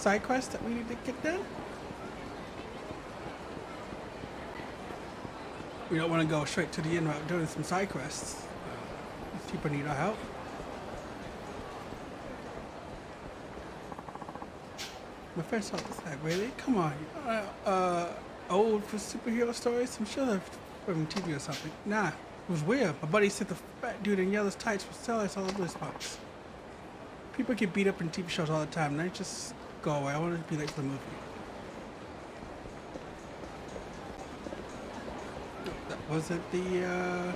side quest that we need to get done? We don't want to go straight to the end without doing some side quests. These people need our help. My friend saw this like, really? Come on. Old for superhero stories? I'm sure they're from TV or something. Nah, it was weird. My buddy said the fat dude in yellow tights was selling all over the spots. People get beat up in TV shows all the time, and they just go away. I want to be late for the movie. No, that wasn't the,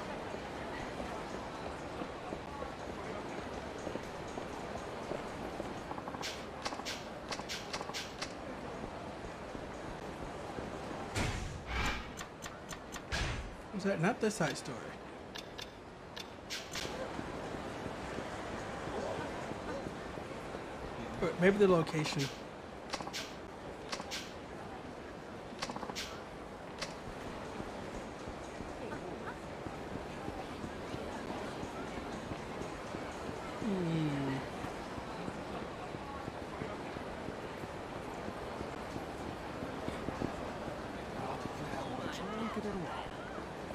Was that not the side story? But maybe the location.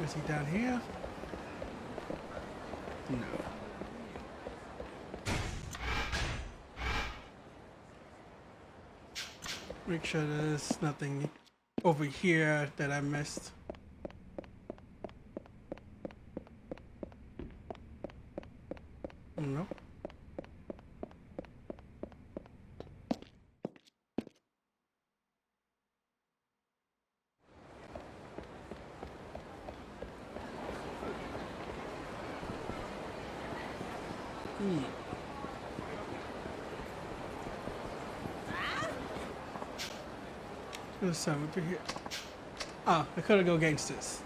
Is he down here? No. Make sure there's nothing over here that I missed. No. There's some over here. Ah, I could go gangsters.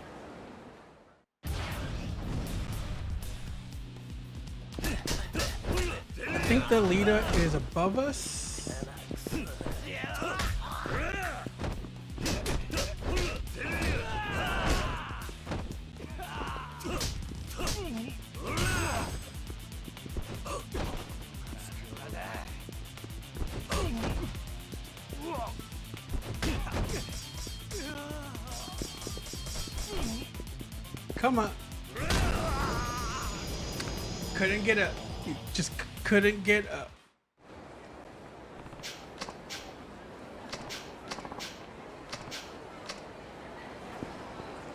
I think the leader is above us. Come on. Couldn't get up. You just couldn't get up.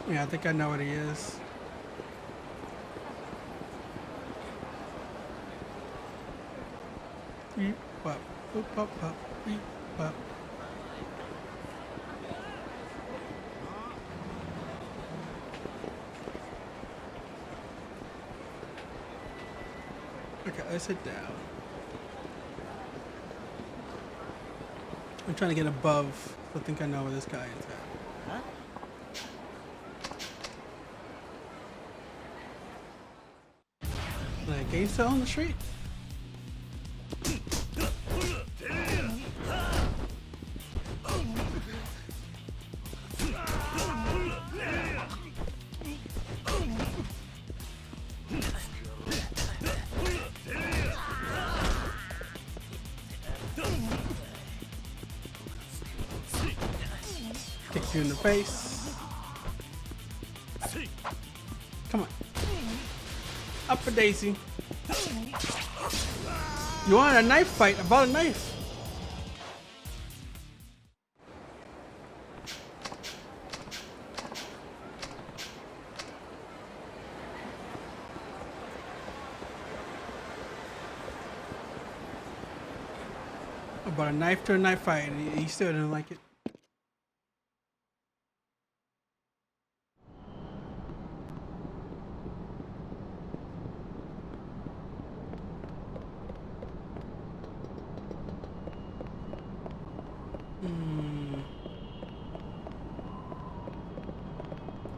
Yeah, I think I know what he is. Beep, bop, boop, bop, bop, beep, bop. Okay, let's sit down. I'm trying to get above. I think I know where this guy is at. Huh? Like, game still on the street? Kick you in the face. Come on. Up for Daisy. You want a knife fight? I bought a knife. I bought a knife to a knife fight and he still didn't like it.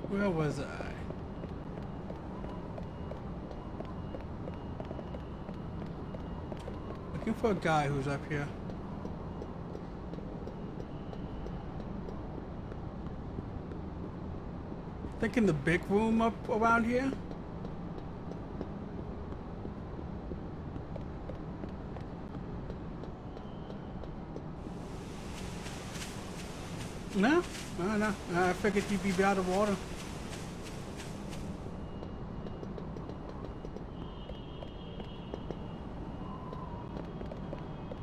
Where was I? Looking for a guy who's up here. I think in the big room up around here. No, no. I figured he'd be out of water.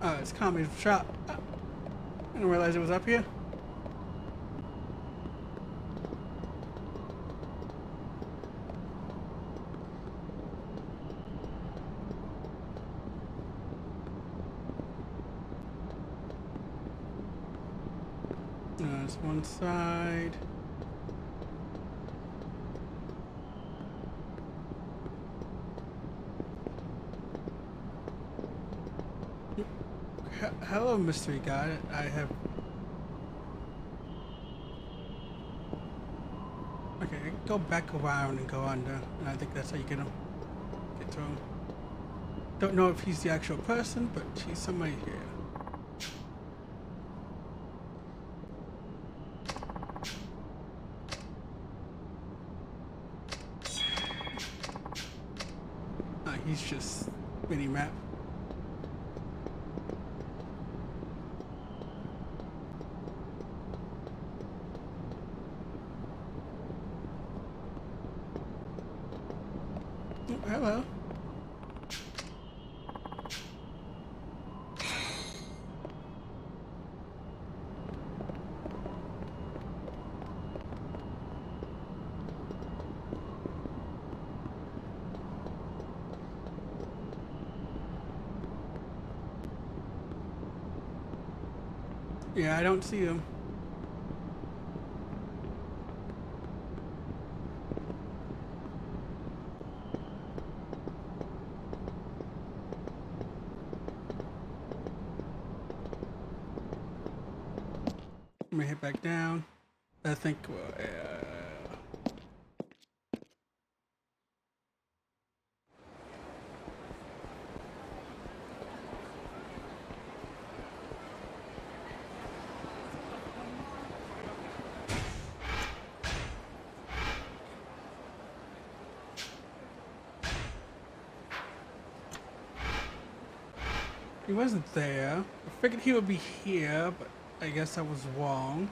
Oh, it's comedy shop. I didn't realize it was up here. There's one side. Hello, mystery guy. I have. Okay, I can go back around and go under, and I think that's how you get him. Get through him. Don't know if he's the actual person, but he's somebody here. He's just mini map. Oh, hello. Yeah, I don't see him. I'm gonna hit back down. I think. He wasn't there. I figured he would be here, but I guess I was wrong.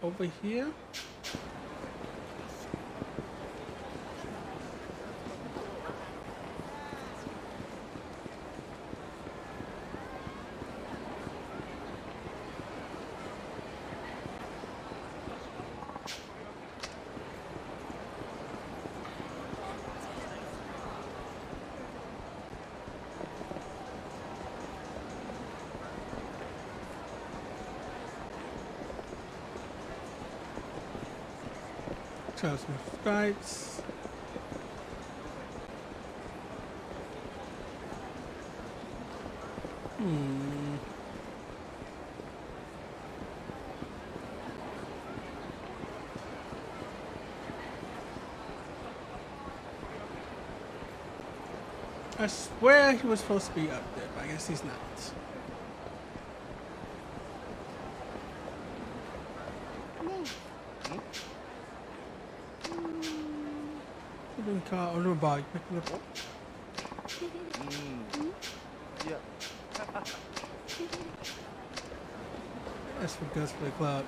Over here? Show some stripes. I swear he was supposed to be up there, but I guess he's not. Car on the bike, picking up. Yeah. That's what goes for the club.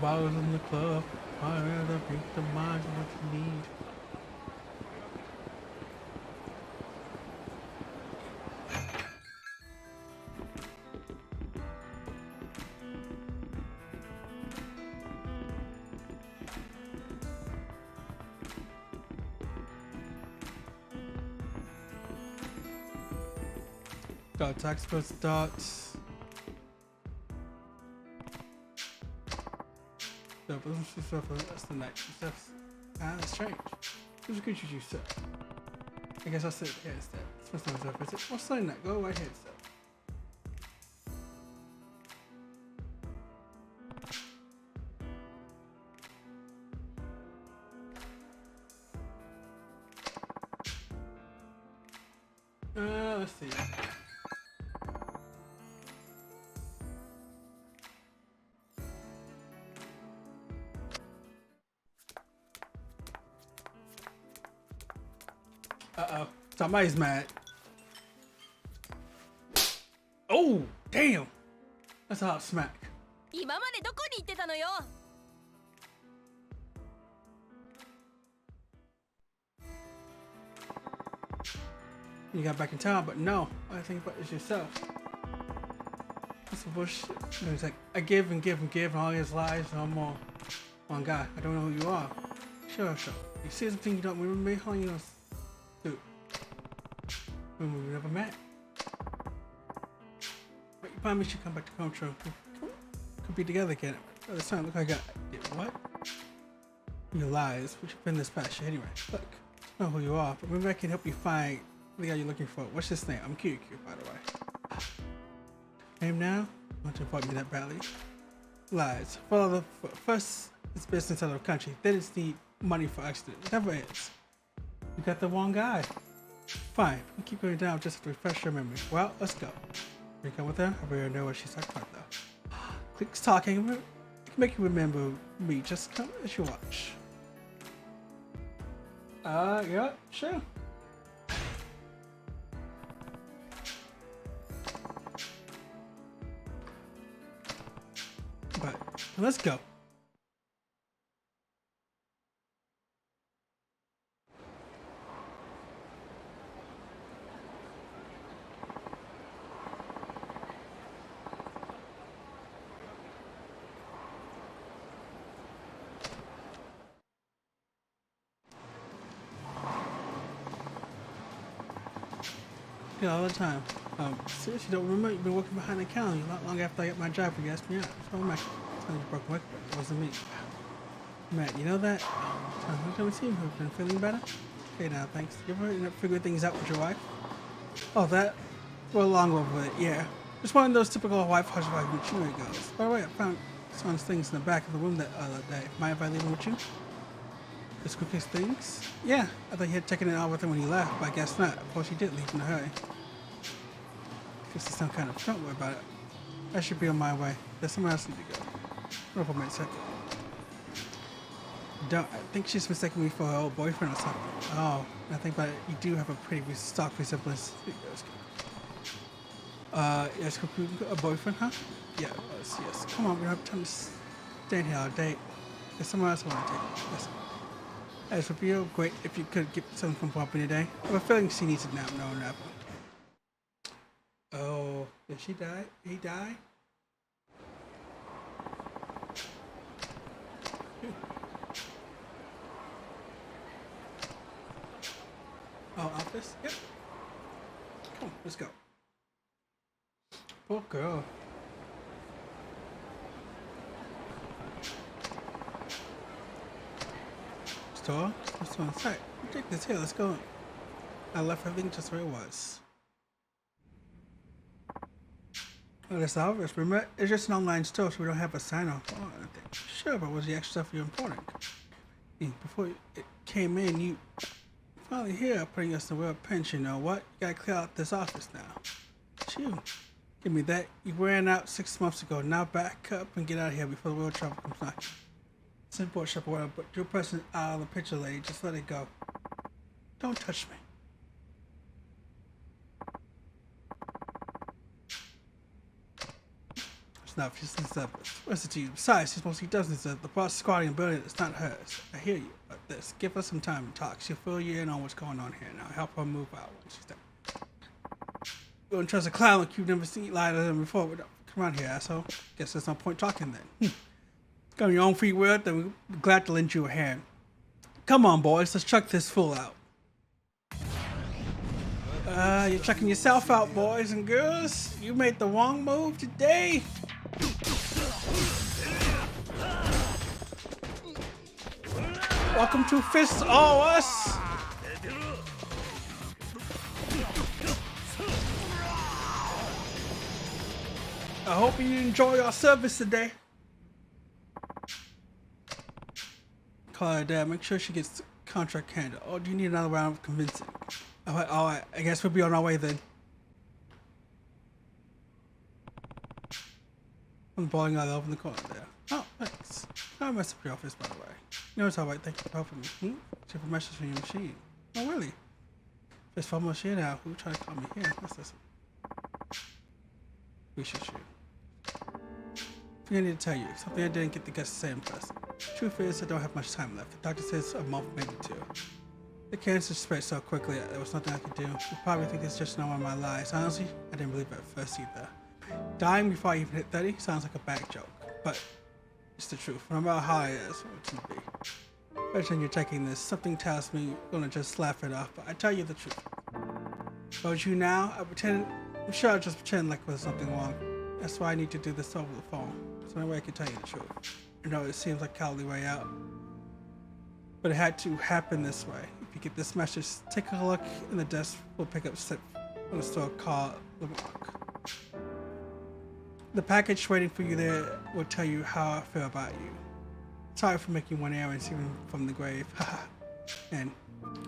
Bottles in the club, I'd rather beat the mind of what you need. Got tax first starts. So, but this stuff that's the next stuff. Ah, that's strange. Who's good you sir? I guess I'll sit here instead. It's my stuff, is it? What's saying that? Go right here instead. Let's see. Uh-oh. Somebody's mad. Oh, damn. That's a hot smack. 今までどこに行ってたのよ。 You got back in town, but no. I think about this yourself. That's some bullshit. He's like, I give and give and give, and all his lies, no more. One guy, I don't know who you are. Sure. You see something you don't remember me? How long you know? Dude. When we never met. But you promised you'd come back to Control. Could be together again. By the time, look, I got. What? Your lies, which have been this past year anyway. Look, I know who you are, but maybe I can help you find the guy you're looking for. What's his name? I'm Q, by the way. Name now? Want to avoid me that badly? Lies. Well, first it's business out of the country, then it's the money for accident. It never ends. You got the wrong guy. Fine, we keep going down just to refresh your memory. Well, let's go. You come with her? I really know what she's talking about though. Clicks talking, it can make you remember me. Just come as you watch. Yeah, sure. But let's go. Yeah, all the time. Seriously, don't remember? You've been working behind the counter not long after I got my job when you asked me out. So I'm like, telling you broke my quick, but it wasn't me. Matt, you know that? Tell me, see you have been feeling better? Okay, now, thanks. You ever end up figuring things out with your wife? Oh, that? We're long over it, yeah. Just one of those typical wife-husband machinery girls. By the way, I found Son's things in the back of the room that other day. Mind if I leave them with you? His quickest things? Yeah, I thought he had taken it out with him when he left, but I guess not. Of course, he did leave in a hurry. Guess it's some kind of. Don't worry about it. I should be on my way. There's somewhere else I need to go. What if I might say? Don't. I think she's mistaken me for her old boyfriend or something. Oh, I think about it. You do have a pretty stock resemblance. Yes, a boyfriend, huh? Yeah, it was. Yes. Come on, we don't have time to stay here all day. There's somewhere else I want to take. Yes. It would be great if you could get something from Papa today. I have a feeling she needs it now. No, never. Oh, did she die? He died? Oh, office? Yep. Come on, let's go. Poor girl. Store? What's on site? Take this here, let's go. I left everything just where it was. Oh, that's obvious. Remember, it's just an online store, so we don't have a sign-off or anything. Sure, but was the extra stuff you important? Before it came in, you finally here putting us in a real pinch. You know what? You gotta clear out this office now. Chew. Give me that. You ran out 6 months ago. Now back up and get out of here before the real trouble comes knocking. Simple shop or whatever, but your presence out of the picture, lady. Just let it go. Don't touch me. It's not just what's it to you? Besides, she's mostly doesn't. The boss squatting and building it's not hers. I hear you, but this. Give her some time to talk. She'll fill you in on what's going on here now. Help her move out when she's done. You don't trust a clown like you've never seen lie to them before. Come on here, asshole. Guess there's no point talking then. Got your own free will, then we're glad to lend you a hand. Come on, boys, let's chuck this fool out. You're checking yourself out, boys and girls. You made the wrong move today. Welcome to Fists All Us. I hope you enjoy our service today. Call her dad. Make sure she gets the contract handled. Or do you need another round of convincing? Alright, I guess we'll be on our way then. I'm balling out over in the corner there. Oh, thanks. I'll mess up your office, by the way. No, it's alright. Thank you for helping me. Check a message from your machine. Oh, really? Just from my machine now. Who tried to call me here? Let's listen. We should shoot. I need to tell you something I didn't get the guts to say in person. Truth is, I don't have much time left. The doctor says a month, maybe 2. The cancer spread so quickly, there was nothing I could do. You probably think it's just not one of my lies. Honestly, I didn't believe it at first either. Dying before I even hit 30 sounds like a bad joke, but it's the truth. No matter how it is, what it be. Especially when you're taking this, something tells me you're gonna just laugh it off, but I tell you the truth. But with you now, I'm sure I'll just pretend like there's something wrong. That's why I need to do this over the phone. So that way I can tell you the truth. I know it seems like a cowardly way out, but it had to happen this way. If you get this message, take a look in the desk. We'll pick up slip from the store called Lamarck. The package waiting for you there will tell you how I feel about you. Sorry for making one error and even from the grave. And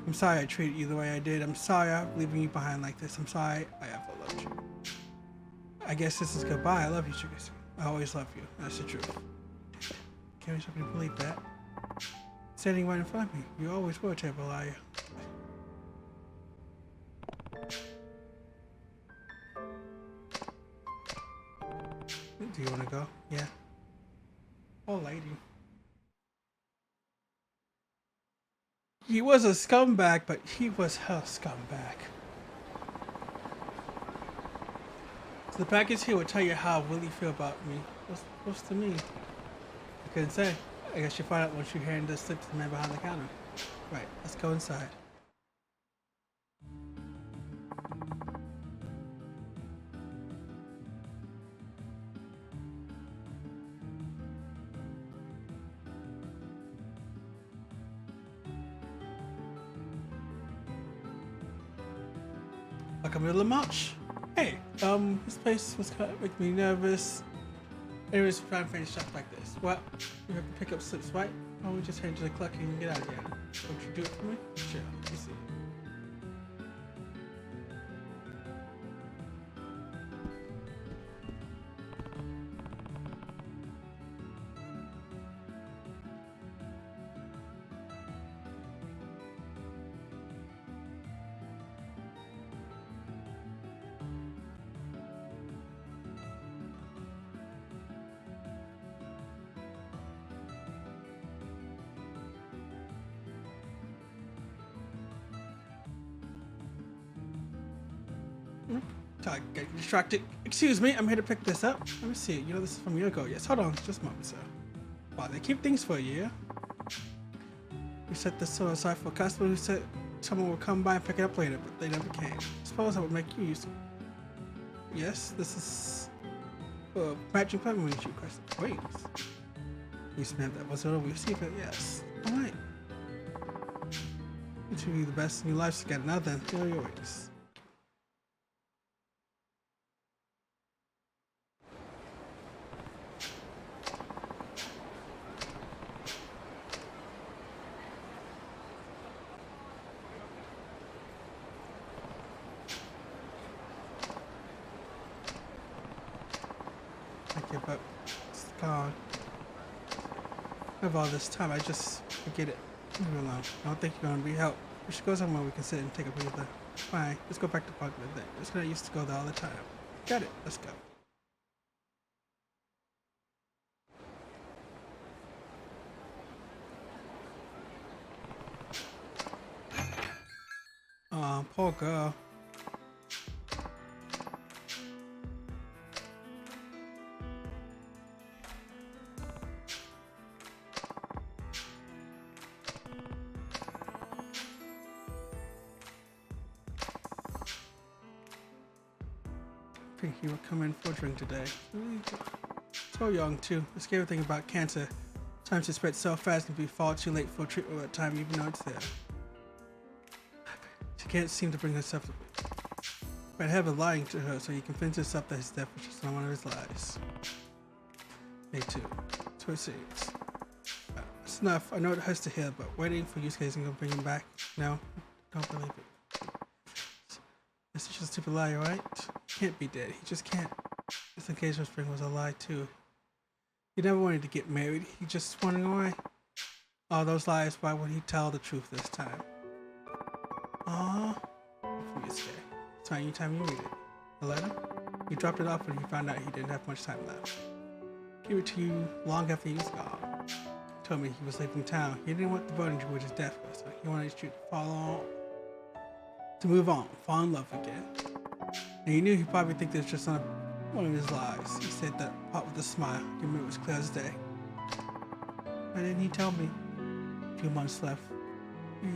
I'm sorry I treated you the way I did. I'm sorry I'm leaving you behind like this. I'm sorry I ever loved you. I guess this is goodbye. I love you, Sugar. I always love you. That's the truth. Can't wish I could believe that. Standing right in front of me. You always were a terrible liar. Do you want to go? Yeah. Oh, lady. He was a scumbag, but he was her scumbag. So the package here will tell you how I really feel about me. What's to me? I couldn't say. I guess you'll find out once you hand the slip to the man behind the counter. Right, let's go inside. Welcome to Lamarck. Hey, this place was kind of making me nervous. Anyways, trying to finish stuff like this. Well, you have to pick up slips, right? Why don't we just hand you the clock and get out of here? Won't you do it for me? Sure, let me see. Getting distracted. Excuse me, I'm here to pick this up. Let me see. You know this is from a year ago. Yes, hold on, just a moment, sir. Wow, they keep things for a year. We set this store aside for a customer who said someone would come by and pick it up later, but they never came. Suppose I would make use. Yes, this is matching peppermint you requested. Wings. You meant that was it over. You see it? Yes. Alright. You two be the best in your lives to get another. Here are your wings. But it's gone. Of all this time, I just forget it. Leave me alone. I don't think you're gonna be help. We should go somewhere we can sit and take a breather. Fine, let's go back to park with it. It's gonna used to go there all the time. Got it. Let's go. Poor girl. He would come in for a drink today. So young too. The scary thing about cancer, time to spread so fast and be far too late for treatment at time even though it's there. She can't seem to bring herself to it. But have been lying to her so he convinced himself that his death was just not one of his lies. Me too. That's what it seems. It's enough. I know it hurts to hear, but waiting for you guys isn't gonna bring him back. No, don't believe it. This is just a stupid lie, right? Can't be dead. He just can't. This engagement ring was a lie too. He never wanted to get married. He just wanted away. All those lies. Why would he tell the truth this time? Aww. From you, Sky. It's anytime you read it. A letter? He dropped it off when he found out he didn't have much time left. Gave it to you long after he was gone. Told me he was leaving town. He didn't want the boat into which his death was, so he wanted you to move on, fall in love again. And he knew he'd probably think this was just one of his lies. He said that part with a smile, giving it was clear as day. Why didn't he tell me? A few months left. We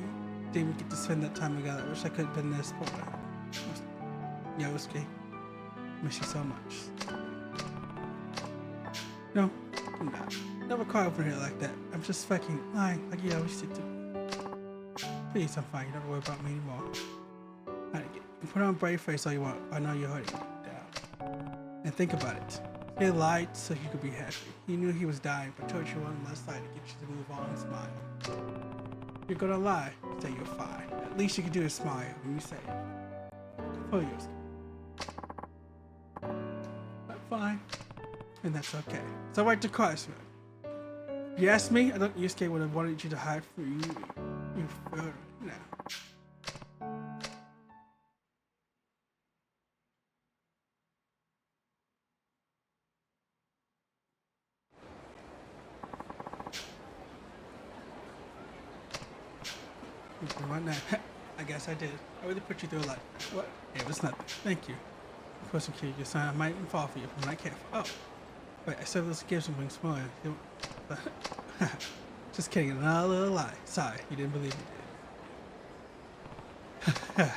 didn't get to spend that time together. I wish I could have been there supporting her. Yosuke, miss you so much. No, I'm not. Never cry over here like that. I'm just fucking lying like you always did to. Please, I'm fine. You don't worry about me anymore. You put on a brave face all you want. I know you're hurting down. And think about it. He lied so you could be happy. He knew he was dying, but told you one last lie to get you to move on and smile. You're gonna lie, say you're fine. At least you can do is smile when you say it. For yours. But fine. And that's okay. So right to question. If you ask me, I don't Yusuke would have wanted you to hide from you. You further now. I guess I did. I really put you through a lot. What? It was nothing. Thank you. Of course, I'm kidding. Your son, I might even fall for you if I'm not careful. Oh. Wait, I said this gives something smaller. Just kidding. Another little lie. Sorry, you didn't believe me, did.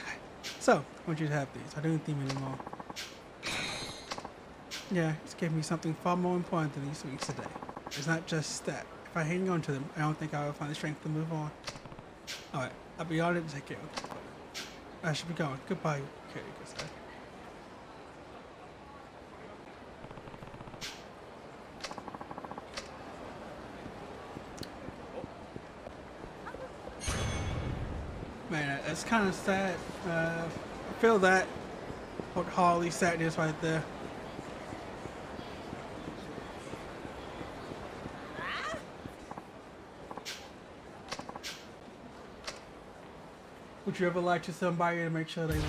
So, I want you to have these. I don't need them anymore. Yeah, just gave me something far more important than these sweets today. It's not just that. If I hang on to them, I don't think I will find the strength to move on. Alright, I'll be on it to take care of it. I should be going. Goodbye. Okay, goodbye. Man, that's kind of sad. I feel that Harley sadness right there. Would you ever lie to somebody to make sure they listen?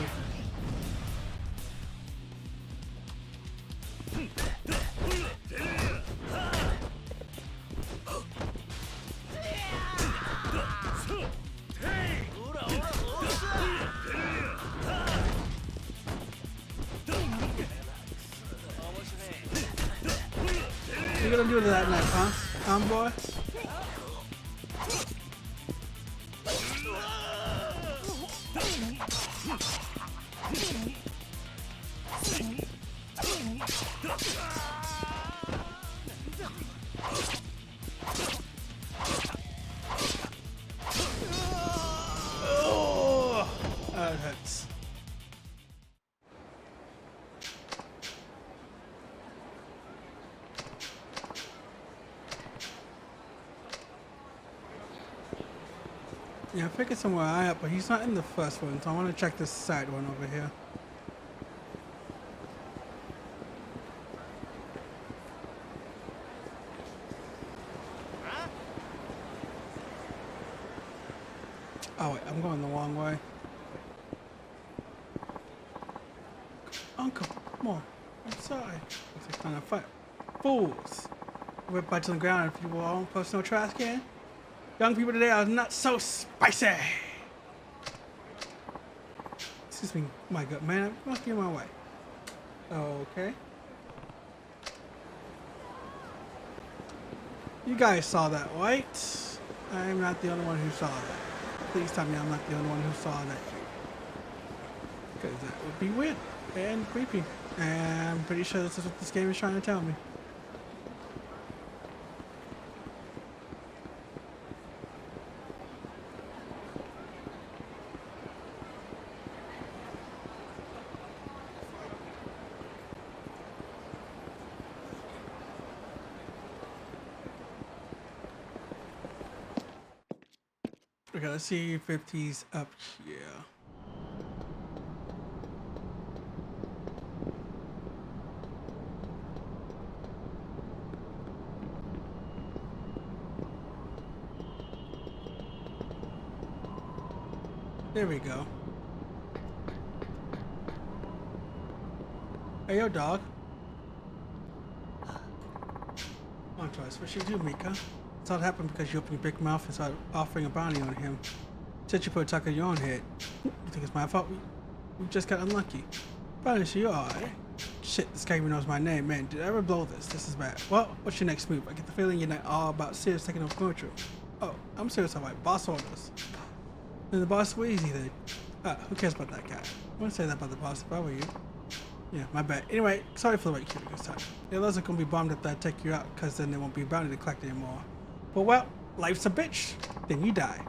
You're gonna do that next, huh? Boy? Oh, that hurts. Yeah, I figured somewhere I up, but he's not in the first one, so I want to check this side one over here. Oh wait, I'm going the wrong way. Uncle, come on. I'm sorry. Looks like trying to fight. Fools! We're butts on the ground if you will all personal trash can. Young people today are not so spicy. Excuse me, my good man. I must be on my way. Okay. You guys saw that, right? I'm not the only one who saw that. Please tell me I'm not the only one who saw that. Because that would be weird and creepy. And I'm pretty sure this is what this game is trying to tell me. Okay, let's see if he's up here. There we go. Hey, yo, dog. On to us. What should you do, Mika? It's all happened because you opened your big mouth and started offering a bounty on him. Said you put a tuck on your own head. You think it's my fault? We just got unlucky. Probably so you're alright. Shit, this guy even knows my name. Man, did I ever blow this? This is bad. Well, what's your next move? I get the feeling you're not all about serious taking over control. Oh, I'm serious, alright. Boss orders. Then the boss was easy then. Who cares about that guy? I wouldn't say that about the boss if I were you. Yeah, my bad. Anyway, sorry for the way you keep it this time. The others are gonna be bummed if I take you out, because then there won't be a bounty to collect anymore. But well, life's a bitch. Then you die.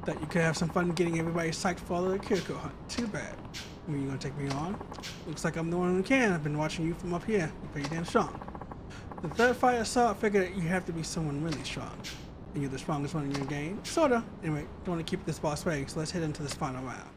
Thought you could have some fun getting everybody psyched for the Kiriko hunt. Too bad. When you gonna take me on? Looks like I'm the one who can. I've been watching you from up here. You're pretty damn strong. The third fight I saw, I figured that you have to be someone really strong. And you're the strongest one in your game. Sorta. Anyway, don't want to keep this boss waiting, so let's head into this final round.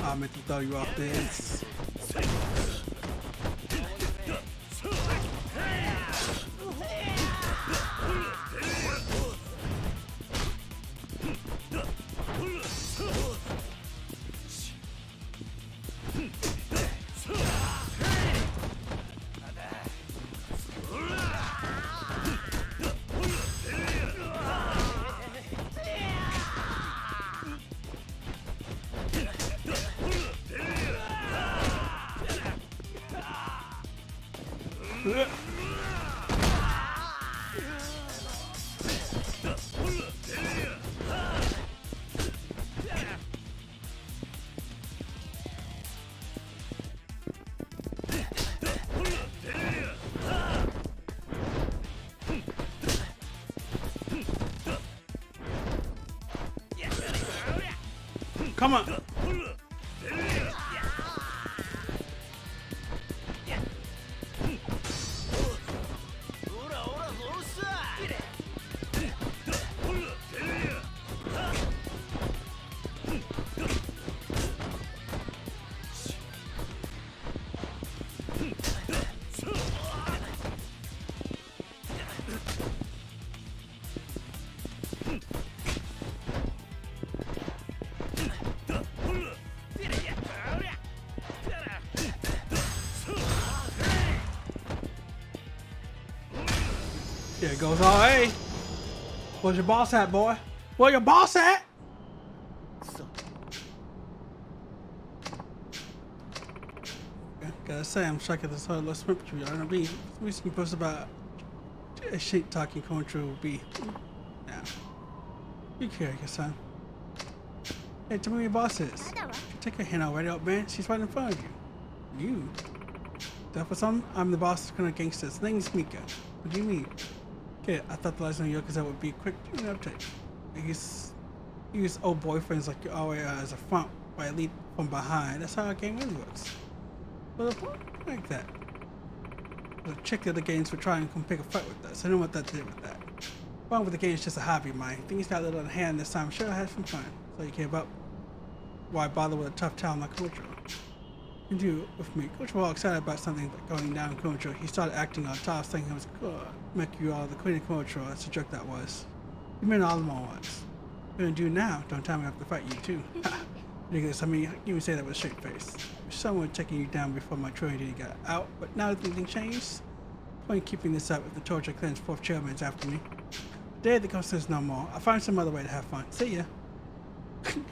I meant to throw you off this. Come on. There goes RA. Where's your boss at, boy? Where your boss at? Gotta say, I'm shocked at this whole little swimp tree. I don't know, we some post about a shit talking control will be. Yeah. You curious, son? Hey, tell me who your boss is. Take her hand already, up, man. She's right in front of you. You? That for something? I'm the boss of the gangsters. His name's Mika. What do you mean? Okay, I thought the last name Yakuza would be a quick update. You use old boyfriends like you always as a front, while I lead from behind. That's how our game really works. Well, like that. The chick of the games would try and come pick a fight with us. I know what that did with that. Wrong with the game is just a hobby of mine. Things got a little on hand this time. Sure, I had some fun. So you care about why bother with a tough town like Kojo? You do with me. Coach was all excited about something going down in Kojo. He started acting on top, thinking it was make you all the queen of Kojo. That's a joke that was. You meant all of them all once. What are you gonna do now? Don't tell me I have to fight you too. Because I mean, you even say that with a straight face. Someone taking you down before my trilogy got out, but now that things changed, point keeping this up if the torture cleanse fourth chairman's after me. The day the ghost is no more. I'll find some other way to have fun. See ya.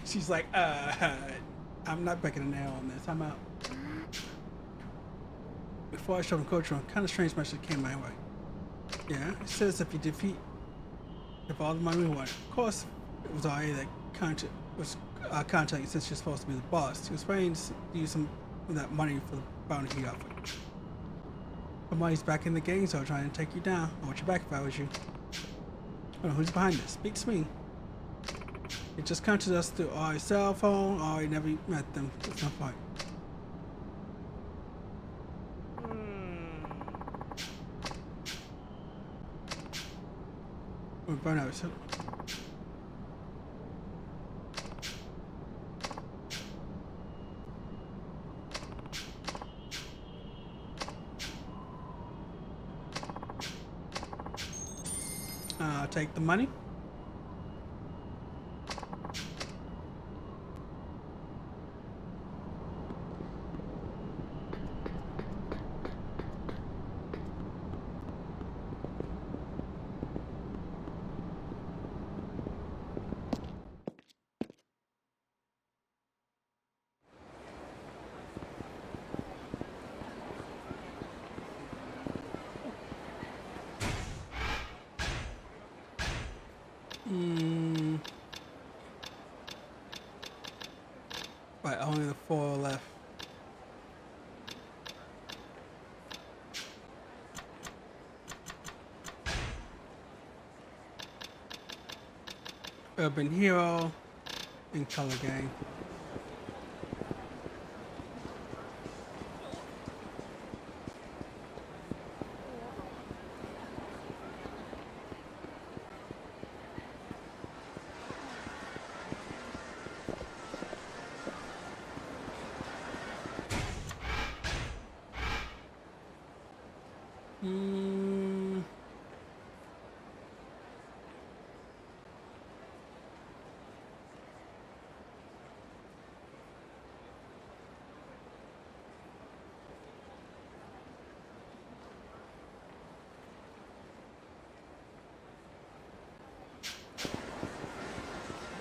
She's like, I'm not breaking a nail on this. I'm out. Before I showed him Coach, kind of strange message came my way. Yeah, it says if all the money we want. Of course, it was already that contacting since you're supposed to be the boss. He was planning to use some of that money for the bounty he offered. But money's back in the gang, so I'm trying to take you down. I want you back if I was you. I don't know who's behind this. Beats me. It just contacted us through our cell phone, or I never met them. It's no point. Burnout. So I'll take the money. Right, only the 4 left. Urban Hero and Color Gang.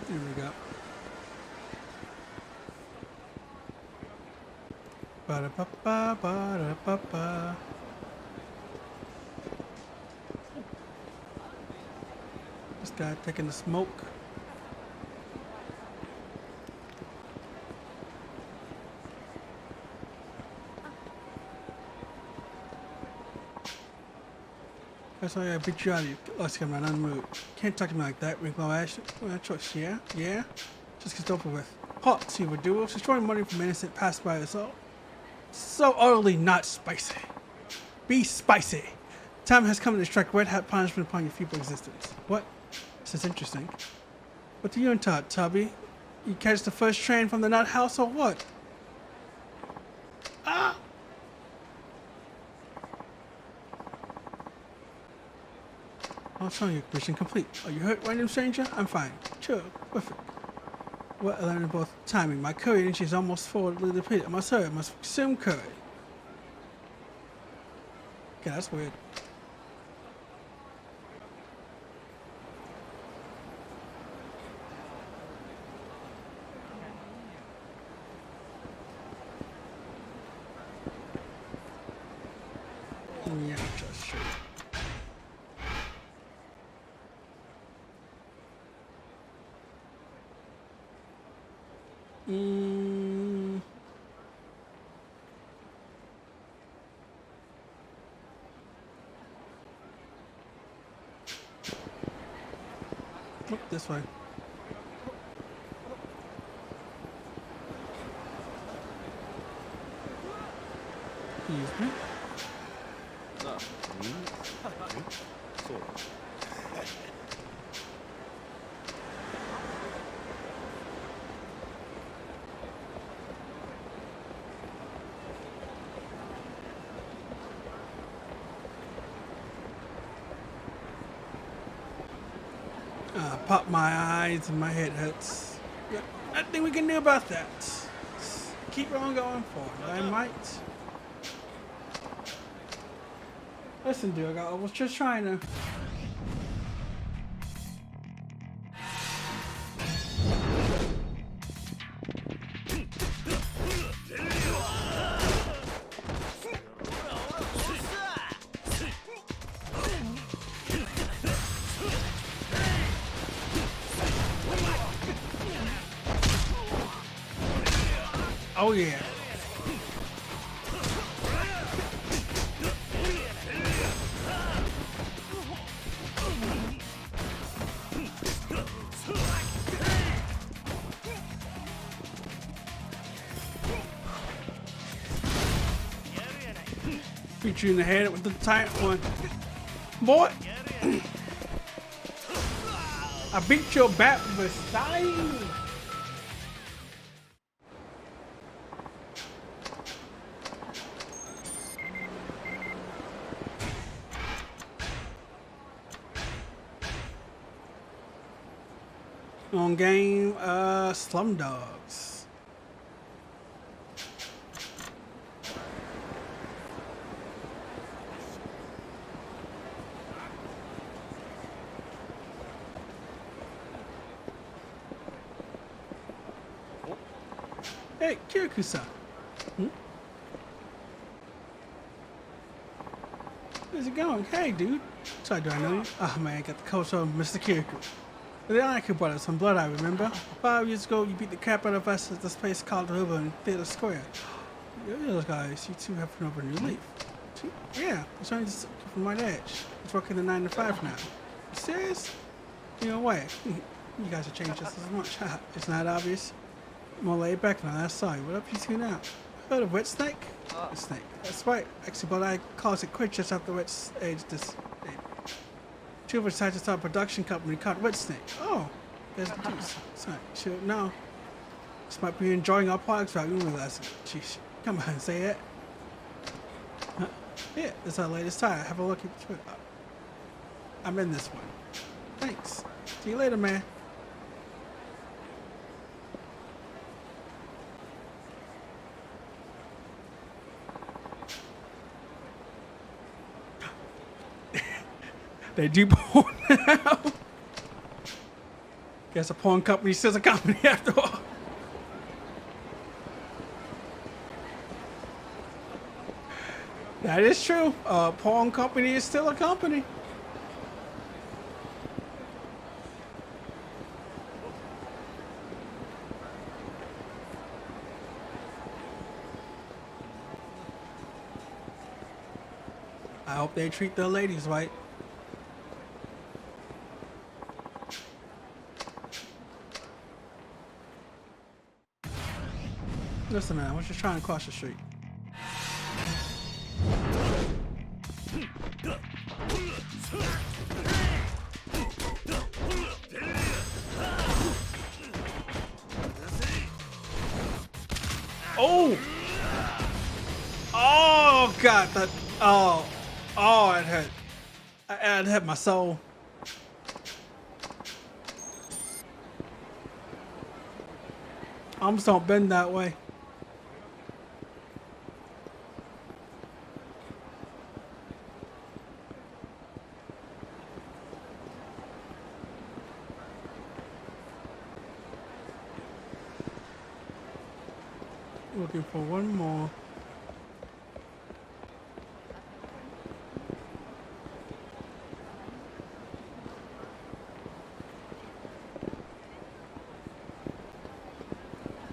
There we go. Ba-da-ba-ba, ba-da-ba-ba. This guy taking the smoke. That's why I beat you out of you. Let's come around unmoved. Can't talk to me like that, Winklow Ash. Well, choice, yeah? Yeah? Just gets over with. Hot, see what do. Destroying money from innocent passers. So utterly not spicy. Be spicy. Time has come to strike red hat punishment upon your feeble existence. What? This is interesting. What do you and Todd, Tubby? You catch the first train from the nut house or what? Ah! I'll tell you, mission complete. Are you hurt, random stranger? I'm fine. Sure, perfect. Well, I learned both timing. My curry energy is almost fully depleted. I must hurry. I must consume curry. Okay, that's weird. Yeah, just sure. Look this way. Excuse me. Pop my eyes and my head hurts. Yeah, nothing we can do about that. Just keep on going forward. I might. Listen, dude, I was just trying to. Oh yeah. Beat you in the head with the tight one. Boy! I beat your back with style. On game, Slumdogs. Hey, Yakuza. How's it going? Hey, dude. Sorry, do I know you? Oh, man, I got the coach of Mr. Kirikou. The Anakin brought us some blood, I remember. 5 years ago, you beat the crap out of us at this place called River in Theater Square. You're those guys. You two have been over a new leaf. Yeah, I'm trying to from my edge. He's working the 9 to 5 now. You serious? You know, way. You guys have changed just as much. It's not obvious. More laid back now, that's sorry. What up you two now? Heard of Wet Snake? Wet Snake. That's right. Actually, but I calls it quit just after Wet Age this day. Two of us decided to start a production company called Wet Snake. Oh, there's the juice. Sorry, sure, no. This might be enjoying our products right? You realize it. Jeez, come on, say it. Yeah, this is our latest tire. Have a look at it. I'm in this one. Thanks. See you later, man. They do porn now. Guess a porn company still a company after all. That is true. A porn company is still a company. I hope they treat their ladies right. Listen, man, I was just trying to cross the street. Oh! Oh, God, that... Oh. Oh, it hurt. It hurt my soul. Arms don't bend that way. Looking for one more.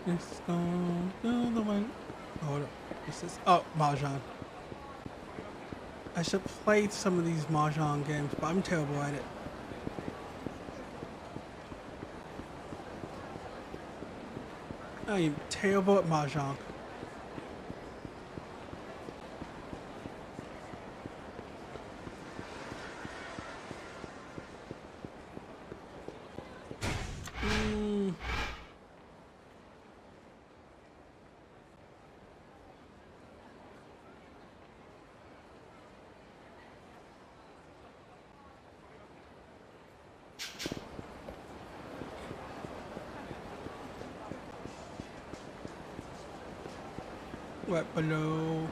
It's gone the way. Hold up. This is Mahjong. I should play some of these Mahjong games, but I'm terrible at it. I am terrible at Mahjong. Right below.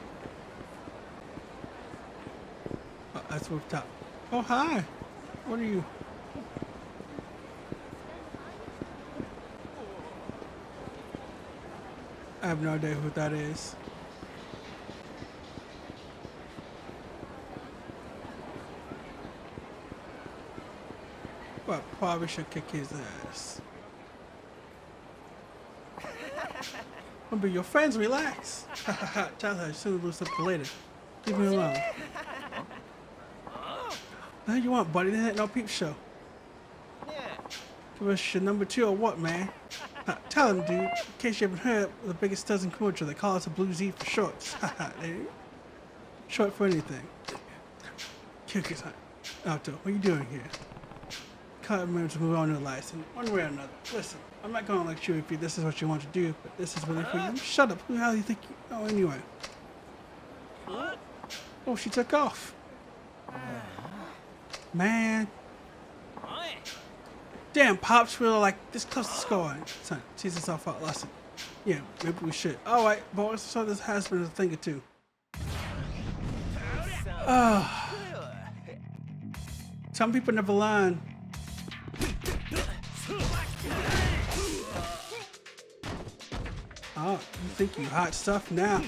Oh, that's rooftop. Oh, hi. What are you? I have no idea who that is. But probably should kick his ass. I'll be your friends, relax. Tell her soon lose up to later. Leave me alone. The hell you want, buddy? That ain't no peep show. Give us your number 2 or what, man? Tell him, dude. In case you haven't heard, the biggest studs in commercial. They call us a Blue Z for shorts. Short for anything. Kick Alto, what are you doing here? Can't remember to move on to the lights in one way or another. Listen, I'm not gonna lecture you if this is what you want to do, but this is really for you. Shut up. Who the hell do you think you know anyway? Oh, she took off. Man. Damn, Pops, we're like this close to scoring. Son, tease yourself out, lesson. Yeah, maybe we should. Alright, boys, so this has been a thing or two. Some people never learn. Oh, you think you hot stuff now?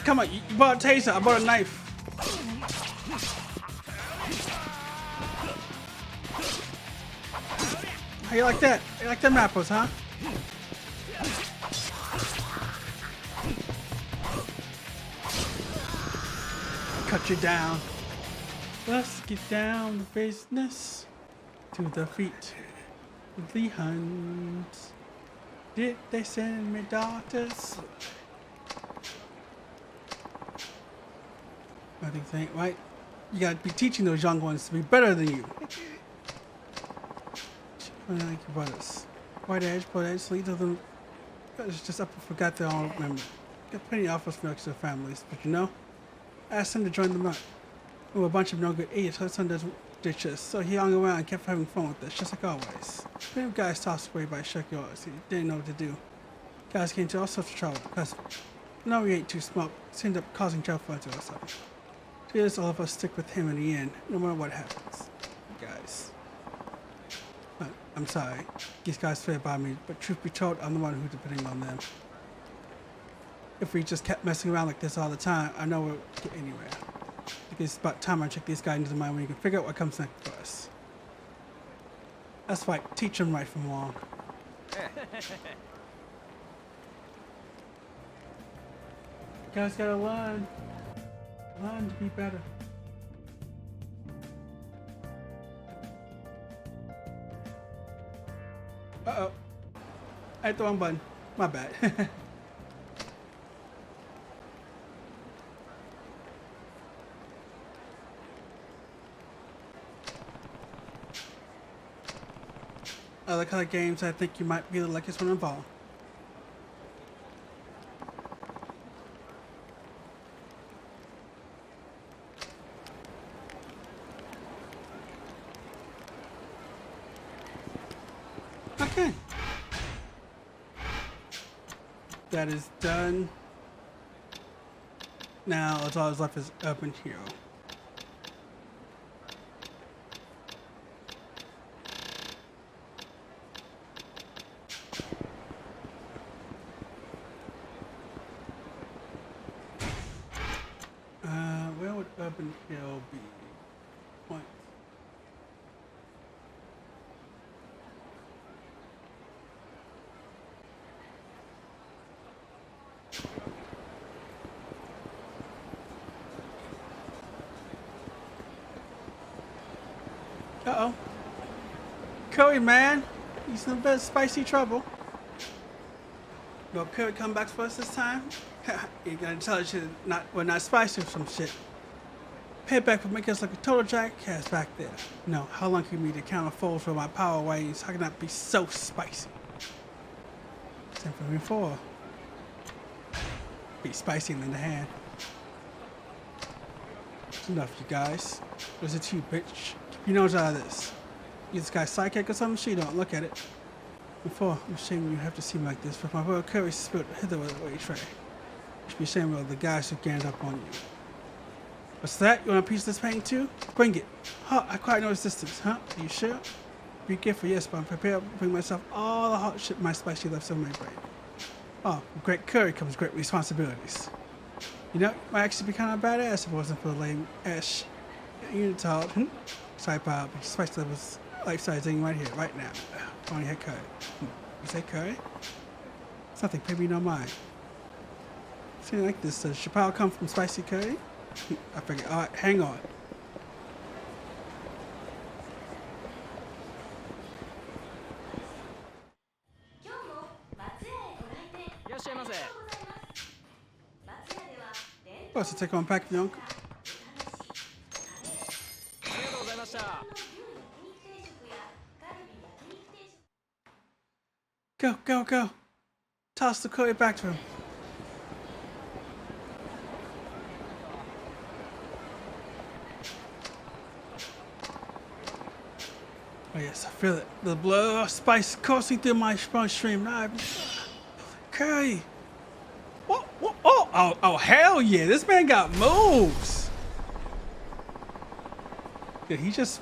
Come on, you bought a taser, I bought a knife. How you like that? You like them apples, huh? Cut you down. Let's get down to business. To the feet of the hunt. Did they send me daughters? I think they ain't right. You gotta be teaching those young ones to be better than you. Like your brothers. White edge, black edge, lead to them. It's just up and forgot their own memory. Got plenty of offers from extra families, but you know, asked them to join them up. We were a bunch of no good idiots, so his son doesn't ditch us. So he hung around and kept having fun with us, just like always. Plenty of guys tossed away by Shuck Yours. He didn't know what to do. Guys came to all sorts of trouble because no, we ain't too smart. So ended up causing trouble to us. Just all of us stick with him in the end, no matter what happens. Guys. I'm sorry. These guys swear by me, but truth be told, I'm the one who's depending on them. If we just kept messing around like this all the time, I know we'll get anywhere. I think it's about time I check these guys into the mind when you can figure out what comes next for us. That's right, teach them right from wrong. You guys gotta learn. Learn to be better. Uh-oh. I hit the wrong button. My bad. Other kind of games, I think you might be the luckiest one involved. Okay. That is done. Now, all that's left is Urban Hero. Where would Urban Hero be? Point. Uh-oh. Curry, man. He's in a bit of spicy trouble. Will Curry come back for us this time? You're gonna tell us we're not spicy or some shit. Payback would make us like a total jackass back there. No, how long can you be to count fold for my power waves? How can that be so spicy? Same for me before. Be spicy in the hand. It's enough, you guys. There's a two, bitch. Keep your nose out of this. You this guy's psychic or something? She don't. Look at it. Before, I'm ashamed you have to see me like this, but my royal courage is spilled hither with a tray. You should be ashamed of the guys who ganged up on you. What's that? You want a piece of this painting too? Bring it. Huh, I quite no resistance, huh? Are you sure? Be careful, yes, but I'm prepared to bring myself all the hardship my spicy left on my brain. Oh, with great courage comes great responsibilities. You know, it might actually be kind of badass if it wasn't for the lame ash unitard. Sorry, Bob, but spice levels life-size thing right here, right now. Only had curry. You say curry? Something, maybe no mind. Something like this. Does Chappelle come from spicy curry? I figured. All right, hang on. Oh, so take on back the uncle. Go, go, go. Toss the curry back to him. Oh yes, I feel it. The blood of spice coursing through my stream. Now curry. What? Oh, hell yeah. This man got moves. Yeah, he just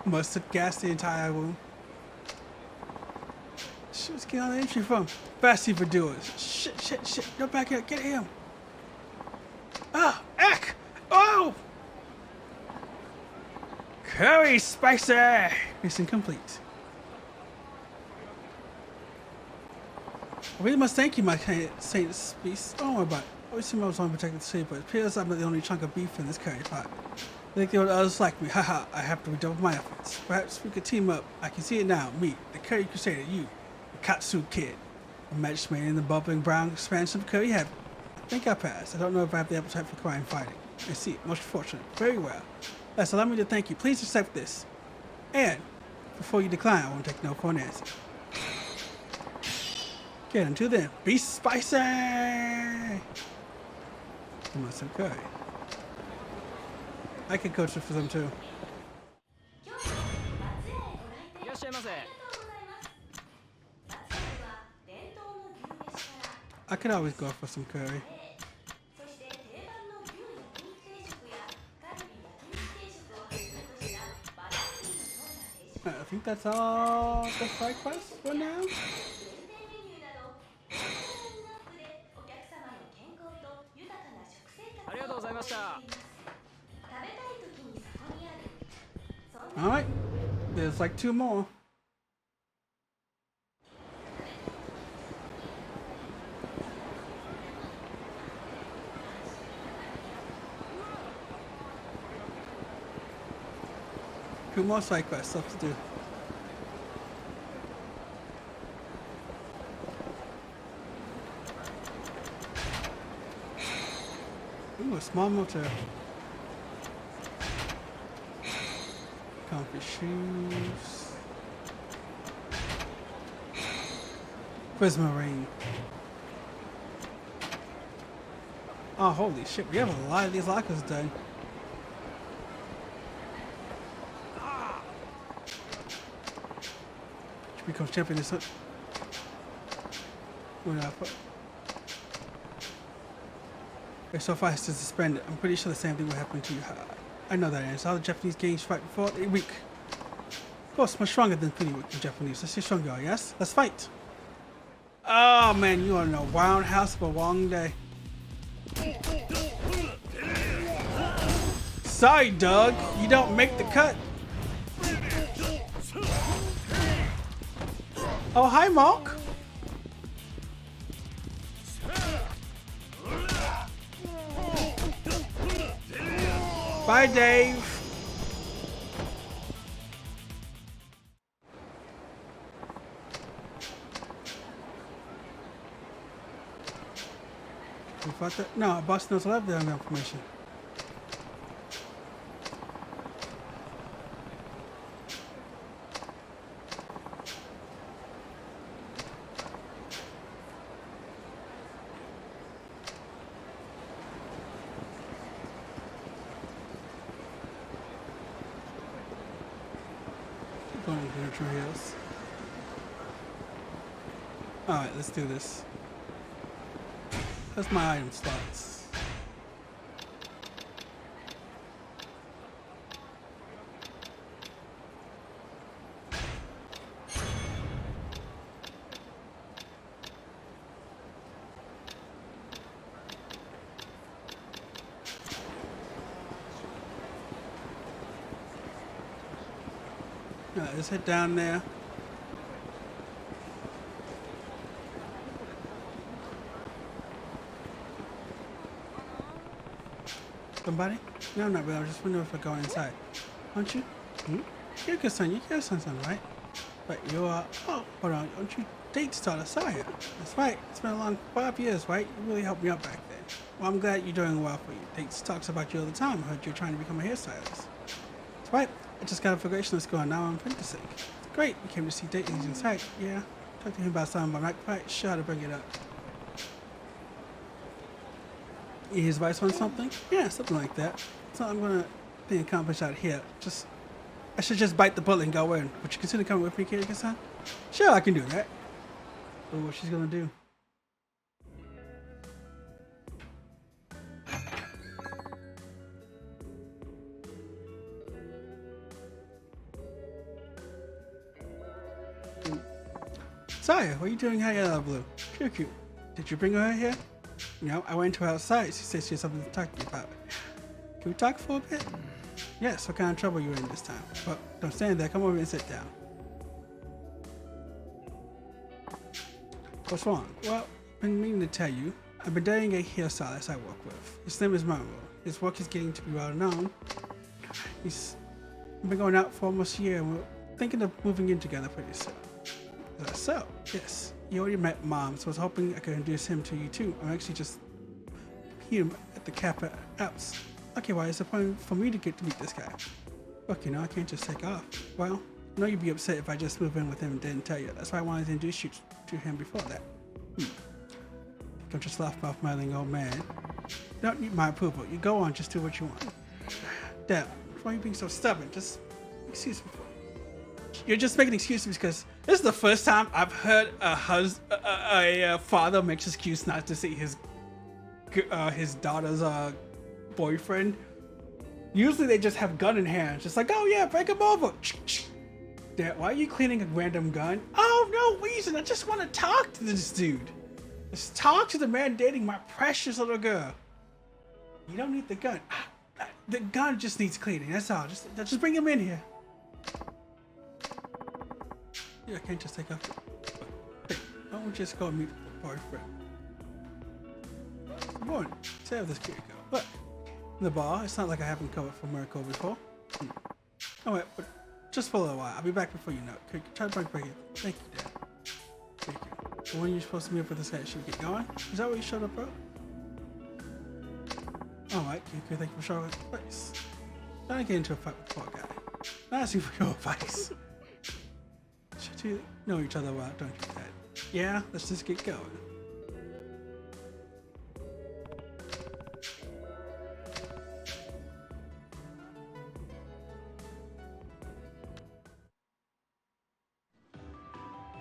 must have gassed the entire room. Shit, let's get on the entry from. Fasty for doers. Shit. Go back here. Get him. Ah, eck. Oh! Curry spicy. Mission complete. I really must thank you, my Saint Beast. Don't worry about it. I always seem I was only protecting the city, but it appears I'm not the only chunk of beef in this curry pot. I think there are others like me. Haha, I have to redouble my efforts. Perhaps we could team up. I can see it now. Me, the Curry Crusader, you, the Katsu Kid. A match made in the bubbling brown expansion of curry heaven. I think I passed. I don't know if I have the appetite for crime fighting. I see. Most fortunate. Very well. Yes, allow me to thank you. Please accept this. And, before you decline, I won't take no for an answer. Okay, until then, be spicy! You must have curry. I can coach it for them too. I could always go for some curry. I think that's all the side quest for now. Alright, there's like 2 more. Two more side quests stuff to do. Ooh, a small motor. Comfy shoes. Prismarine. Oh, holy shit, we have a lot of these lockers done. Should become champion this hook. Okay, so far it's suspended. I'm pretty sure the same thing will happen to you. I know that answer. All the Japanese games fight before they're weak. Of course, much stronger than pretty weak in Japanese. Let's see stronger, yes? Let's fight. Oh man, you are in a wild house for a long day. Sorry, Doug. You don't make the cut. Oh, hi, Mark. Bye, Dave. We fought that? No, boss knows a lot of the information. Going to True Hills. Alright, let's do this. That's my item slots. Alright, let's head down there. Somebody? No, I'm not really. I was just wondering if I go inside. Aren't you? Hmm? You're a good son. You're a son, right? But you are. Oh, hold on. Don't you date starter Saya? That's right. It's been a long 5 years, right? You really helped me out back then. Well, I'm glad you're doing well for you. Dates talks about you all the time. I heard you're trying to become a hairstylist. That's right. I just got a progression that's going now. I'm apprenticing. It's great. You came to see Date he's inside. Yeah. Talk to him about something, but I'm not quite sure how to bring it up. His advice on something? Yeah, something like that. So I'm gonna accomplish out here. I should just bite the bullet and go in. Would you consider coming with me, Kiryu-san? Sure, I can do that. Oh, what she's gonna do? Saya, what are you doing out of blue? Cute. Did you bring her here? No, I went to her outside. She said she had something to talk to you about. Can we talk for a bit? Yes, what kind of trouble you in this time? Well, don't stand there. Come over and sit down. What's wrong? Well, I've been meaning to tell you. I've been dating a hairstylist I work with. His name is Mamoru. His work is getting to be well known. He's been going out for almost a year and we're thinking of moving in together pretty soon. Is that so? Yes. You already met Mom, so I was hoping I could introduce him to you too. I'm actually just him at the Kappa Alps. Okay, why is the point for me to get to meet this guy? Look, I can't just take off. Well, I know you'd be upset if I just move in with him and didn't tell you. That's why I wanted to introduce you to him before that. I'm just loudmouth smiling old man. You don't need my approval. You go on, just do what you want. Damn, why are you being so stubborn? Just excuse me. You're just making excuses because this is the first time I've heard a father makes excuse not to see his daughter's boyfriend. Usually they just have gun in hand, just like, oh yeah, break him over. Dad, why are you cleaning a random gun? Oh, no reason. I just want to talk to this dude. Just talk to the man dating my precious little girl. You don't need the gun. The gun just needs cleaning. That's all. Just bring him in here. Yeah, I can't just take off. Hey, why don't we just go meet the boyfriend? Come on, say how this kid go. Look, in the bar. It's not like I haven't covered for Miracle before. Oh wait, but just for a little while. I'll be back before you know it. Try to break it. Thank you, Dad. Thank you. So when you're supposed to meet up with this guy, should we get going? Is that where you showed up, bro? Alright, thank you for showing up the place. Trying to get into a fight with the poor guy. Not asking for your advice. Should you know each other well, don't you, Dad? Yeah, let's just get going.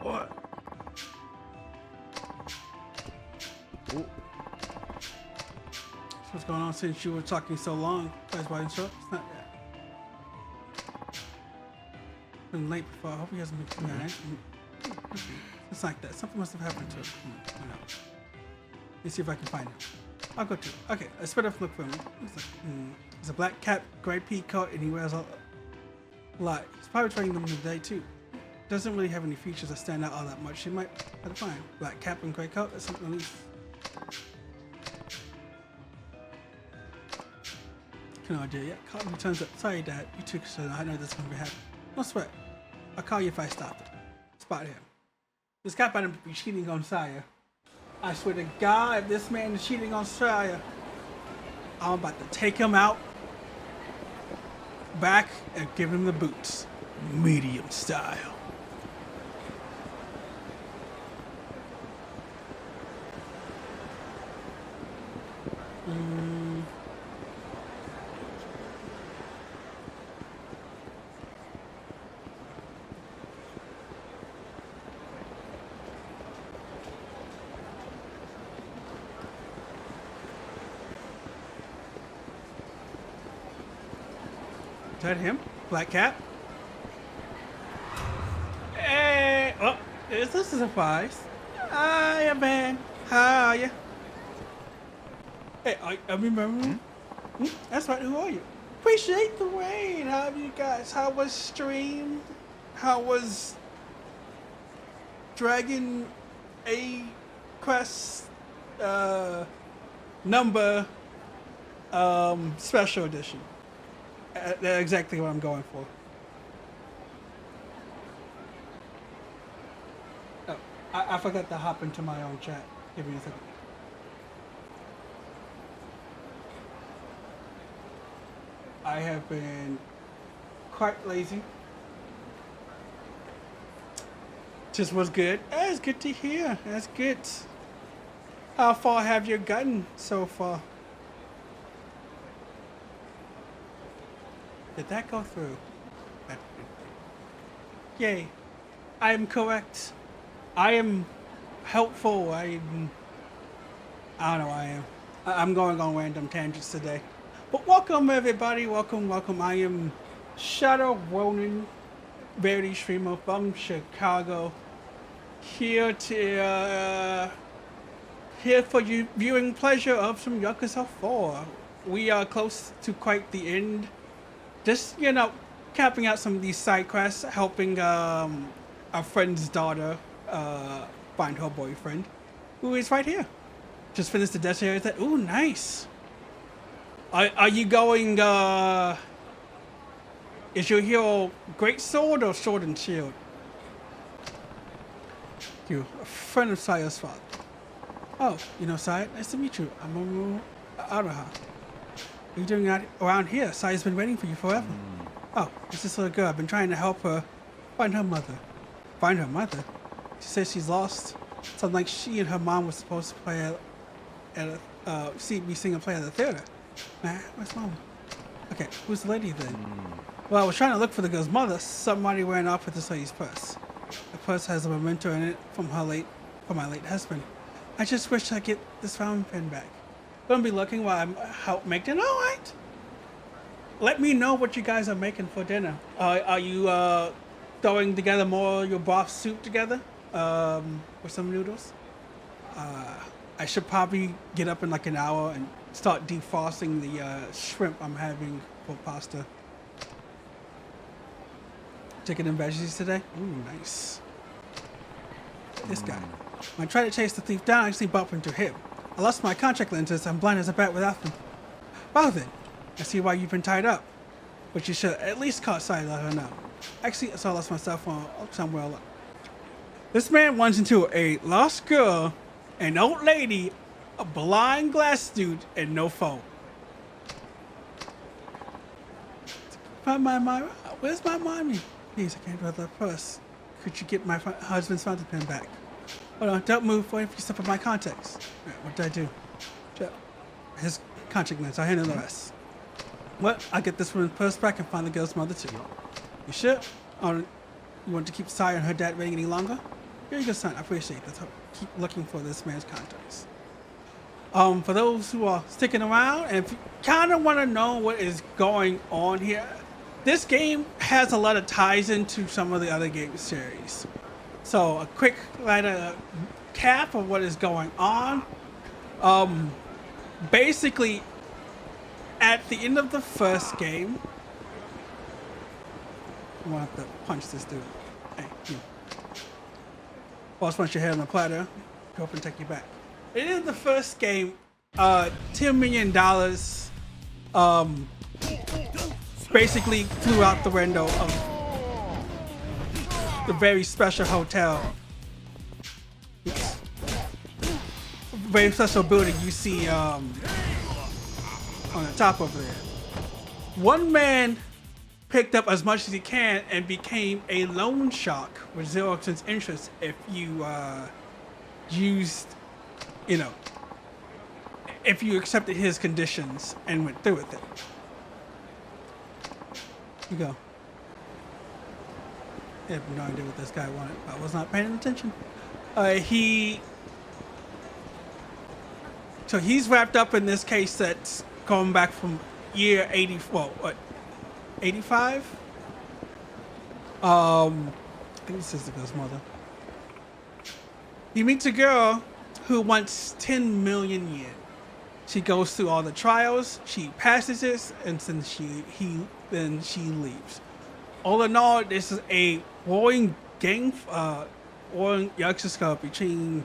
What? Ooh. What's going on since you were talking so long? Guys, why didn't show up? It's not yet. Been late before. I hope he hasn't been too mad. It's like that. Something must have happened to him. Who knows? Let me see if I can find him. I'll go too. Okay, let's spread off look for him. He's a black cap, gray pea coat, and he wears a lot. He's probably training them today too. Doesn't really have any features that stand out all that much. You might have to find black cap and gray coat. That's something at least. No idea yet. Call me turns up. Sorry, Dad. You took so I know that's gonna be happening. No sweat. I'll call you if I stop it. Spot him. This guy better be cheating on Saya. I swear to God, if this man is cheating on Saya, I'm about to take him out back and give him the boots. Medium style. Is that him? Black cap? Hey, oh, is this a surprise? Hiya, man. How are you? Hey, I remember me? That's right, who are you? Appreciate the rain. How have you guys? How was stream? How was Dragon A Quest number special edition? That's exactly what I'm going for. Oh, I forgot to hop into my own chat. Give me a second. I have been quite lazy. Just was good. That's good to hear. That's good. How far have you gotten so far? Did that go through? Yay. I am correct. I am helpful. I don't know who I am. I'm going on random tangents today. But welcome everybody. Welcome. I am Shadowroninn, variety streamer from Chicago. Here for you viewing pleasure of some Yakuza 4. We are close to quite the end. Just, capping out some of these side quests, helping our friend's daughter find her boyfriend, who is right here. Just finished the death area. Ooh, nice. Are you going, is your hero great sword or sword and shield? You, a friend of Saya's father. Oh, Saya, nice to meet you. I'm Araha. What are you doing out around here? Saya's been waiting for you forever. Oh, it's this little girl. I've been trying to help her find her mother. Find her mother? She says she's lost. Sounds like she and her mom were supposed to play be singing a play at the theater. Man, where's mom? Okay, who's the lady then? Well, I was trying to look for the girl's mother. Somebody ran off with this lady's purse. The purse has a memento in it from my late husband. I just wish I get this fountain pen back. Gonna be looking while I'm help making it. All right. Let me know what you guys are making for dinner. Are you throwing together more of your broth soup together with some noodles? I should probably get up in like an hour and start defrosting the shrimp I'm having for pasta. Chicken and veggies today? Ooh, nice. This guy. When I tried to chase the thief down, I actually bumped into him. I lost my contact lenses. I'm blind as a bat without them. Well then, I see why you've been tied up. But you should at least caught sight and let her know. Actually, I lost my cell phone somewhere alone. This man runs into a lost girl, an old lady, a blind glass dude, and no phone. Find my Myra? Where's my mommy? Please, I can't read that purse. Could you get my husband's fountain pen back? Hold on, don't move. Wait for you step on my contacts. All right, what did I do? His contact lens. I'll handle the rest. What? I'll get this woman's purse back and find the girl's mother too. You sure? You want to keep Saya and her dad waiting any longer? Here you go, son. I appreciate that. Keep looking for this man's contacts. For those who are sticking around, and if you kind of want to know what is going on here, this game has a lot of ties into some of the other game series. So a quick cap of what is going on. Basically, at the end of the first game, I'm gonna have to punch this dude. Hey, you. Boss, punch your head on the platter. Go up and take you back. At the end of the first game, $10 million basically flew out the window of the very special hotel. Very special building you see on the top over there. One man picked up as much as he can and became a loan shark with 0% interest if you used, if you accepted his conditions and went through with it. You go. I have no idea what this guy wanted. I was not paying attention. So he's wrapped up in this case that's going back from year 84. 85. I think this is the girl's mother. He meets a girl who wants 10 million yen. She goes through all the trials, she passes it, and then she leaves. All in all, this is a warring Yakuza between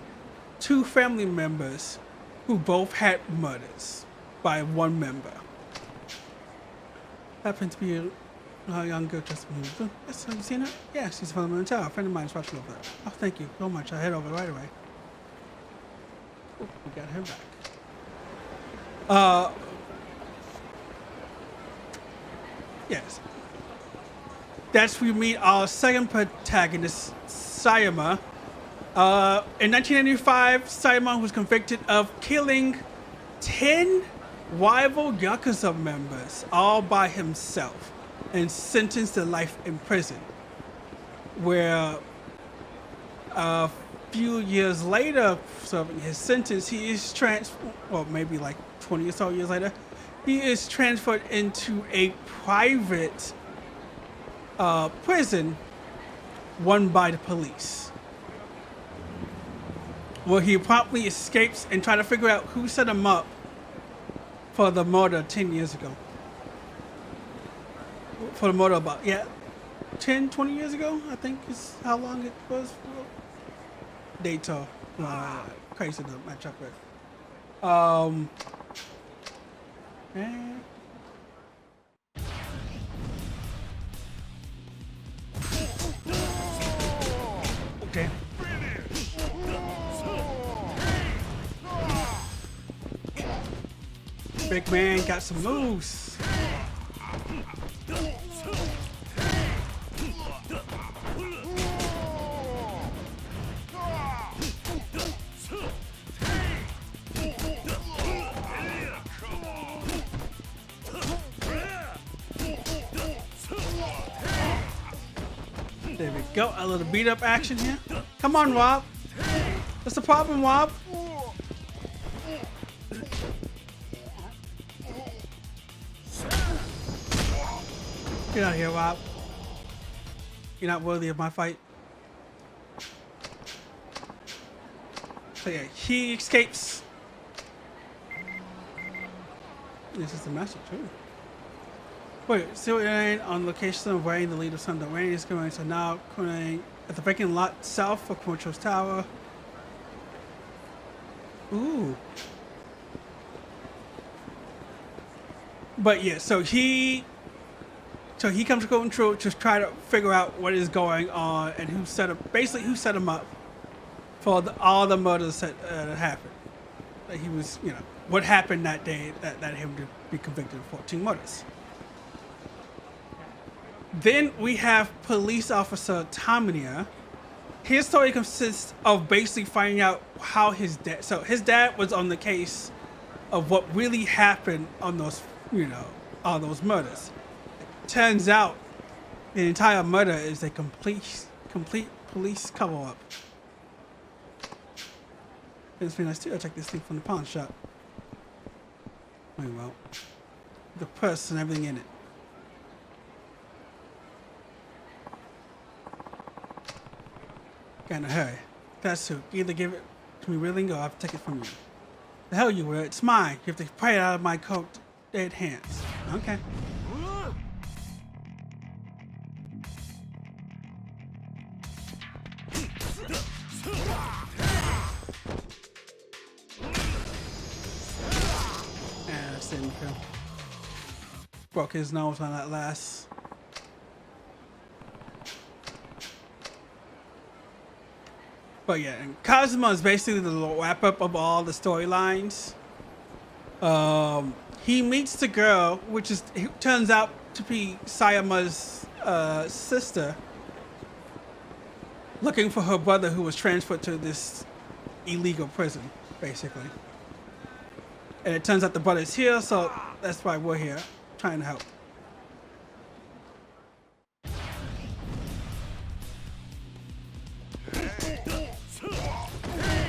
two family members who both had murders by one member. Happened to be a young girl just moved. Yes, have you seen her? Yeah, she's from the hotel. A friend of mine's watching over there. Oh, thank you so much. I'll head over right away. Oh, we got him back. Yes. That's where we meet our second protagonist, Sayama. In 1995, Sayama was convicted of killing 10 rival Yakuza members all by himself and sentenced to life in prison. Where a few years later, serving his sentence, he is well, maybe like 20 or so years later, he is transferred into a private prison run by the police, where he promptly escapes and tries to figure out who set him up for the murder 10 years ago. For the murder about, 10, 20 years ago, I think is how long it was. Data. Crazy to match up with. Okay. Big man got some moves. There we go. A little beat up action here. Come on, Rob. What's the problem, Rob? Get out of here, Rob. You're not worthy of my fight. So yeah, he escapes. This is the message, too. Wait, still on location of Wayne, the lead of Sunday. Wayne is going to now at the vacant lot south of Quintro's Tower. Ooh. But yeah, so he comes to Quintro to try to figure out what is going on and who set him up for all the murders that happened. That he was, what happened that day that led him to be convicted of 14 murders. Then we have police officer Tamiya. His story consists of basically finding out how his dad was on the case of what really happened on those, all those murders. Turns out the entire murder is a complete police cover-up. It's been nice too. I'll check this thing from the pawn shop. Oh well. The purse and everything in it. Got in a hurry. That's who. Either give it to me willing or I'll take it from you. The hell you were. It's mine. You have to pry it out of my coat dead hands. Okay. Broke his nose on that last. But yeah, and Kazuma is basically the wrap up of all the storylines. He meets the girl, which turns out to be Sayama's sister, looking for her brother who was transferred to this illegal prison, basically. And it turns out the brother's here, so that's why we're here, trying to help.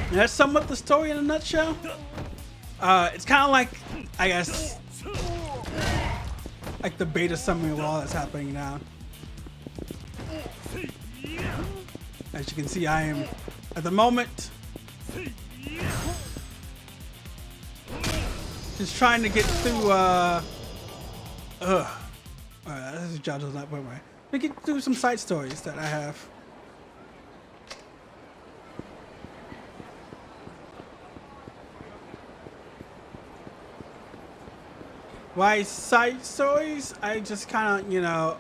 And that's somewhat the story in a nutshell. It's kind of like, I guess, like the beta summary of all that's happening now. As you can see, I am at the moment just trying to get through. This is job does not put right. We get through some side stories that I have. Why side stories? I just kind of, you know.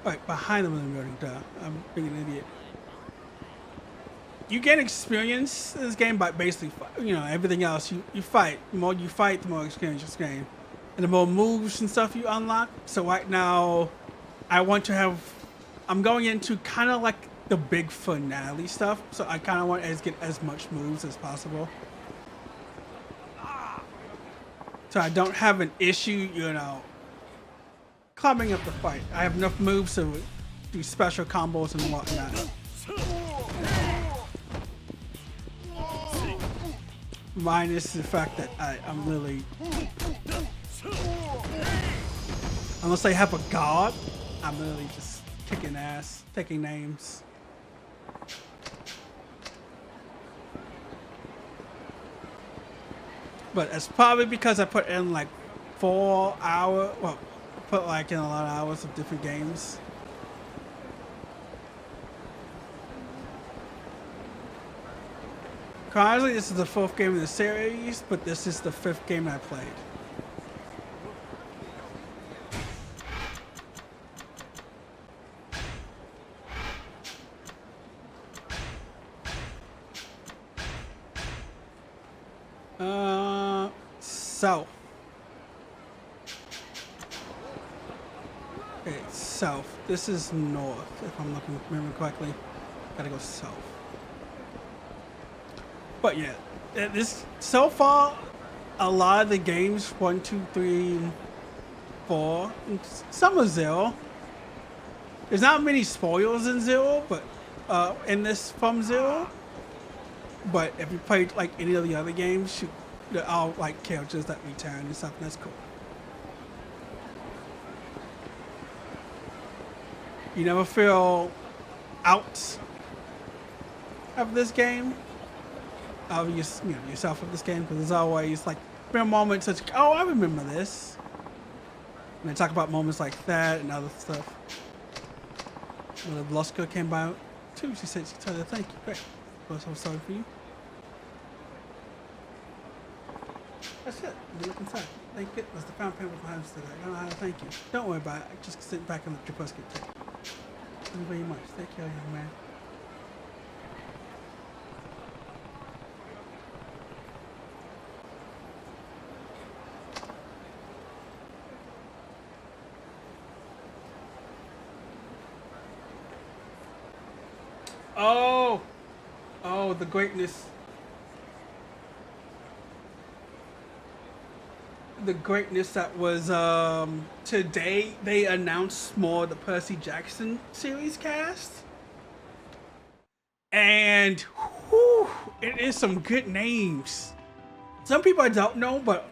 Right behind them in the building, duh. I'm being an idiot. You get experience in this game by basically, you know, everything else. You fight. The more you fight, the more experience you gain. And the more moves and stuff you unlock. So right now, I want to have, I'm going into kind of like the big finale stuff. So I kind of want to get as much moves as possible. So I don't have an issue, you know, climbing up the fight. I have enough moves to do special combos and whatnot. Minus the fact that I'm really, unless I have a god, I'm really just kicking ass, taking names. But it's probably because I put in like 4 hours, well, put like in a lot of hours of different games. Currently, this is the 4th game in the series, but this is the 5th game I played. South. Okay, south. This is north, if I'm remembering correctly. Gotta go south. But yeah, this so far, a lot of the games 1, 2, 3, 4, and some are 0. There's not many spoilers in 0, but in this from 0. But if you played like any of the other games, they're all like characters that return and stuff, and that's cool. You never feel out of this game, of yourself of this game, because there's always like there are moments such, oh, I remember this. And they talk about moments like that and other stuff. When the Luska came by too, she said she told her thank you. Great. I'm so sorry for you. That's it. You look inside. Thank goodness the fountain pen was behind us today. I don't know how to thank you. Don't worry about it. I just sit back and let your bus get taken. Thank you very much. Take care, young man. Oh, the greatness. The greatness that was today. They announced more of the Percy Jackson series cast, and whew, it is some good names. Some people I don't know, but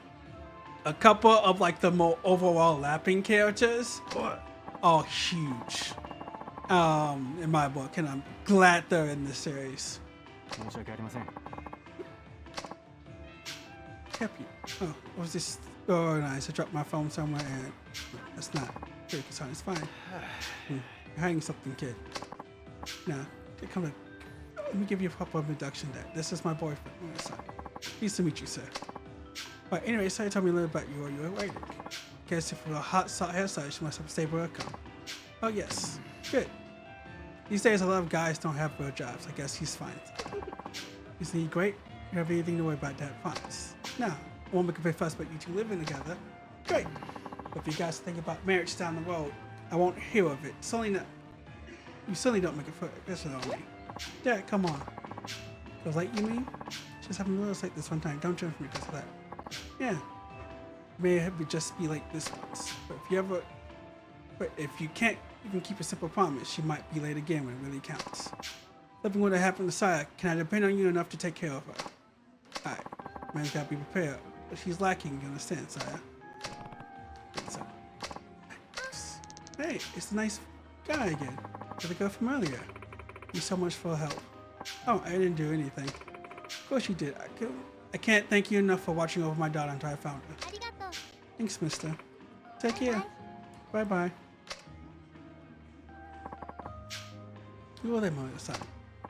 a couple of like the more overall lapping characters are huge in my book, and I'm glad they're in this series. Kept you. Oh, what was this? Oh, nice. I dropped my phone somewhere, and that's not very concerned. It's fine. You're hiding something, kid. Now, come on. Let me give you a proper introduction. That this is my boyfriend. Oh, my son. Nice to meet you, sir. But anyway, so tell me a little about you. You're waiting. Guess if you're a hot hairstylist, you must have a stable income. Oh yes, good. These days, a lot of guys don't have real jobs. I guess he's fine. Isn't he great? You have anything to worry about, Dad? Fine. Now, I won't make a big fuss about you two living together. Great. But if you guys think about marriage down the road, I won't hear of it. Certainly not. You certainly don't make it for this on me. Dad, come on. Goes late, you mean? Just having a little late this one time. Don't judge me because of that. Yeah. May have just be like this once. But if you can't even keep a simple promise, she might be late again when it really counts. Something would have happened to Saya. Can I depend on you enough to take care of her? Alright. Man's gotta be prepared. But she's lacking, you understand, Saya. Hey, it's the nice guy again. The girl from earlier. Thank you so much for the help. Oh, I didn't do anything. Of course you did. I can't thank you enough for watching over my daughter until I found her. Thanks, mister. Take care. Bye-bye. You were there, Mother-san.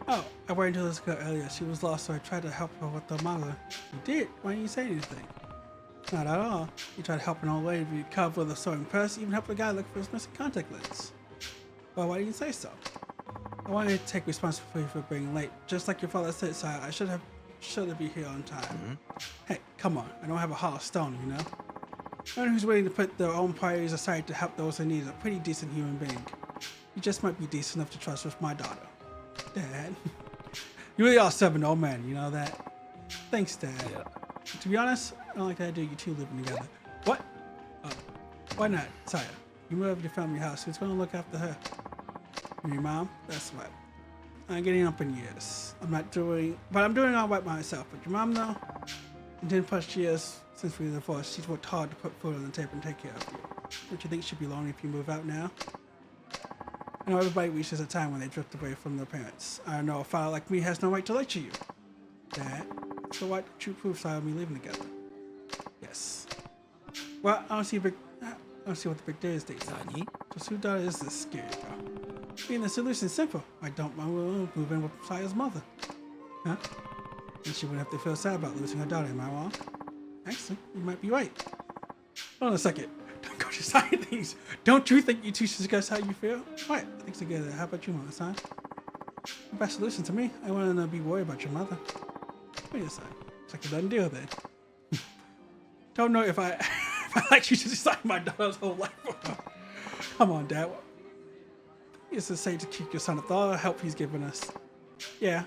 Oh, I ran into this girl earlier. She was lost, so I tried to help her with the manga. You did? Why didn't you say anything? Not at all. You tried to help an old lady recover the sewing press, even help a guy look for his missing contact lens. Well, why didn't you say so? I wanted to take responsibility for being late. Just like your father said, sire, I should be here on time. Hey, come on. I don't have a heart of stone, you know? Anyone who's willing to put their own priorities aside to help those in need is a pretty decent human being. You just might be decent enough to trust with my daughter. Dad. You really are serving old man, you know that? Thanks, Dad. Yeah. To be honest, I don't like the idea of you two living together. What? Why not, sire? You moved your family house. Who's going to look after her? Your mom? That's right. I'm getting up in years. I'm doing all right by myself. But your mom, though? In 10+ years since we divorced, she's worked hard to put food on the table and take care of you. Don't you think she'd be lonely if you move out now? I know everybody reaches a time when they drift away from their parents. I know a father like me has no right to lecture you. Dad, so why don't you prove side of me living together? Yes. Well, I don't see what the big day is these days. Just whose daughter is this scary girl? The solution's simple. I don't move in with Saya's mother. Huh? And she wouldn't have to feel sad about losing her daughter, am I wrong? Actually, you might be right. Hold on a second. Don't go to side things. Don't you think you two should discuss how you feel? Right, thanks together. How about you, Mama-san? The best solution to me. I want to be worried about your mother. Wait a second. It's like a done deal then. Don't know if I like you to decide my daughter's whole life for her. Come on, Dad. It's to say to keep your son with all the help he's given us. Yeah,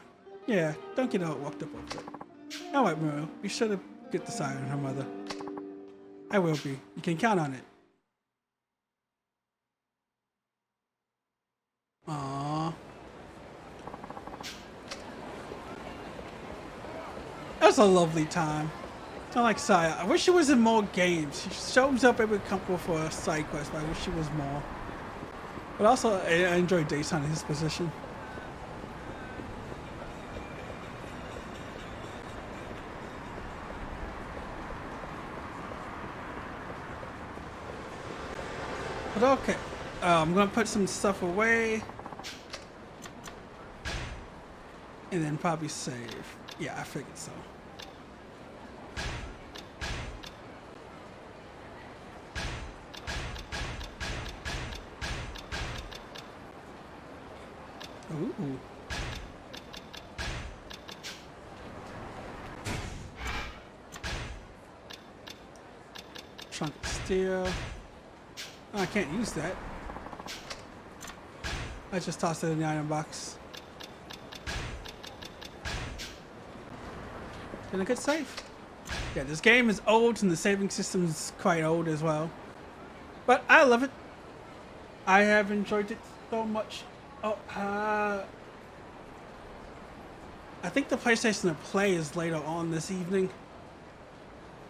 don't get all worked up over it. Alright, Muriel, be sure to get the side on her mother. I will be. You can count on it. Aww. That's a lovely time. I like Saya. I wish she was in more games. She shows up every couple for a side quest, but I wish she was more. But also, I enjoy Dayton in his position. But okay, I'm gonna put some stuff away. And then probably save. Yeah, I figured so. Ooh. Trunk of steel. Oh, I can't use that. I just tossed it in the item box. Did a good save. Yeah, this game is old and the saving system is quite old as well. But I love it. I have enjoyed it so much. Oh, I think the PlayStation Play is later on this evening.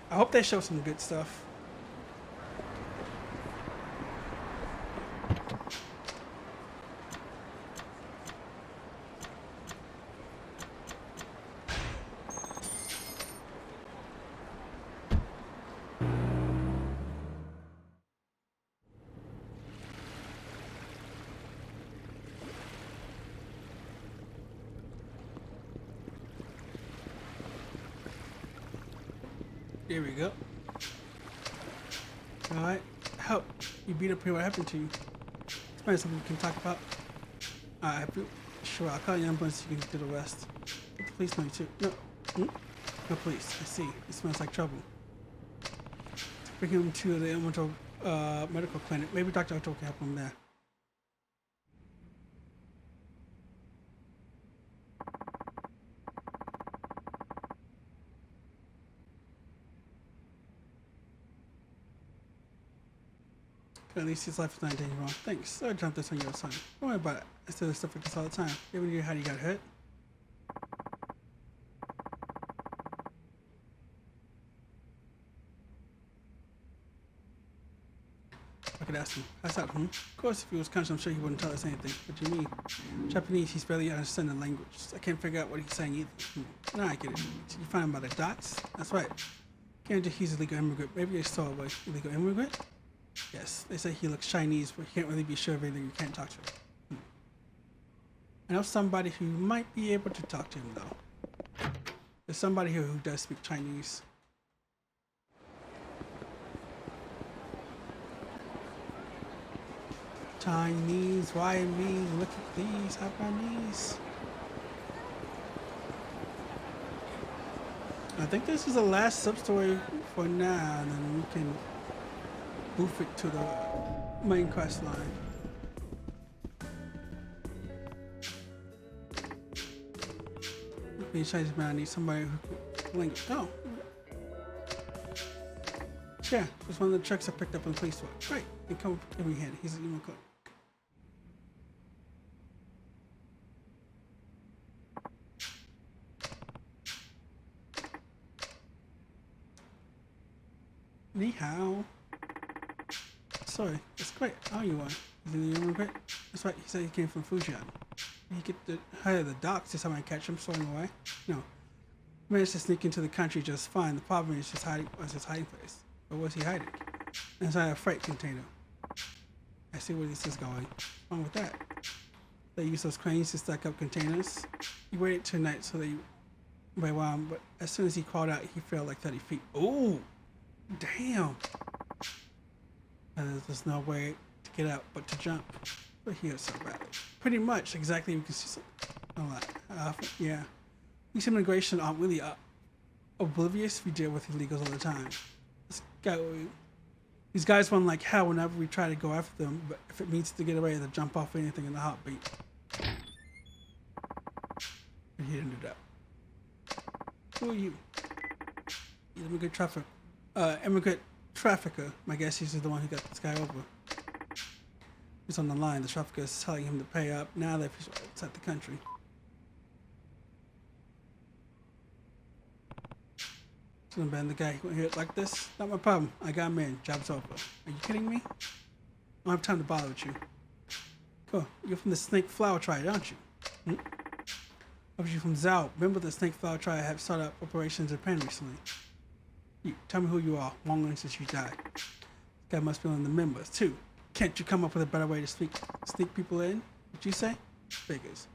I hope they show some good stuff. There we go. Alright. Help. You beat up here. What happened to you? It's probably something we can talk about. Sure, I'll call the ambulance so you can do the rest. But the police know you too. No. No police. I see. It smells like trouble. Bring him to the Elemental medical clinic. Maybe Dr. Otto can help him there. At least his life is not in danger. Wrong. Thanks. I jumped this on your son. Don't worry about it. I still do stuff like this all the time. You ever knew how you got hurt? could ask him. How's that, Of course, if he was conscious, I'm sure he wouldn't tell us anything. What do you mean? Japanese, he's barely understanding the language. I can't figure out what he's saying either. No, I get it. You find him by the docks? That's right. Guarantee he's a legal immigrant. Maybe a stowaway. Illegal immigrant? Yes. They say he looks Chinese, but he can't really be sure of anything. You can't talk to him. I know somebody who might be able to talk to him, though. There's somebody here who does speak Chinese. Chinese, why me? Look at these Japanese. I think this is the last sub-story for now, and then we can boof it to the main quest line. Being Chinese man, I need somebody who can link. Oh. Yeah, it's one of the trucks I picked up in the police store. Great, and come give me a hand. He's an email clerk. Ni hao. Sorry, it's great. How are you? Is he the immigrant? That's right, he said he came from Fujian. He get the head of the docks to someone catch him storing away? No. He managed to sneak into the country just fine. The problem is his hiding place. But what's he hiding? Inside a freight container. I see where this is going. What's wrong with that? They use those cranes to stack up containers. He waited till night so they wait while, but as soon as he crawled out, he fell like 30 feet. Ooh! Damn! And there's no way to get out but to jump. But he hurt so badly. Pretty much, exactly. We can see some. Yeah. These immigration aren't really oblivious. We deal with illegals all the time. These guys run like hell whenever we try to go after them, but if it means to get away, they'll jump off anything in a heartbeat. But he didn't do that. Who are you? Immigrant trafficker. My guess he's the one who got this guy over. He's on the line. The trafficker is telling him to pay up now that he's outside the country. Shouldn't have been the guy who hear it like this. Not my problem. I got him in. Job's over. Are you kidding me? I don't have time to bother with you. Cool. You're from the Snake Flower Triad, aren't you? Or was you from Zhao? Remember the Snake Flower Triad have started up operations in Japan recently? You, tell me who you are. Long since you died. This guy must be one of the members, too. Can't you come up with a better way to sneak people in? What'd you say? Figures.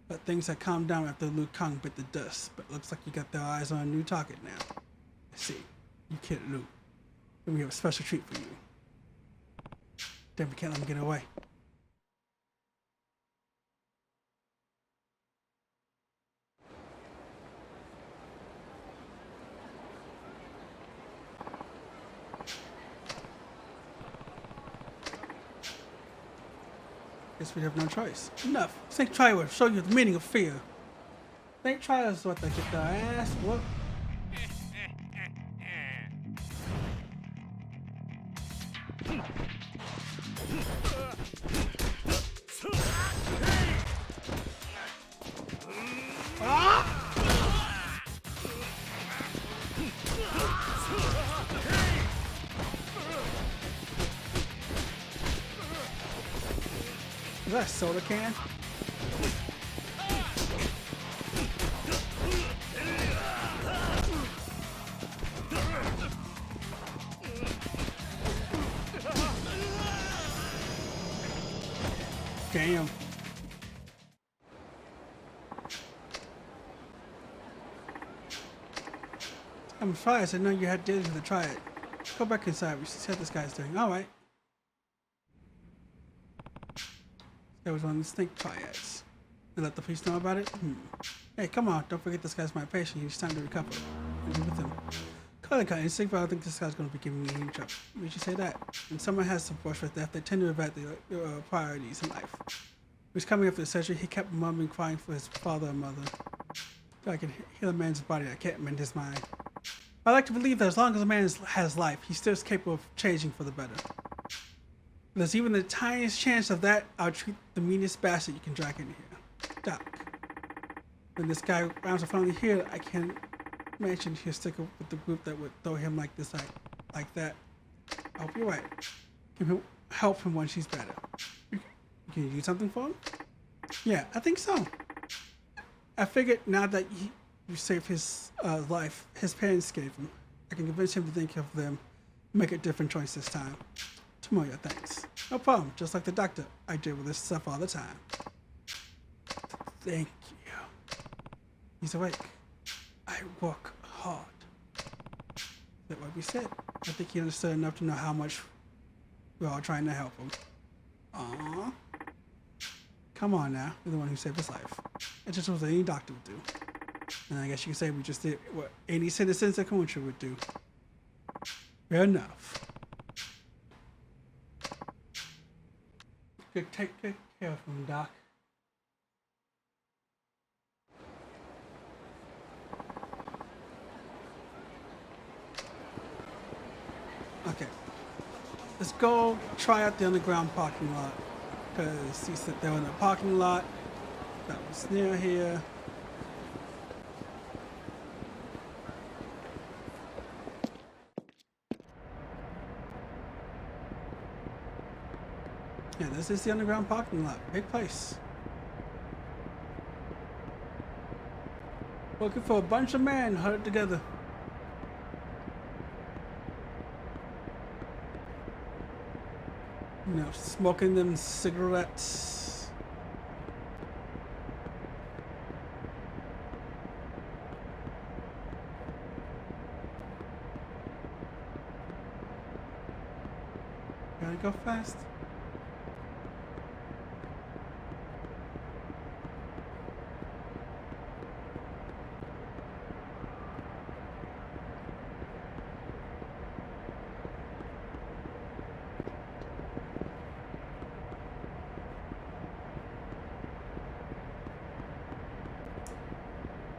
But things had calmed down after Liu Kang bit the dust. But looks like you got their eyes on a new target now. I see. You killed Liu. Then we have a special treat for you. Then we can't let him get away. Guess we have no choice. Enough. Snake Triad will show you the meaning of fear. Snake Triad is what they get their ass whooped. Is that a soda can? Damn. I'm surprised I didn't know you had dealings with the Triad. Go back inside. We should see what this guy's doing. Alright. That was one of the Snake Triads. They let the police know about it? Hey, come on. Don't forget this guy's my patient. He's time to recover. And be with him. Call it instinct, but I don't think this guy's going to be giving me any trouble. Why'd you say that? When someone has some brush with death, they tend to evade their priorities in life. He was coming after the surgery. He kept mumbling, crying for his father and mother. I can heal a man's body. I can't mend his mind. I like to believe that as long as a man has life, he's still capable of changing for the better. If there's even the tiniest chance of that, I'll treat the meanest bastard you can drag in here. Doc. When this guy rounds up finally here, I can't imagine he'll stick with the group that would throw him like this, like that. I hope you're right. help him when she's better. Can you do something for him? Yeah, I think so. I figured now that you saved his life, his parents gave him, I can convince him to think of them, make a different choice this time. Tomoya, thanks. No problem, just like the doctor. I deal with this stuff all the time. Thank you. He's awake. I work hard. Is that what we said? I think he understood enough to know how much we're all trying to help him. Aww. Come on now, you're the one who saved his life. It's just what any doctor would do. And I guess you could say we just did what any citizens of Komucho would do. Fair enough. Take good care of him, Doc. Okay. Let's go try out the underground parking lot. Because he said they were in the parking lot that was near here. Yeah, this is the underground parking lot. Big place. Looking for a bunch of men huddled together. You know, smoking them cigarettes. Gotta go fast.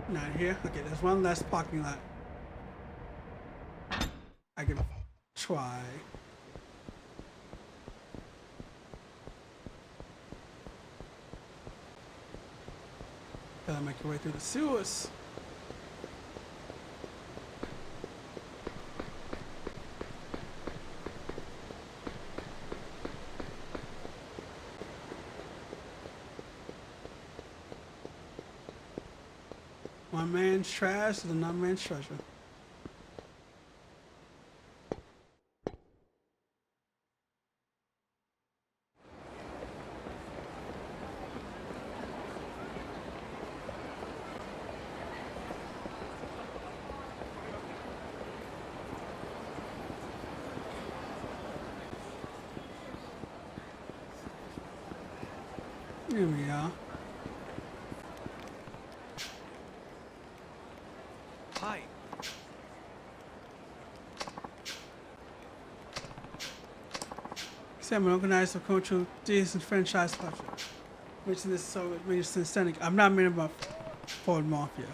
Not here. Okay, there's one less parking lot. I can try. Gotta make your way through the sewers. One man's trash is another man's treasure. Here we are. Hi. Sam, an organizer of cultural Disney franchise project. Mentioned this so aesthetic. I'm not a member of Ford Mafia.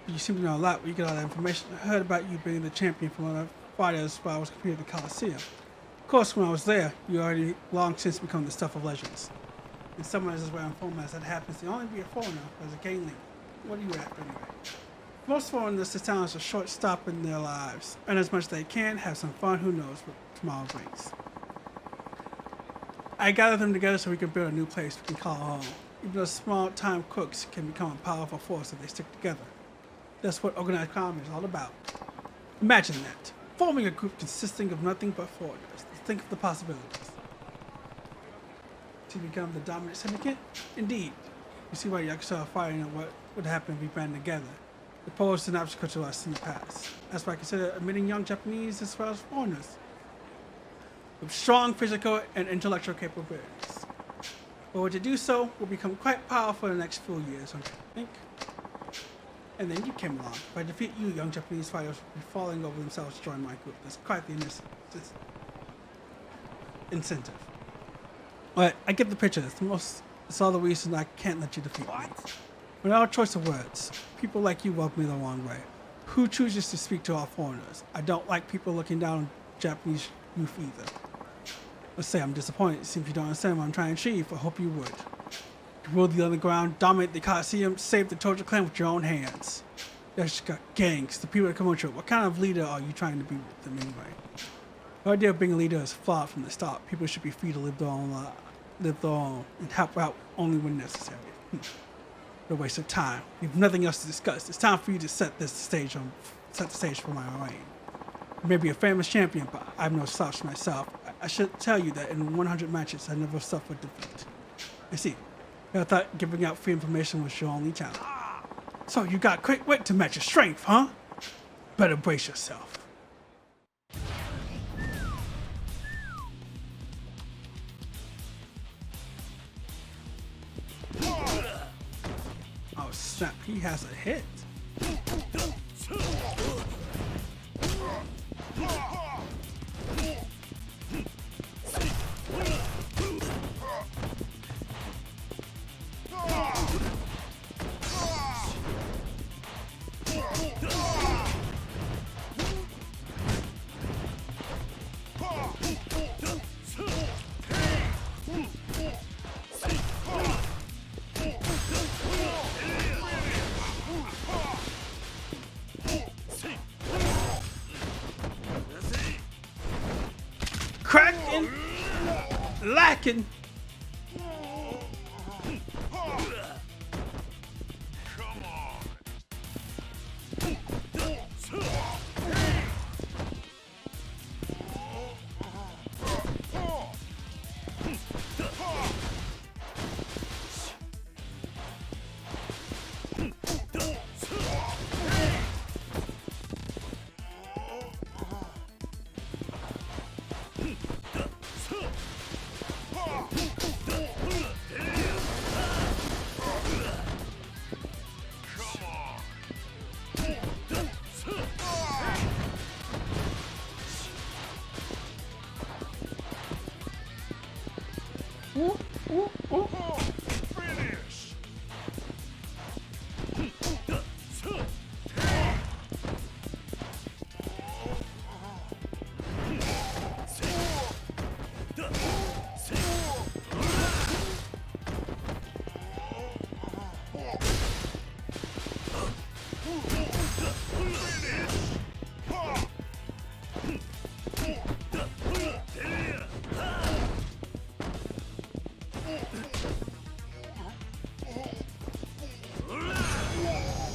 You seem to know a lot. We get all that information. I heard about you being the champion for one of the fighters while I was competing at the Coliseum. Of course, when I was there, you already long since become the stuff of legends. And someone is where I'm from as that happens to only be a foreigner as a gang leader. What are you after anyway? Most foreigners to town is a short stop in their lives, and as much as they can, have some fun. Who knows what tomorrow brings? I gathered them together so we can build a new place we can call home. Even though small-time crooks can become a powerful force if they stick together. That's what organized crime is all about. Imagine that. Forming a group consisting of nothing but foreigners. Think of the possibilities. To become the dominant syndicate? Indeed. You see why Yakuza are fighting and what would happen if we band together. It posed an obstacle to us in the past. That's why I consider admitting young Japanese as well as foreigners with strong physical and intellectual capabilities. But when to do so, will become quite powerful in the next few years, don't you think? And then you came along. If I defeat you, young Japanese fighters will be falling over themselves to join my group. That's quite the incentive. But I get the picture. It's all the reason I can't let you defeat me. Without choice of words, people like you rub me the wrong way. Who chooses to speak to all foreigners? I don't like people looking down on Japanese youth either. Let's say I'm disappointed since you don't understand what I'm trying to achieve. I hope you would. You rule the underground, dominate the Coliseum, save the Tojo clan with your own hands. You just got gangs, the people that come on. What kind of leader are you trying to be with them anyway? The idea of being a leader is flawed from the start. People should be free to live their own and help out only when necessary. No waste of time. We have nothing else to discuss. It's time for you to set the stage for my reign. You may be a famous champion, but I have no slouch myself. I should tell you that in 100 matches, I never suffered defeat. I see. I thought giving out free information was your only talent. So you got quick wit to match your strength, huh? Better brace yourself. Oh snap, he has a hit. Cracking, lacking.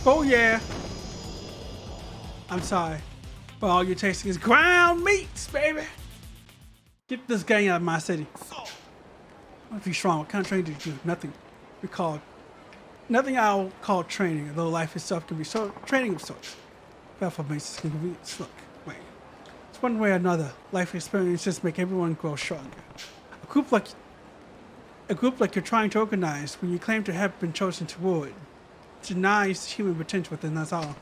Oh yeah. I'm sorry, but all you're tasting is ground meats, baby. Get this gang out of my city. If you're strong, what kind of training did you do? Nothing. Nothing I'll call training, although life itself can be training of sorts. Therefore makes it inconvenience. Look, wait. It's one way or another. Life experiences make everyone grow stronger. A group like you're trying to organize, when you claim to have been chosen to rule it, denies the human potential within us all.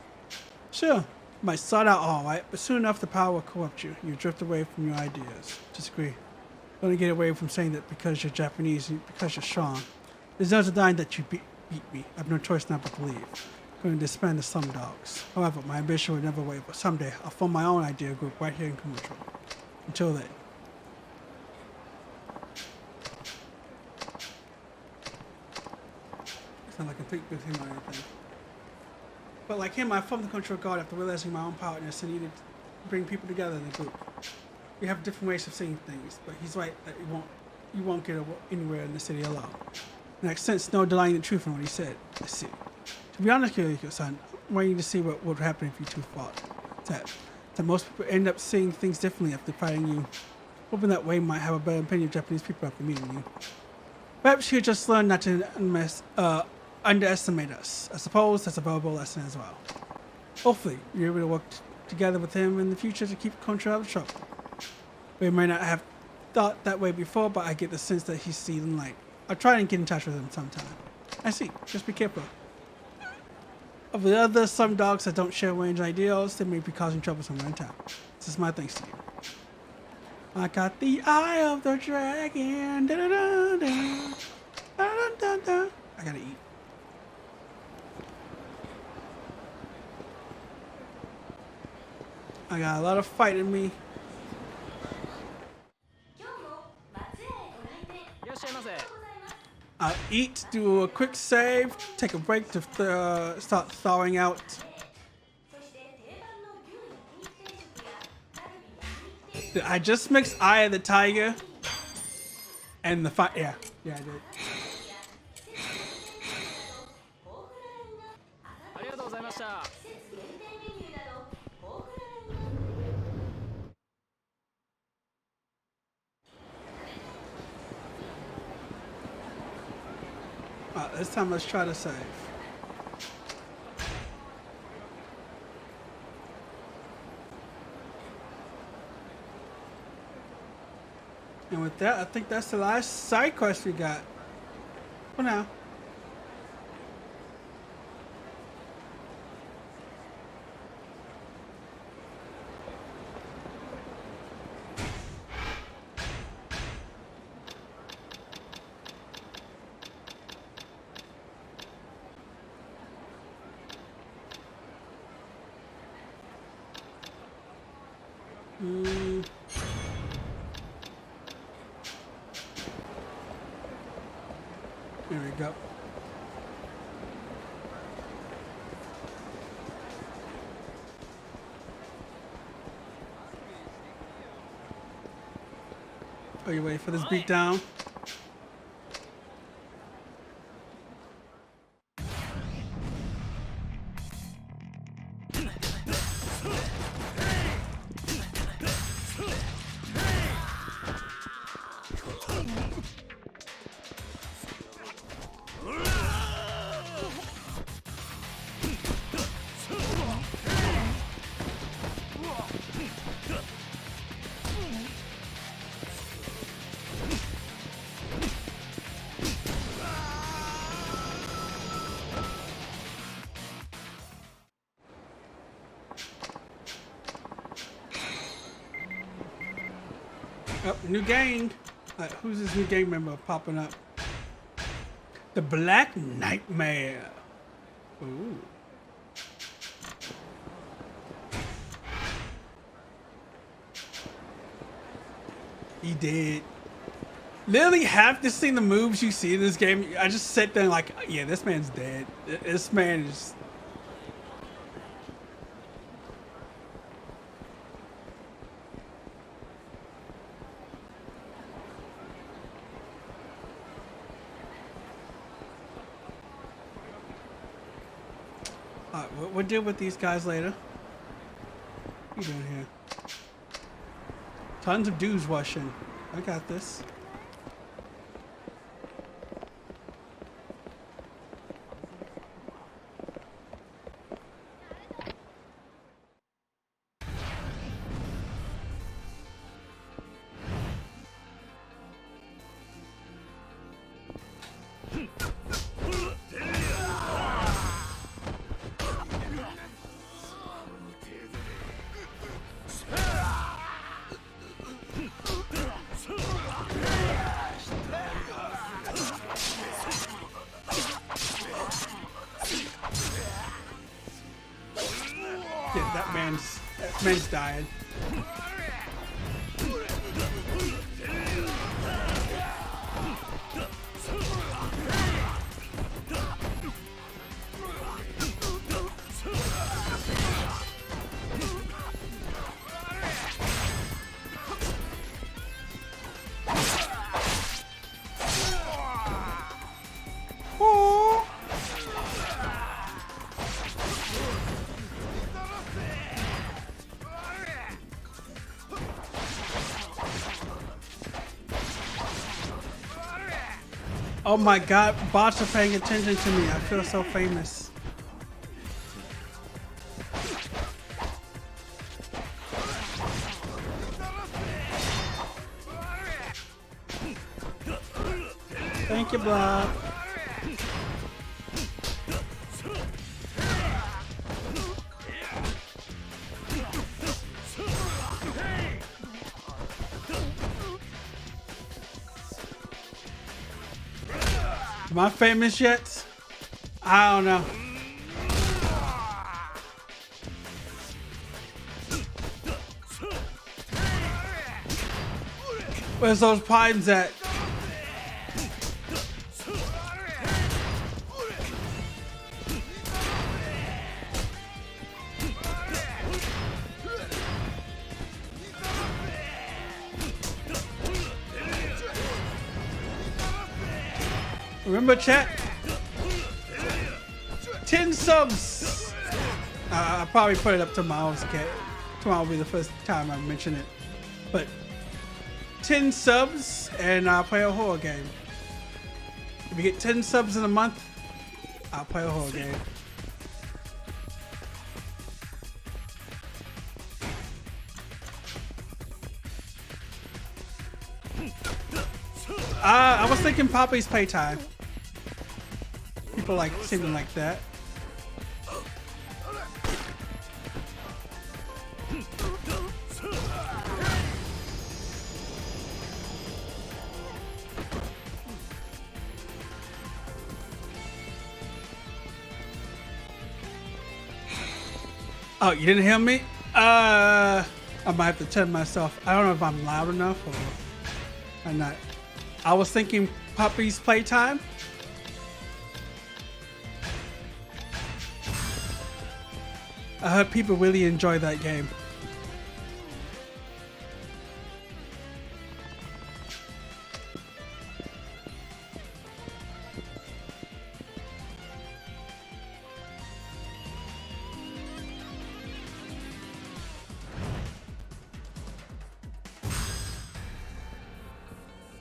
Sure, you might start out all right, but soon enough the power will corrupt you. You drift away from your ideas. Disagree. Don't get away from saying that because you're Japanese, because you're strong. There's no denying that you beat me. I have no choice now but to leave. I'm going to disband the Slum Dogs. However, my ambition will never waver. Someday, I'll form my own idea group right here in Control. Until then. It's not like a complete with him or anything. But like him, I formed the Control Guard after realizing my own powerlessness and needed to bring people together in the group. We have different ways of seeing things, but he's right that you won't get anywhere in the city alone. Makes sense, no denying the truth from what he said. Let's see. To be honest, son, I'm waiting to see what would happen if you two fought. That most people end up seeing things differently after fighting you. Hoping that way might have a better opinion of Japanese people after meeting you. Perhaps you just learn not to underestimate us. I suppose that's a valuable lesson as well. Hopefully, you're able to work together with him in the future to keep control out of trouble. We may not have thought that way before, but I get the sense that he's seeing light. I'll try and get in touch with him sometime. I see. Just be careful. Of the other Slum Dogs that don't share range ideals, they may be causing trouble somewhere in town. This is my thanks to you. I got the eye of the dragon. Da, da, da, da. Da, da, da. I gotta eat. I got a lot of fight in me. I'll eat, do a quick save, take a break to start thawing out. I just mixed Eye of the Tiger and the fight. Yeah, I did. Alright, this time let's try to save. And with that, I think that's the last side quest we got. For now. There we go. Are you waiting for this beat down? Oh, new gang. Who's this new gang member popping up? The Black Nightmare. Ooh. He did. Literally half the scene, the moves you see in this game, I just sit there like, yeah, this man's dead. This man is. Alright, we'll deal with these guys later. What are you doing here? Tons of dudes rushing. I got this. Yeah, that man's dying. Oh my god, bots are paying attention to me. I feel so famous. Thank you, Blob. Am I famous yet? I don't know. Where's those pines at? Remember, chat? 10 subs. I'll probably put it up tomorrow's cat. Tomorrow will be the first time I mention it. But 10 subs and I'll play a horror game. If you get 10 subs in a month, I'll play a horror game. I was thinking Poppy's Playtime. People like something like that. Oh, you didn't hear me? I might have to turn myself. I don't know if I'm loud enough or I'm not. I was thinking Puppy's Playtime. I heard people really enjoy that game.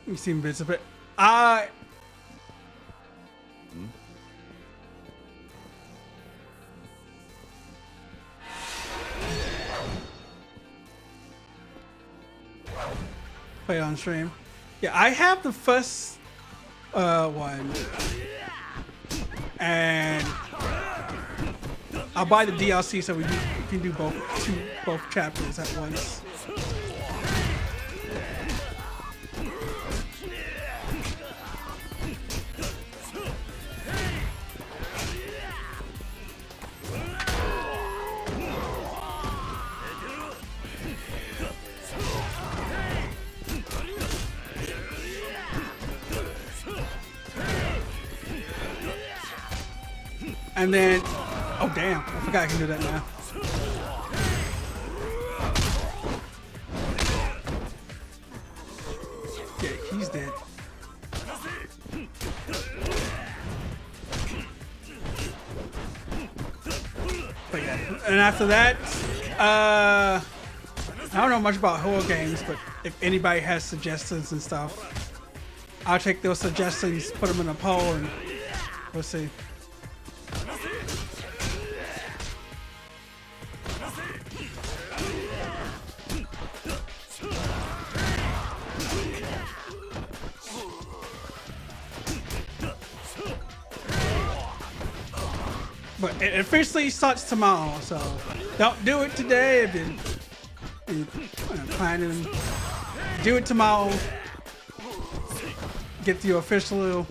You seem bits of it. Play it on stream. Yeah, I have the first one, and I'll buy the DLC so we can do both chapters at once. And then, oh damn, I forgot I can do that now. Yeah, he's dead. But yeah, and after that, I don't know much about horror games, but if anybody has suggestions and stuff, I'll take those suggestions, put them in a poll, and we'll see. But it officially starts tomorrow, so don't do it today if you're planning. Do it tomorrow. Get the official.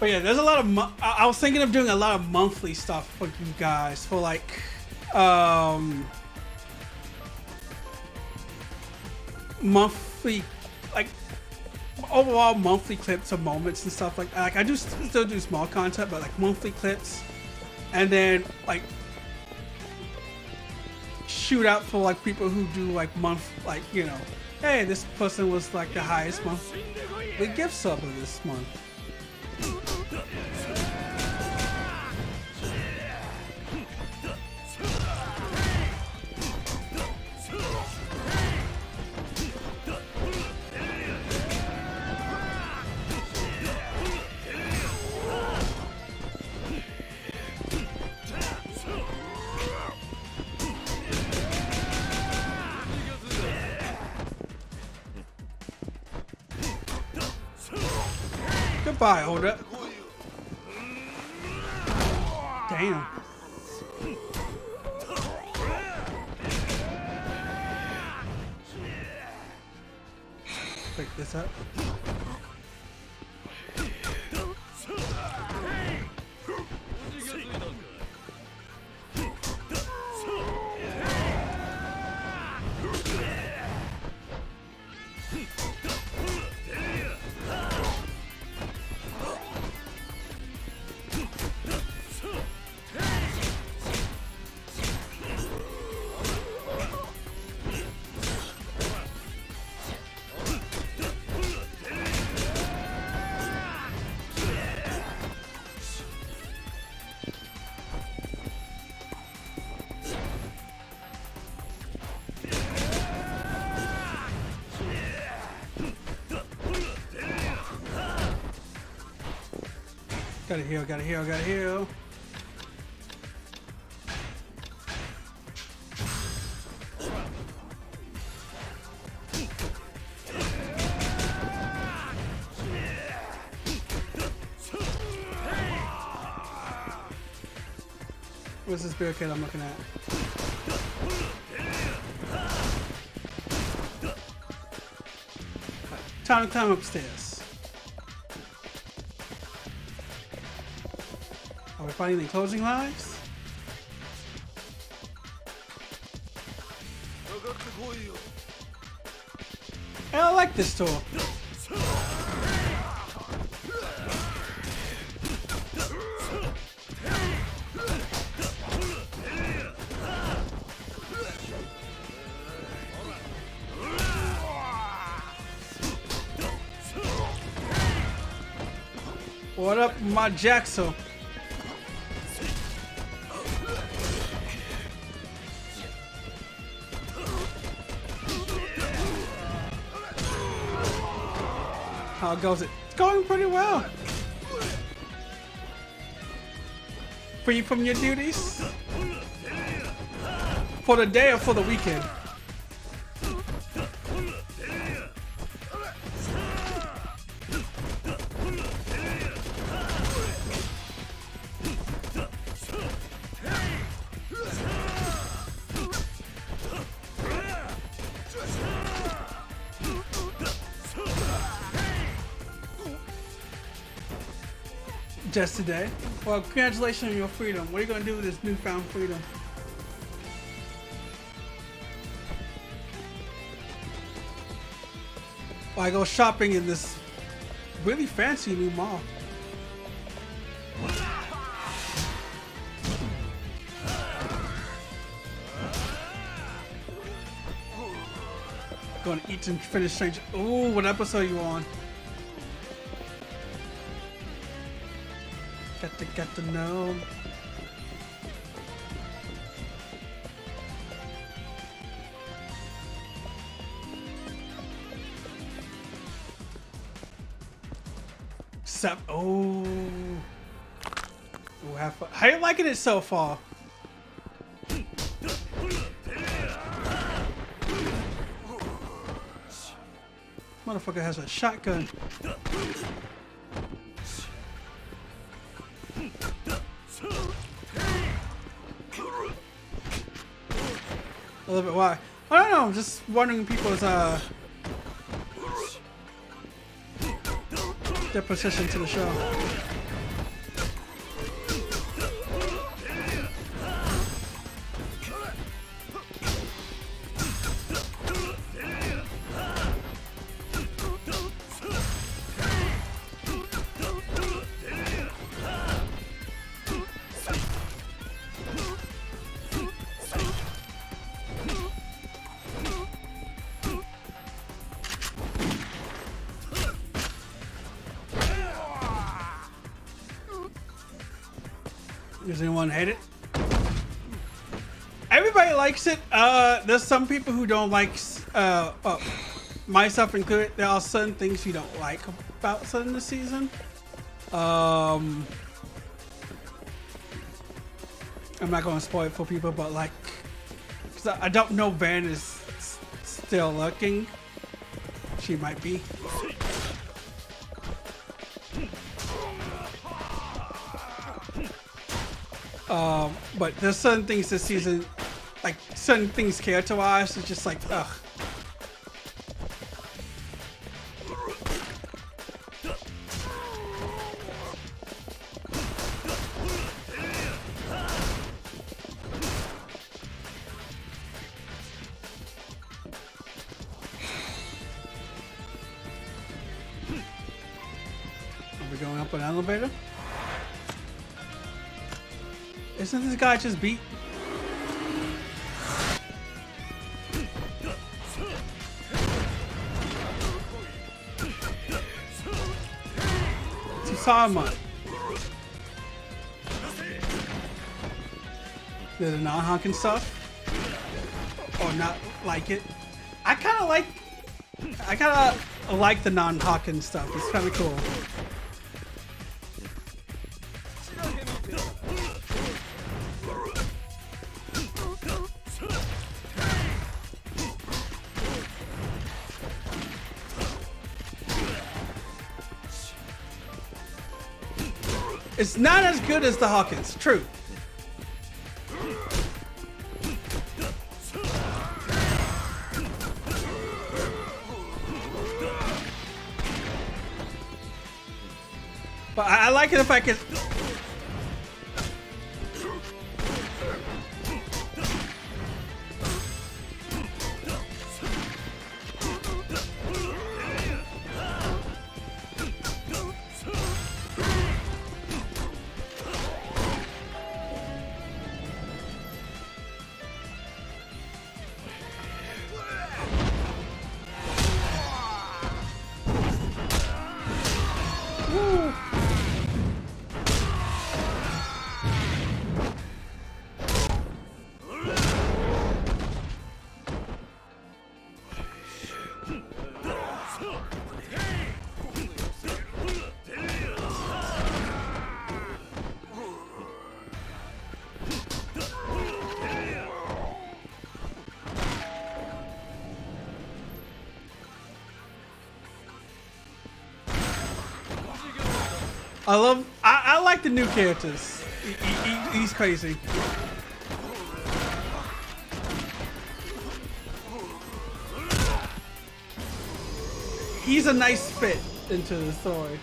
But yeah, there's a lot of. I was thinking of doing a lot of monthly stuff for you guys, for like, monthly, like overall monthly clips of moments and stuff like. Like I do still do small content, but like monthly clips, and then like shoot out for like people who do like like you know, hey, this person was like the highest monthly gift sub of this month. Goodbye, Oda. Damn. Pick this up. Gotta heal, gotta heal, gotta heal. What's this barricade I'm looking at? Time to climb upstairs. Are we finding any closing lives? Hey, I like this store. What up, my Jaxo? How goes it? It's going pretty well. Free from your duties? For the day or for the weekend? Just today. Well, congratulations on your freedom. What are you going to do with this newfound freedom? Well, I go shopping in this really fancy new mall. Going to eat and finish Strange. Ooh, what episode are you on? Got to know. Oh. Ooh, have fun. How you liking it so far? Motherfucker has a shotgun. A little bit why? I don't know. I'm just wondering people's their position to the show. Does anyone hate it? Everybody likes it. There's some people who don't like, myself included. There are certain things you don't like about certain this season. I'm not going to spoil it for people, but like, cause I don't know Van is still looking. She might be. But there's certain things this season, like certain things character-wise, it's just like, ugh. Are we going up an elevator? Isn't this guy just beat? Saruman. The non-honking stuff, or not like it. I kind of like the non-honking stuff. It's kind of cool. It's not as good as the Hawkins, true. But I like it if I could. I like the new characters. He's crazy. He's a nice fit into the story.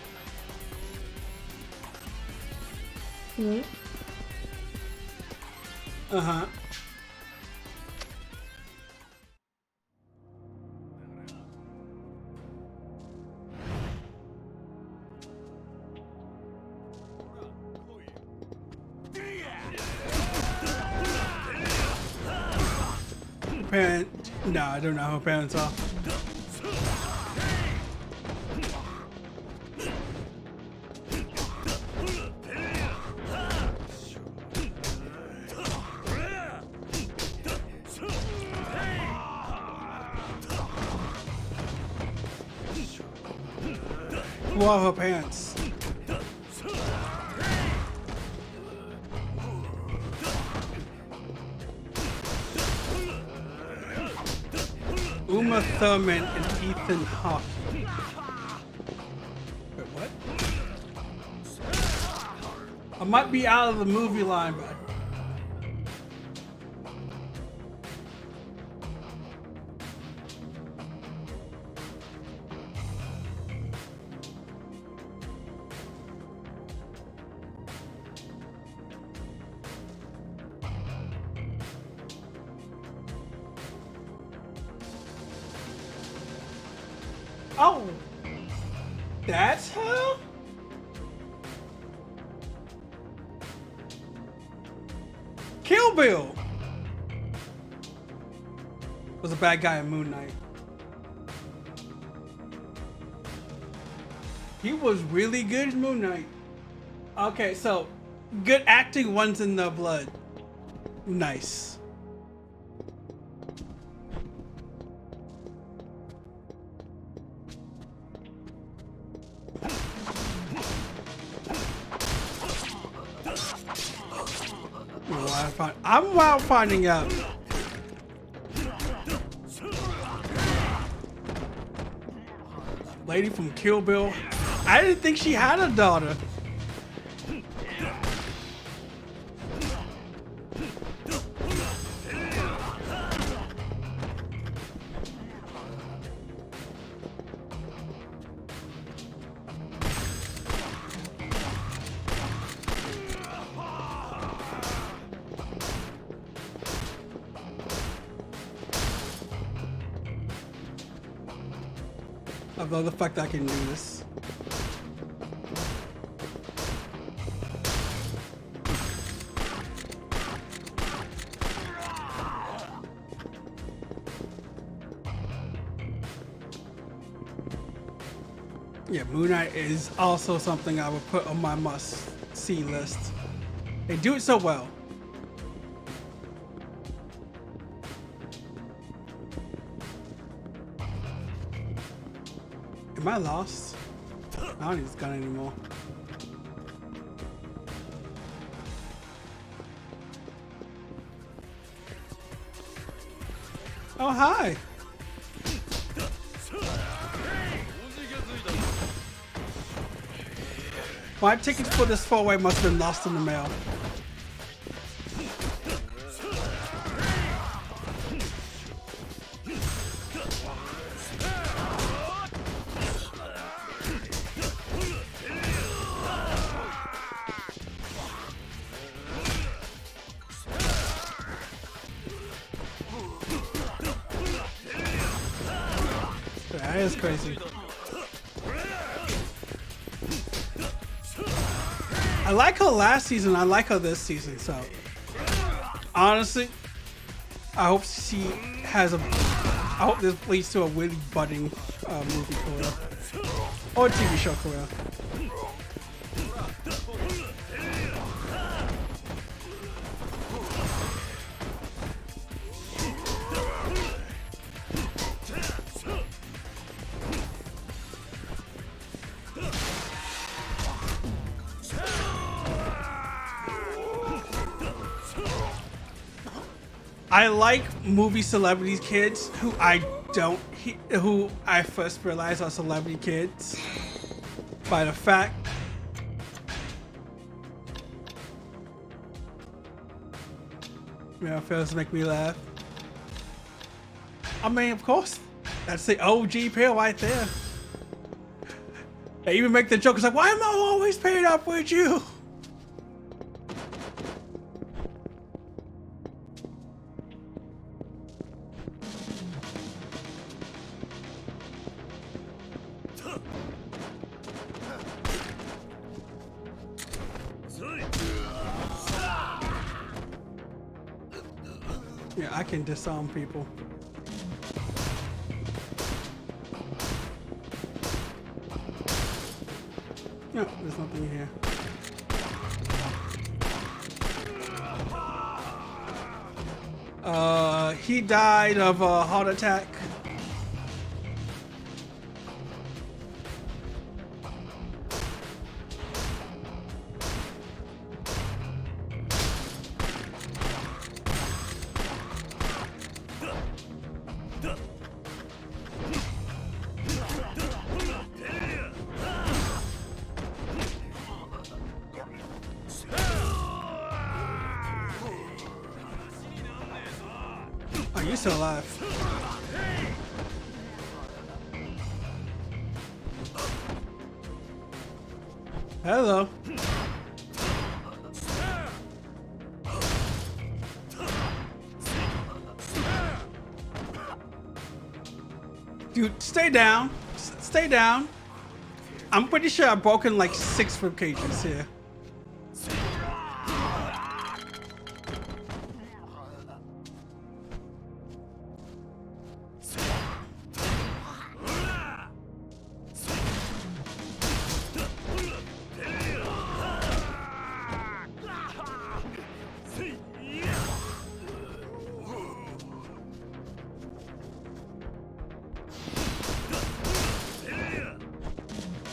Uh-huh. No, I don't know who her parents are. Who are her parents? Uma Thurman and Ethan Hawke. Wait, what? I might be out of the movie line, but oh, that's her? Kill Bill was a bad guy in Moon Knight. He was really good in Moon Knight. Okay, so good acting runs in the blood. Nice. I'm wild finding out. Lady from Kill Bill. I didn't think she had a daughter. I love the fact that I can do this. Yeah, Moon Knight is also something I would put on my must-see list. They do it so well. Am I lost? I don't need this gun anymore. Oh, hi! My tickets for this four-way must have been lost in the mail. That is crazy. I like her last season. I like her this season. So, honestly, I hope she has a. I hope this leads to a really budding movie career or TV show career. I like movie celebrity kids who who I first realized are celebrity kids by the fact fails to make me laugh. I mean, of course, that's the OG pill right there. They even make the joke, it's like, why am I always paired up with you? Yeah, I can disarm people. No, there's nothing here. He died of a heart attack. Oh, you're still alive. Hello. Dude, stay down. Stay down. I'm pretty sure I've broken like 6 rib cages here.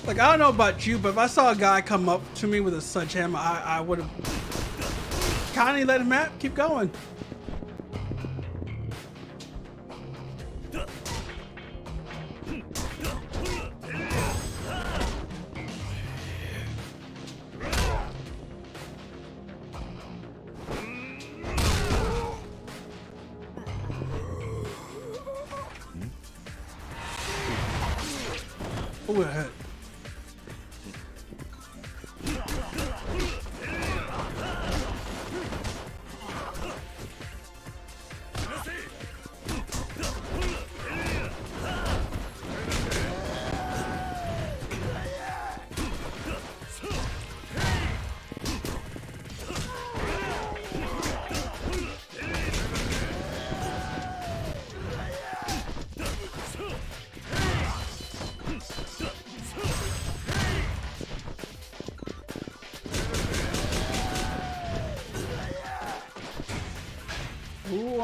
Like, I don't know about you, but if I saw a guy come up to me with a sledgehammer, I would have kindly let him out, keep going. Oh, it hurt.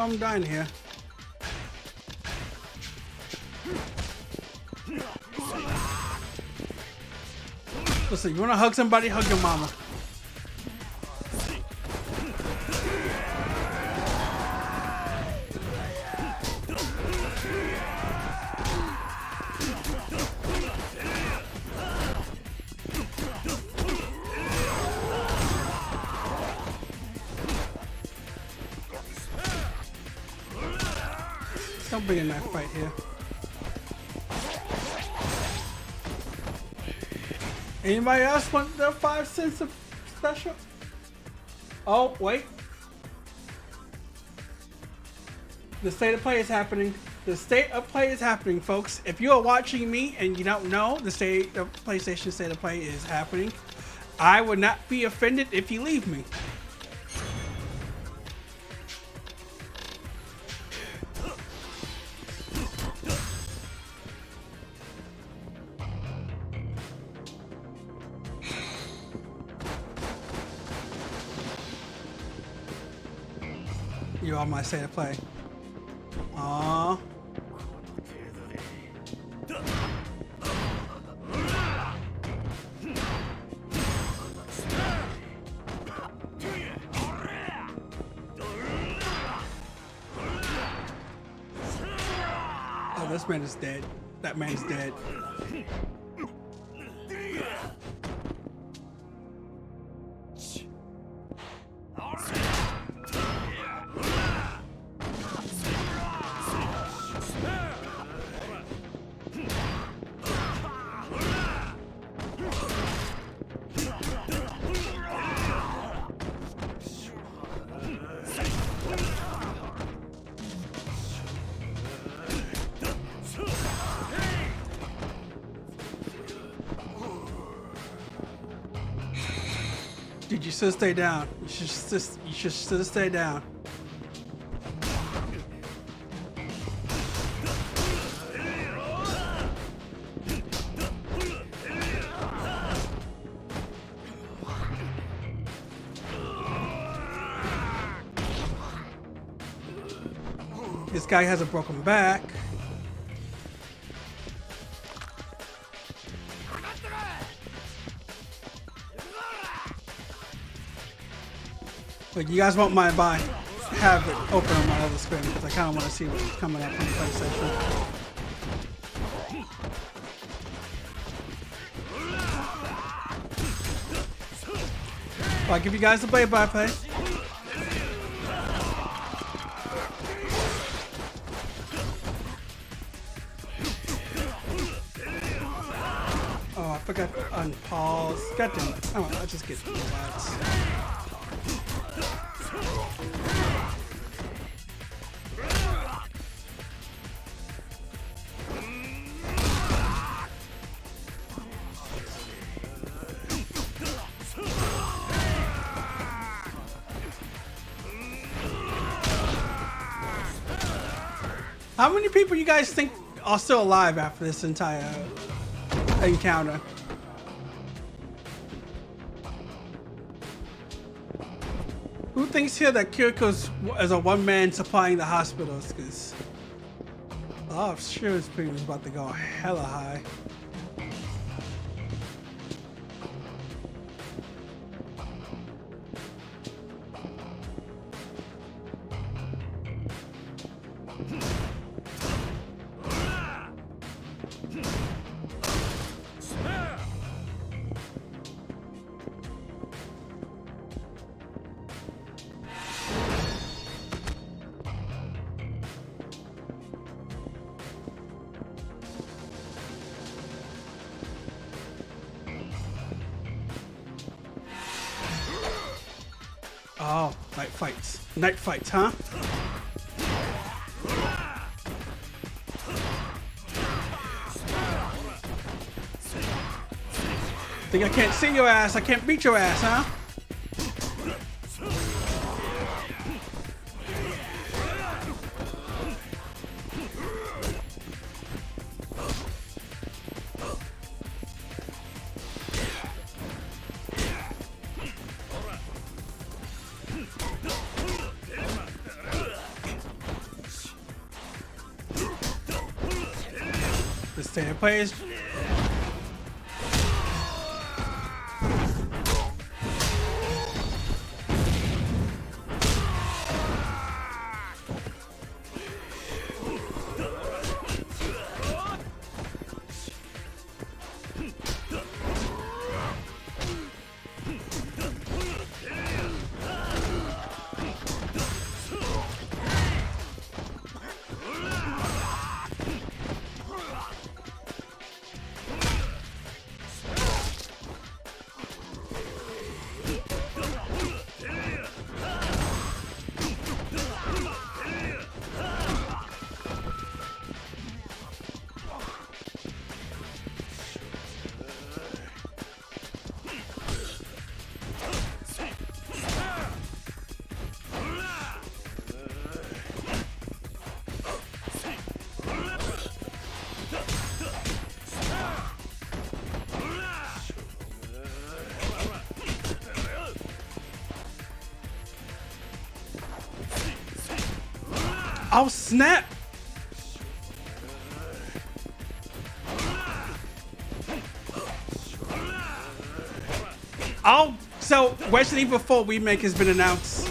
why I'm dying here. Listen, you wanna hug somebody? Hug your mama. Don't bring a knife fight here. Anybody else want their 5 cents of special? Oh, wait. The state of play is happening. The state of play is happening, folks. If you are watching me and you don't know the state of PlayStation state of play is happening, I would not be offended if you leave me. You are my state of play. Aww. Oh, this man is dead. That man's dead. Dude, you should stay down. You should still stay down. This guy has a broken back. But you guys won't mind if I have it open on my other screen because I kind of want to see what's coming up on the PlayStation. I'll give you guys the play-by-play. Oh, I forgot to unpause. God damn it. Oh, I'll just get the lights. How many people you guys think are still alive after this entire encounter? Who thinks here that Kiriko's as a one-man supplying the hospitals? Because a lot of insurance premiums about to go hella high. Oh, night fights. Night fights, huh? Think I can't see your ass, I can't beat your ass, huh? understand. Players. Oh snap! Oh, so Resident Evil 4 remake has been announced.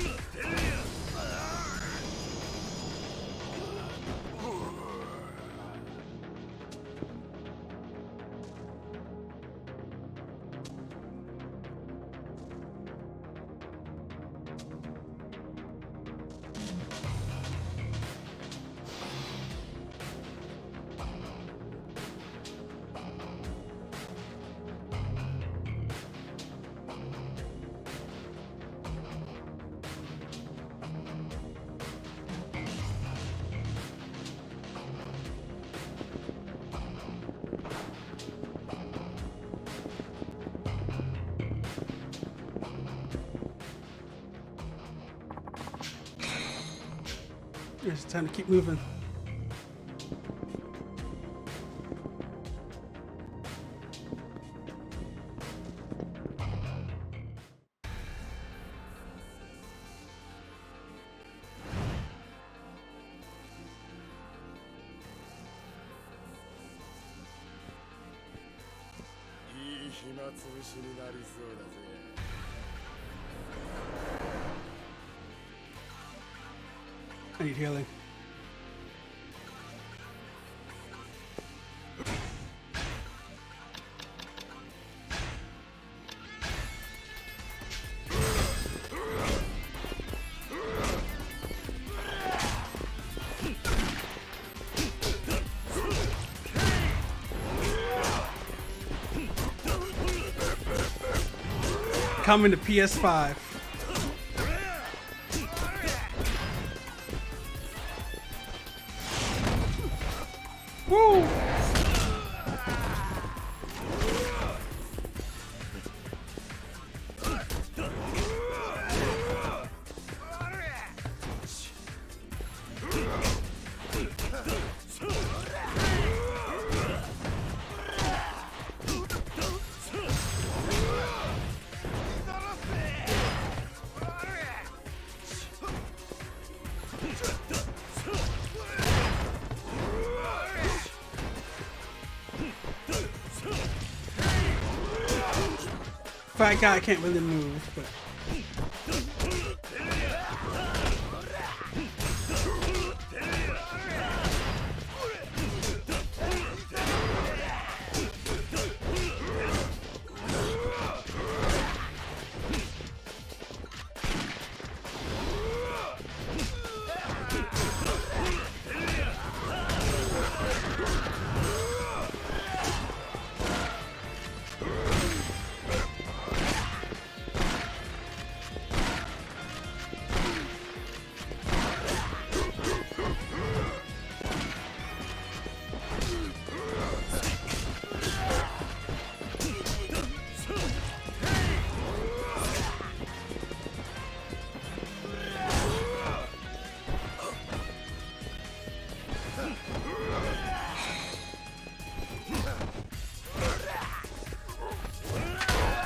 It's time to keep moving. I need healing. Coming to PS5. Woo! Fat guy can't really move, but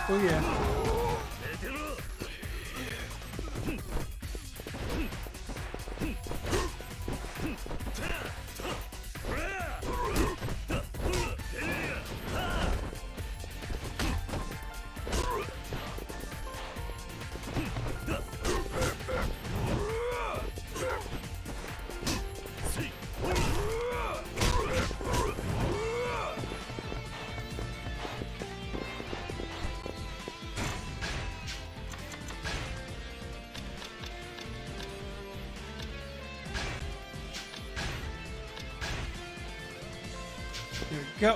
oh yeah. There we go.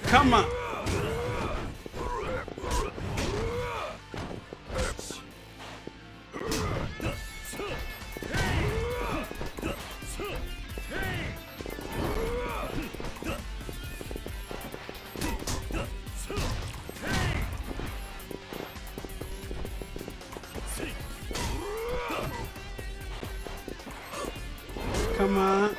Come on. Come on.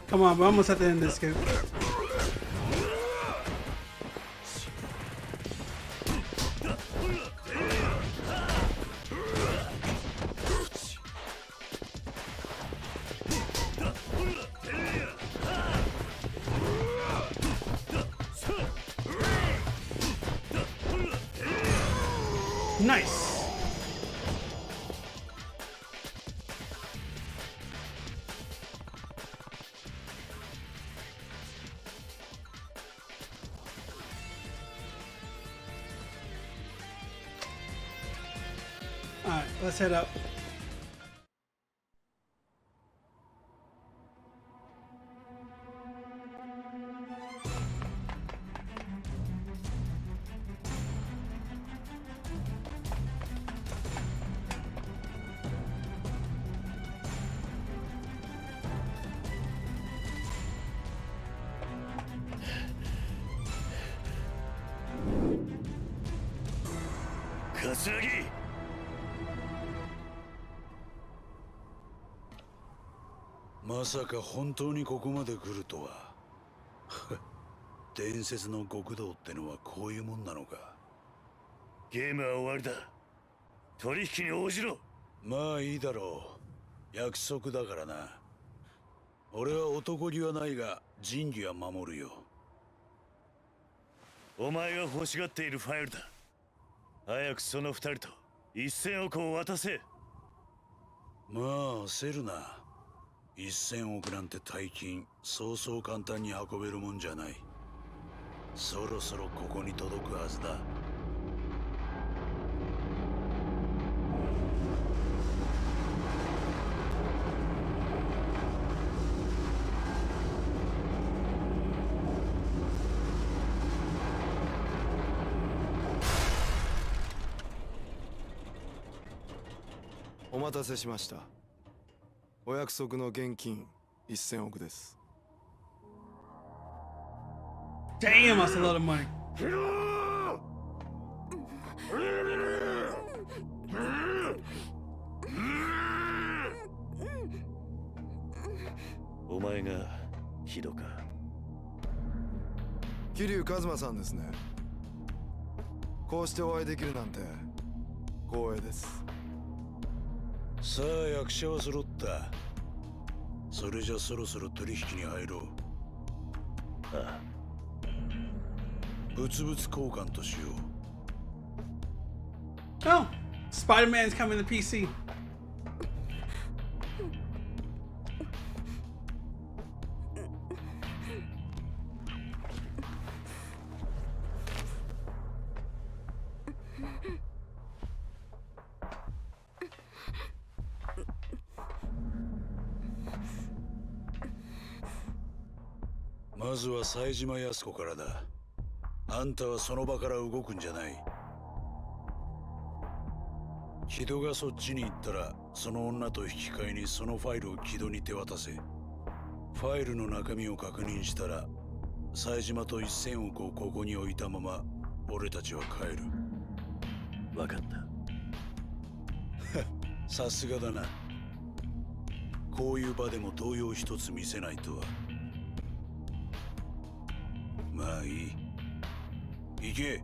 Come on, we're almost at the end of this game. Nice. All right, let's head up. Katsuragi! まさか本当にここまで来るとは。伝説の極道ってのはこういうもんなのか。ゲームは終わりだ。取引に応じろ。まあいいだろう。約束だからな。俺は男気はないが仁義は守るよ。お前が欲しがっているファイルだ。早くその二人と1000億を渡せ。まあ焦るな。1000億なんて大金そうそう簡単に運べるもんじゃない。そろそろここに届くはずだ。お待たせしました。お約束の現金1000億です。Damn, that's a lot of money. お前がヒドか。桐生一馬さんですね。こうしてお会いできるなんて光栄です。さあ役者は揃った。それじゃそろそろ取引に入ろう。ああ、物々交換としよう。 Oh, Spider-Man's coming to PC. まずは冴島靖子からだ。あんたはその場から動くんじゃない。木戸がそっちに行ったら、その女と引き換えにそのファイルを木戸に手渡せ。ファイルの中身を確認したら、冴島と1000億をここに置いたまま俺たちは帰る。分かった。さすがだな。こういう場でも動揺一つ見せないとは。まあいい。行け。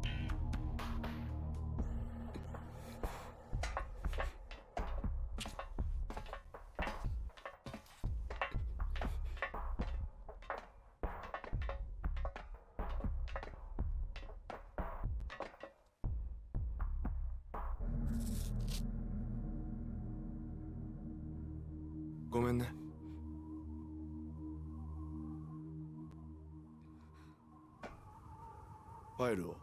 ごめんね。ファイルを。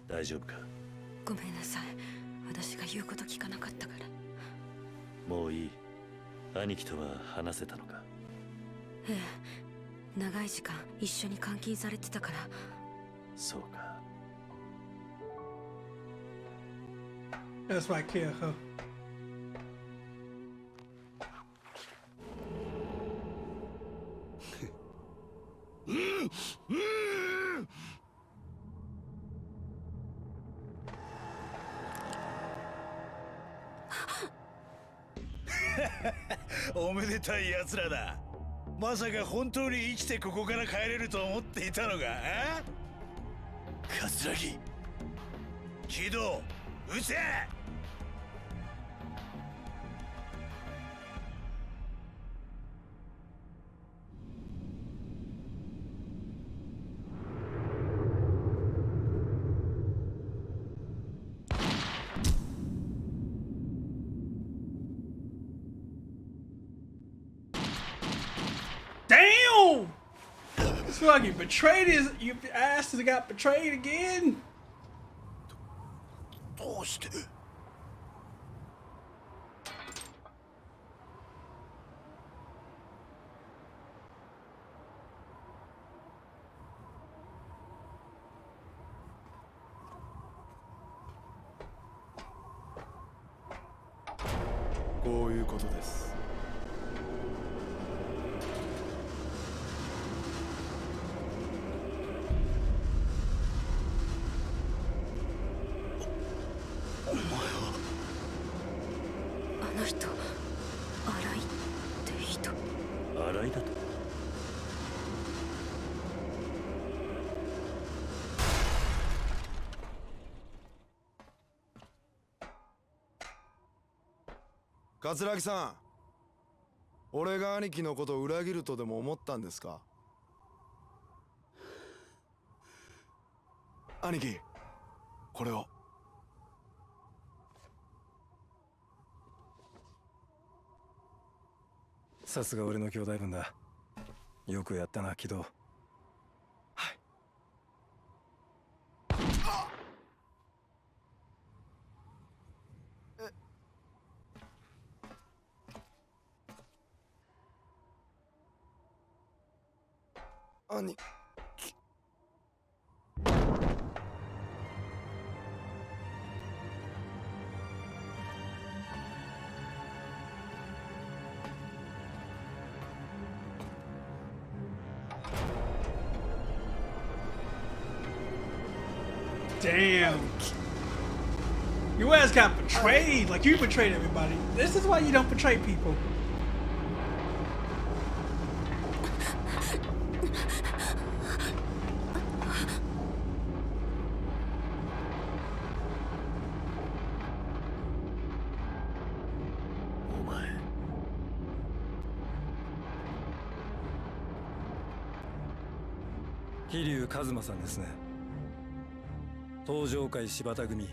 大丈夫か。ごめんなさい、私が言うこと聞かなかったから。もういい。兄貴とは話せたのか。ええ、長い時間一緒に監禁されてたから。そうか。 That's why I kill her. おめでたい奴らだ。まさか本当に生きてここから帰れると思っていたのか。桂木。木戸、撃て。Damn! This fucking betrayed his. Your ass has got betrayed again. どうして。こういうことです。あの人、荒井って人。新井だと。桂木さん、俺が兄貴のことを裏切るとでも思ったんですか。兄貴、これを。さすが俺の兄弟分だ。よくやったな、木戸。はい。兄貴。Damn. Your ass got betrayed. Like you betrayed everybody. This is why you don't betray people. Oh, 桐生一馬さんですね。東上会柴田組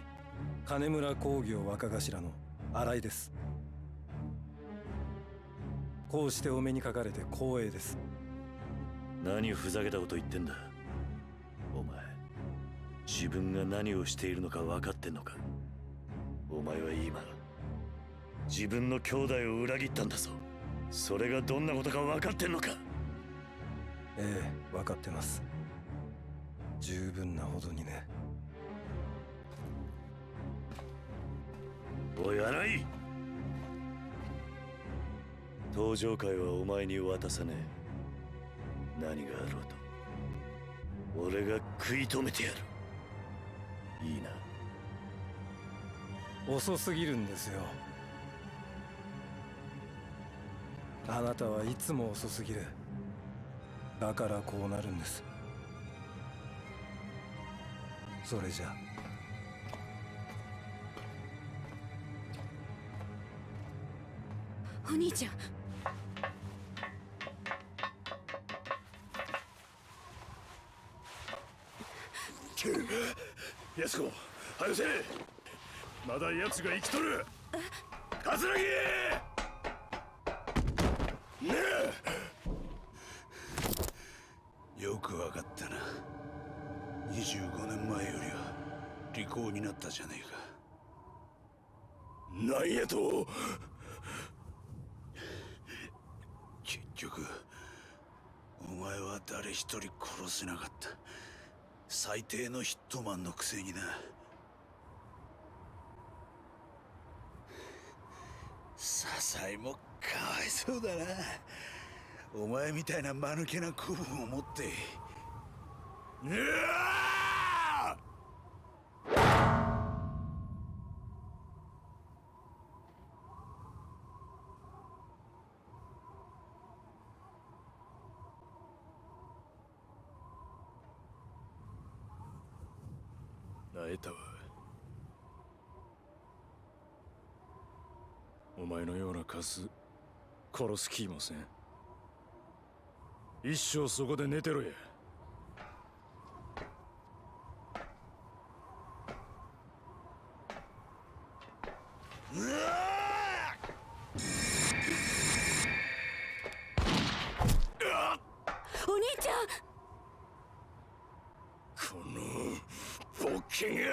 金村工業若頭の新井です。こうしてお目にかかれて光栄です。何ふざけたこと言ってんだ。お前、自分が何をしているのか分かってんのか。お前は今自分の兄弟を裏切ったんだぞ。それがどんなことか分かってんのか。ええ、分かってます。十分なほどにね。おい新井、登場会はお前に渡さねえ。何があろうと俺が食い止めてやる。いいな。遅すぎるんですよ。あなたはいつも遅すぎる。だからこうなるんです。それじゃお兄ちゃん。安子、早せ。まだ奴が生きとる。桂木ねえ。よくわかったな。25年前よりは利口になったじゃねえか。なんやと。結局お前は誰一人殺せなかった。最低のヒットマンのくせにな。笹井もかわいそうだな。お前みたいな間抜けな子分を持って。うわなえたわ。お前のようなカス殺す気もせん。一生そこで寝てろや。お兄ちゃん。このボケが。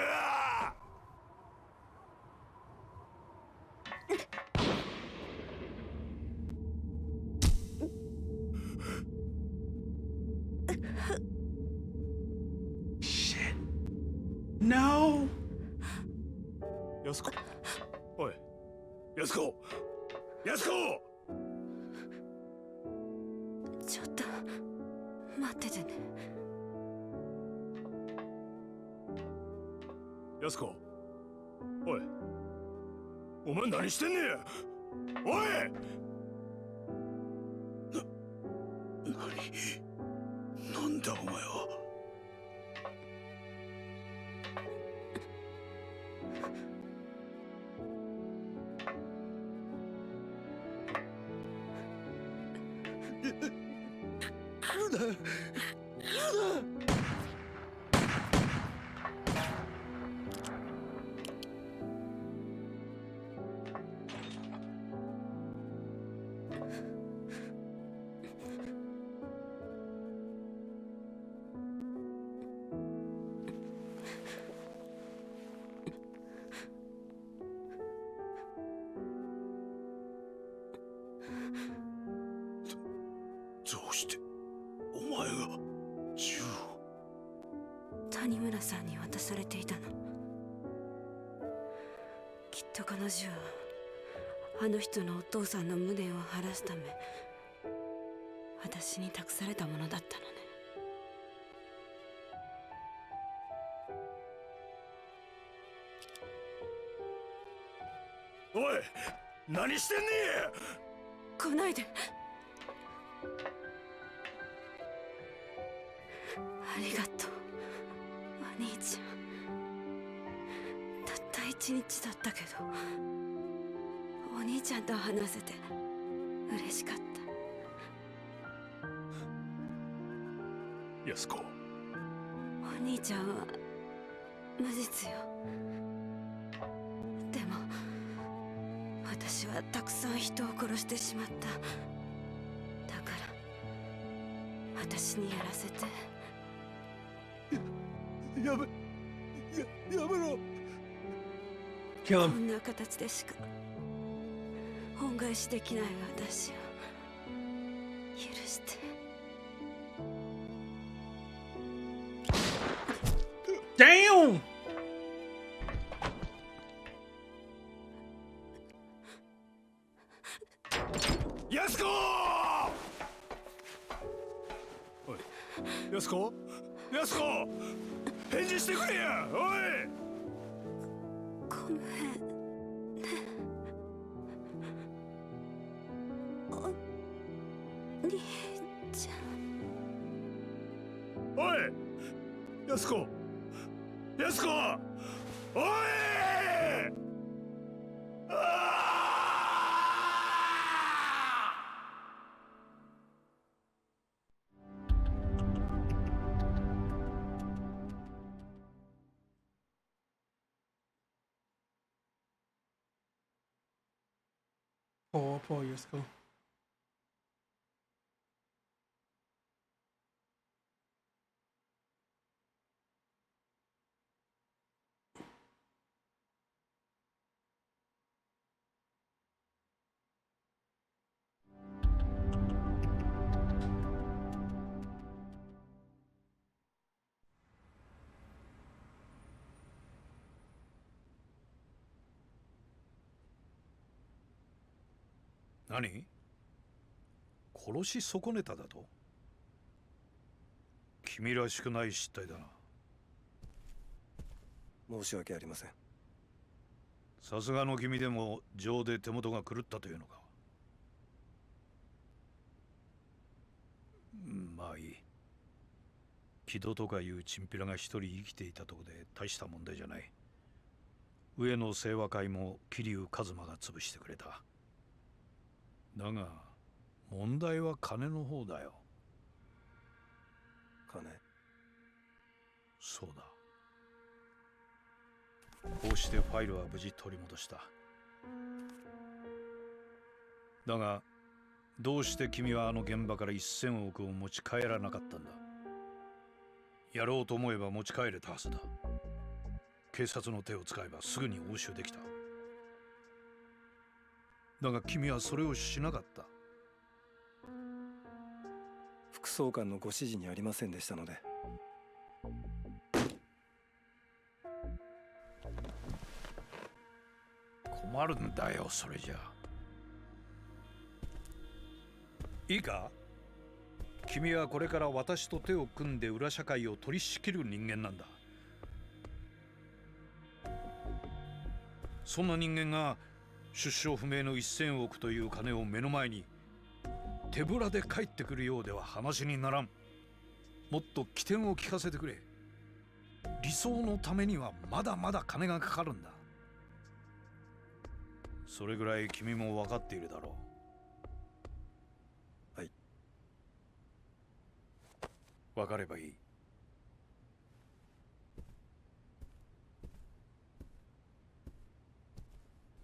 Shit. No. 安子、おい、安子、安子。ちょっと待っててね。安子、おい、お前何してんねや。おい。なんだお前は。どうしてお前が銃を。谷村さんに渡されていたの。きっとこの銃はあの人のお父さんの無念を晴らすため私に託されたものだったのね。おい、何してんね来ないで。ありがとうお兄ちゃん。たった1日だったけどお兄ちゃんと話せて嬉しかった。安子。お兄ちゃんは無実よ。でも私はたくさん人を殺してしまった。だから私にやらせて。やめろ。 Kill こ him. んな形でしか恩返しできない私を許して。 Damn! やすこおい、やすこ返事してくれや。おい、ごめんね。お兄ちゃん。おい、やすこおい。Poor Yasuko.何？殺し損ねただと？君らしくない失態だな。申し訳ありません。さすがの君でも情で手元が狂ったというのか。まあいい。木戸とかいうチンピラが一人生きていたとこで大した問題じゃない。上野清和会も桐生一馬が潰してくれた。だが問題は金の方だよ。金？そうだ。こうしてファイルは無事取り戻した。だがどうして君はあの現場から1000億を持ち帰らなかったんだ？やろうと思えば持ち帰れたはずだ。警察の手を使えばすぐに押収できた。だが君はそれをしなかった。副総監のご指示にありませんでしたので。困るんだよ、それじゃ。いいか？君はこれから私と手を組んで裏社会を取り仕切る人間なんだ。そんな人間が出生不明の1000億という金を目の前に手ぶらで帰ってくるようでは話にならん。もっと起点を聞かせてくれ。理想のためにはまだまだ金がかかるんだ。それぐらい君も分かっているだろう。はい。分かればいい。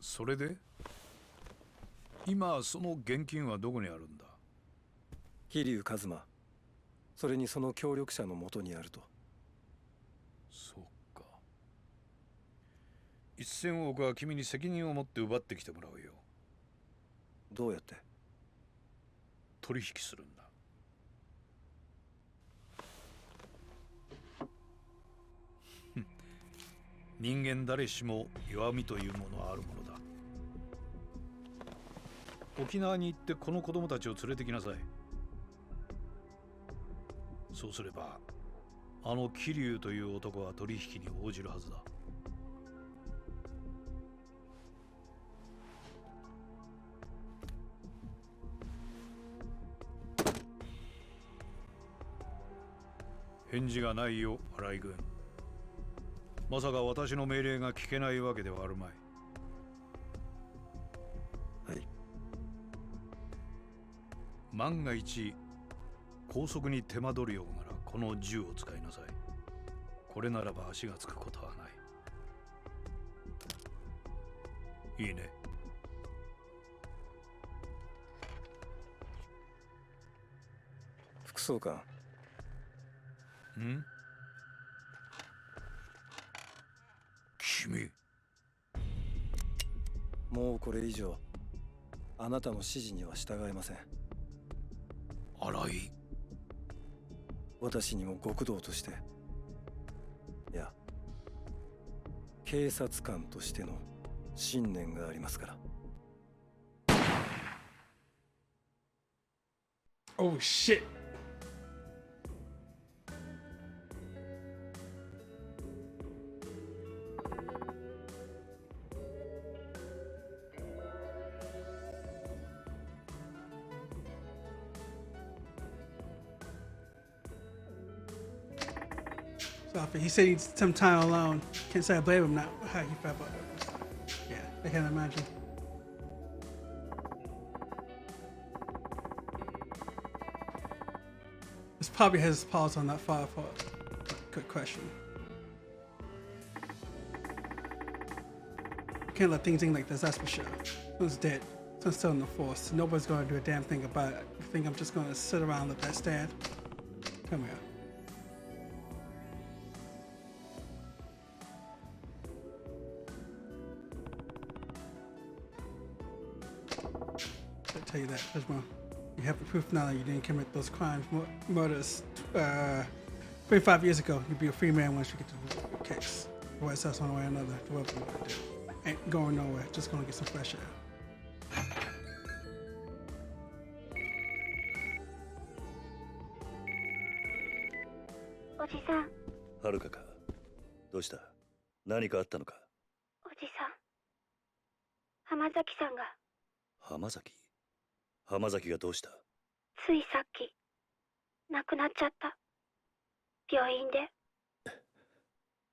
それで今その現金はどこにあるんだ？桐生一馬、それにその協力者のもとにあると。そうか。1000億は君に責任を持って奪ってきてもらうよ。どうやって？取引するんだ。人間誰しも弱みというものはあるものだ。沖縄に行ってこの子供たちを連れてきなさい。そうすればあの桐生という男は取引に応じるはずだ。返事がないよ、新井君。まさか私の命令が聞けないわけではあるまい。はい。万が一拘束に手間取るようならこの銃を使いなさい。これならば足がつくことはない。いいね。副副総監、ん？君。もうこれ以上あなたの指示には従えません。新井。私にも極道として、いや警察官としての信念がありますから。 Oh shit. So he said he needs some time alone. Can't say I blame him now. How he felt about it. Yeah, I can't imagine. This probably has pause on that file for good question. Can't let things in like this, that's for sure. Someone's dead. Someone's still in the force. Nobody's gonna do a damn thing about it. You think I'm just gonna sit around and let that stand? Come here. I'll tell you that, Pismo. You have the proof now that you didn't commit those crimes, murders, 25 years ago. You'd be a free man once you get to the case. Otherwise, that's one way or another. Whatever you want to do. Ain't going nowhere. Just gonna get some fresh air. おじさん、はるかか。どうした？何かあったのか？おじさん。浜崎さんが浜崎？浜崎がどうした？ついさっき亡くなっちゃった。病院で。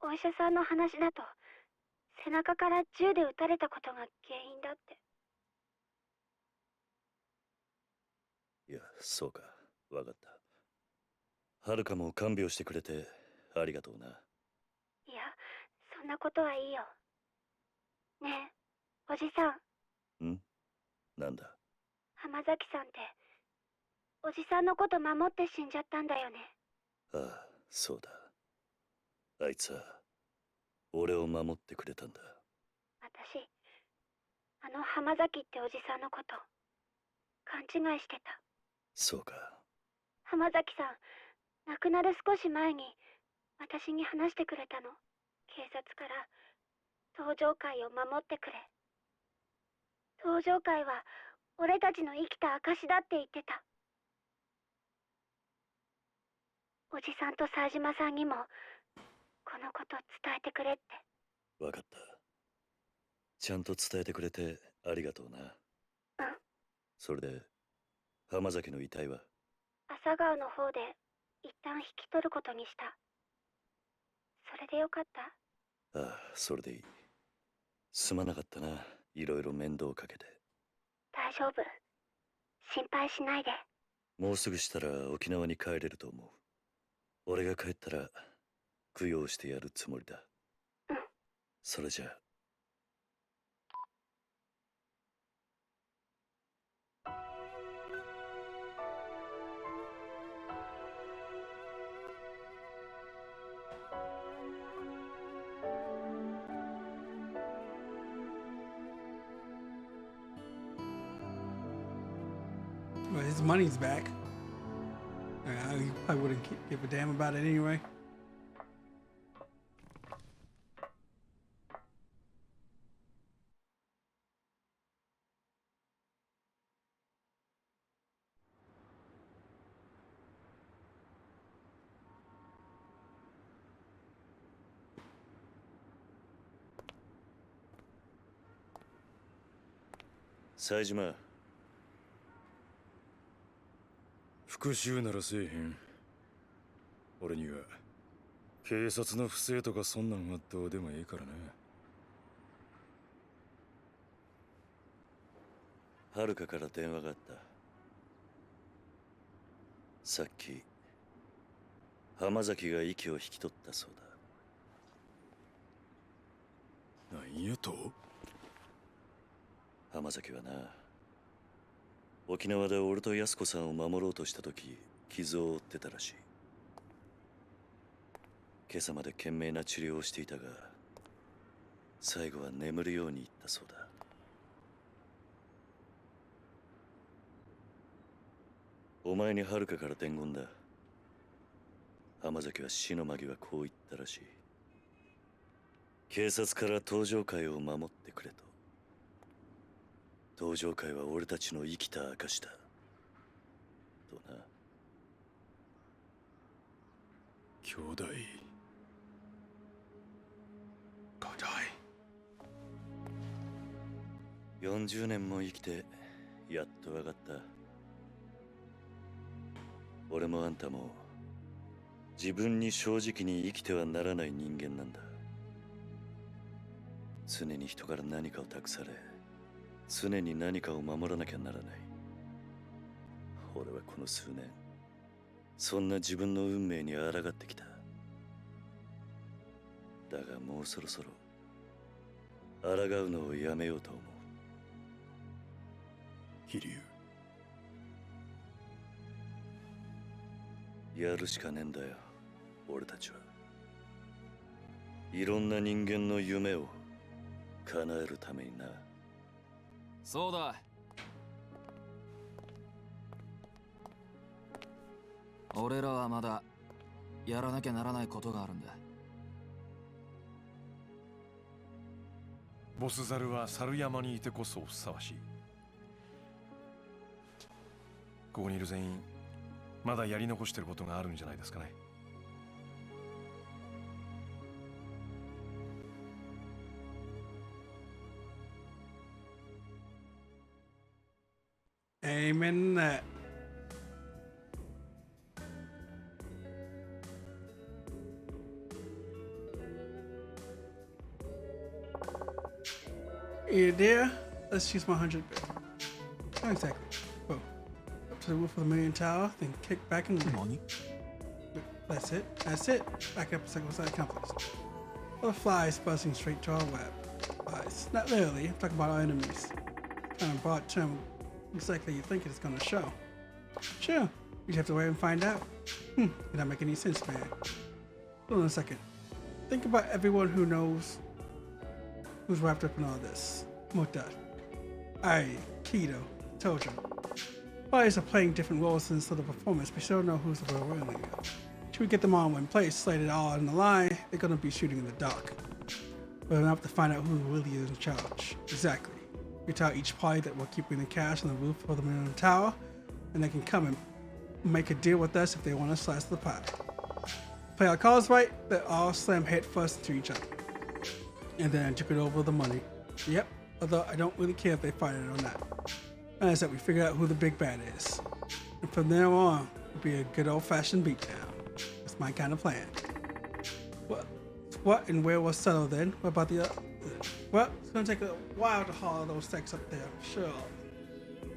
お医者さんの話だと背中から銃で撃たれたことが原因だって。いや、そうか。わかった。はるかも看病してくれてありがとうな。いや、そんなことはいいよ。ねえ、おじさん。ん？なんだ？浜崎さんっておじさんのこと守って死んじゃったんだよね。ああ、そうだ。あいつは俺を守ってくれたんだ。私、あの浜崎っておじさんのこと勘違いしてた。そうか。浜崎さん、亡くなる少し前に私に話してくれたの。警察から登場会を守ってくれ。登場会は俺たちの生きた証だって言ってた。おじさんと冴島さんにもこのこと伝えてくれって。わかった。ちゃんと伝えてくれてありがとうな。うん。それで浜崎の遺体は？朝顔の方で一旦引き取ることにした。それでよかった？ああ、それでいい。すまなかったな。いろいろ面倒かけて。大丈夫。心配しないで。もうすぐしたら沖縄に帰れると思う。俺が帰ったら供養してやるつもりだ。うん。それじゃあ。Well, his money's back. He probably wouldn't give a damn about it anyway.冴島。復讐ならせえへん。俺には警察の不正とかそんなんはどうでもええからな。はるかから電話があった。さっき浜崎が息を引き取ったそうだ。なんやと？浜崎はな、沖縄で俺と安子さんを守ろうとした時傷を負ってたらしい。今朝まで懸命な治療をしていたが、最後は眠るように言ったそうだ。お前に遥かから伝言だ。浜崎は死の間際こう言ったらしい。警察から登場会を守ってくれと。登場会は俺たちの生きた証だとな。兄弟。40年も生きてやっと分かった。俺もあんたも自分に正直に生きてはならない人間なんだ。常に人から何かを託され、常に何かを守らなきゃならない。俺はこの数年そんな自分の運命に抗ってきた。だがもうそろそろ抗うのをやめようと思う。飛龍。やるしかねえんだよ、俺たちは。いろんな人間の夢を叶えるためにな。そうだ。俺らはまだやらなきゃならないことがあるんだ。ボスザルは猿山にいてこそふさわしい。ここにいる全員まだやり残してることがあるんじゃないですかね。Amen that. You there? Let's use my 100 bit. Not exactly. Oh. Up to the roof of the Million Tower, then kick back and leave. That's it. That's it. Back up a second beside the complex. All the flies buzzing straight to our web. Flies. Not literally. I'm talking about our enemies. Kind of broad term. Exactly you think it's gonna show. Sure. You just have to wait and find out. Did not make any sense, man. Hold on a second. Think about everyone who knows who's wrapped up in all this. Mota. Ai, Kido, Tojo. Bodies are playing different roles in the performance, but still don't know who's the real ringleader. Till we get them all in one place, slated all on the line, they're gonna be shooting in the dark. But enough to find out who really is in charge. Exactly. We tell each party that we're keeping the cash on the roof of the Million Tower, and they can come and make a deal with us if they want to slice the pie. Play our cards right, they all slam head first into each other. And then took it over the money. Yep, although I don't really care if they fight it or not. And I said we figure out who the big bad is. And from there on, it'll be a good old-fashioned beatdown. That's my kind of plan. What and where was settled then? What about the well, it's gonna take a while to haul those stacks up there, sure.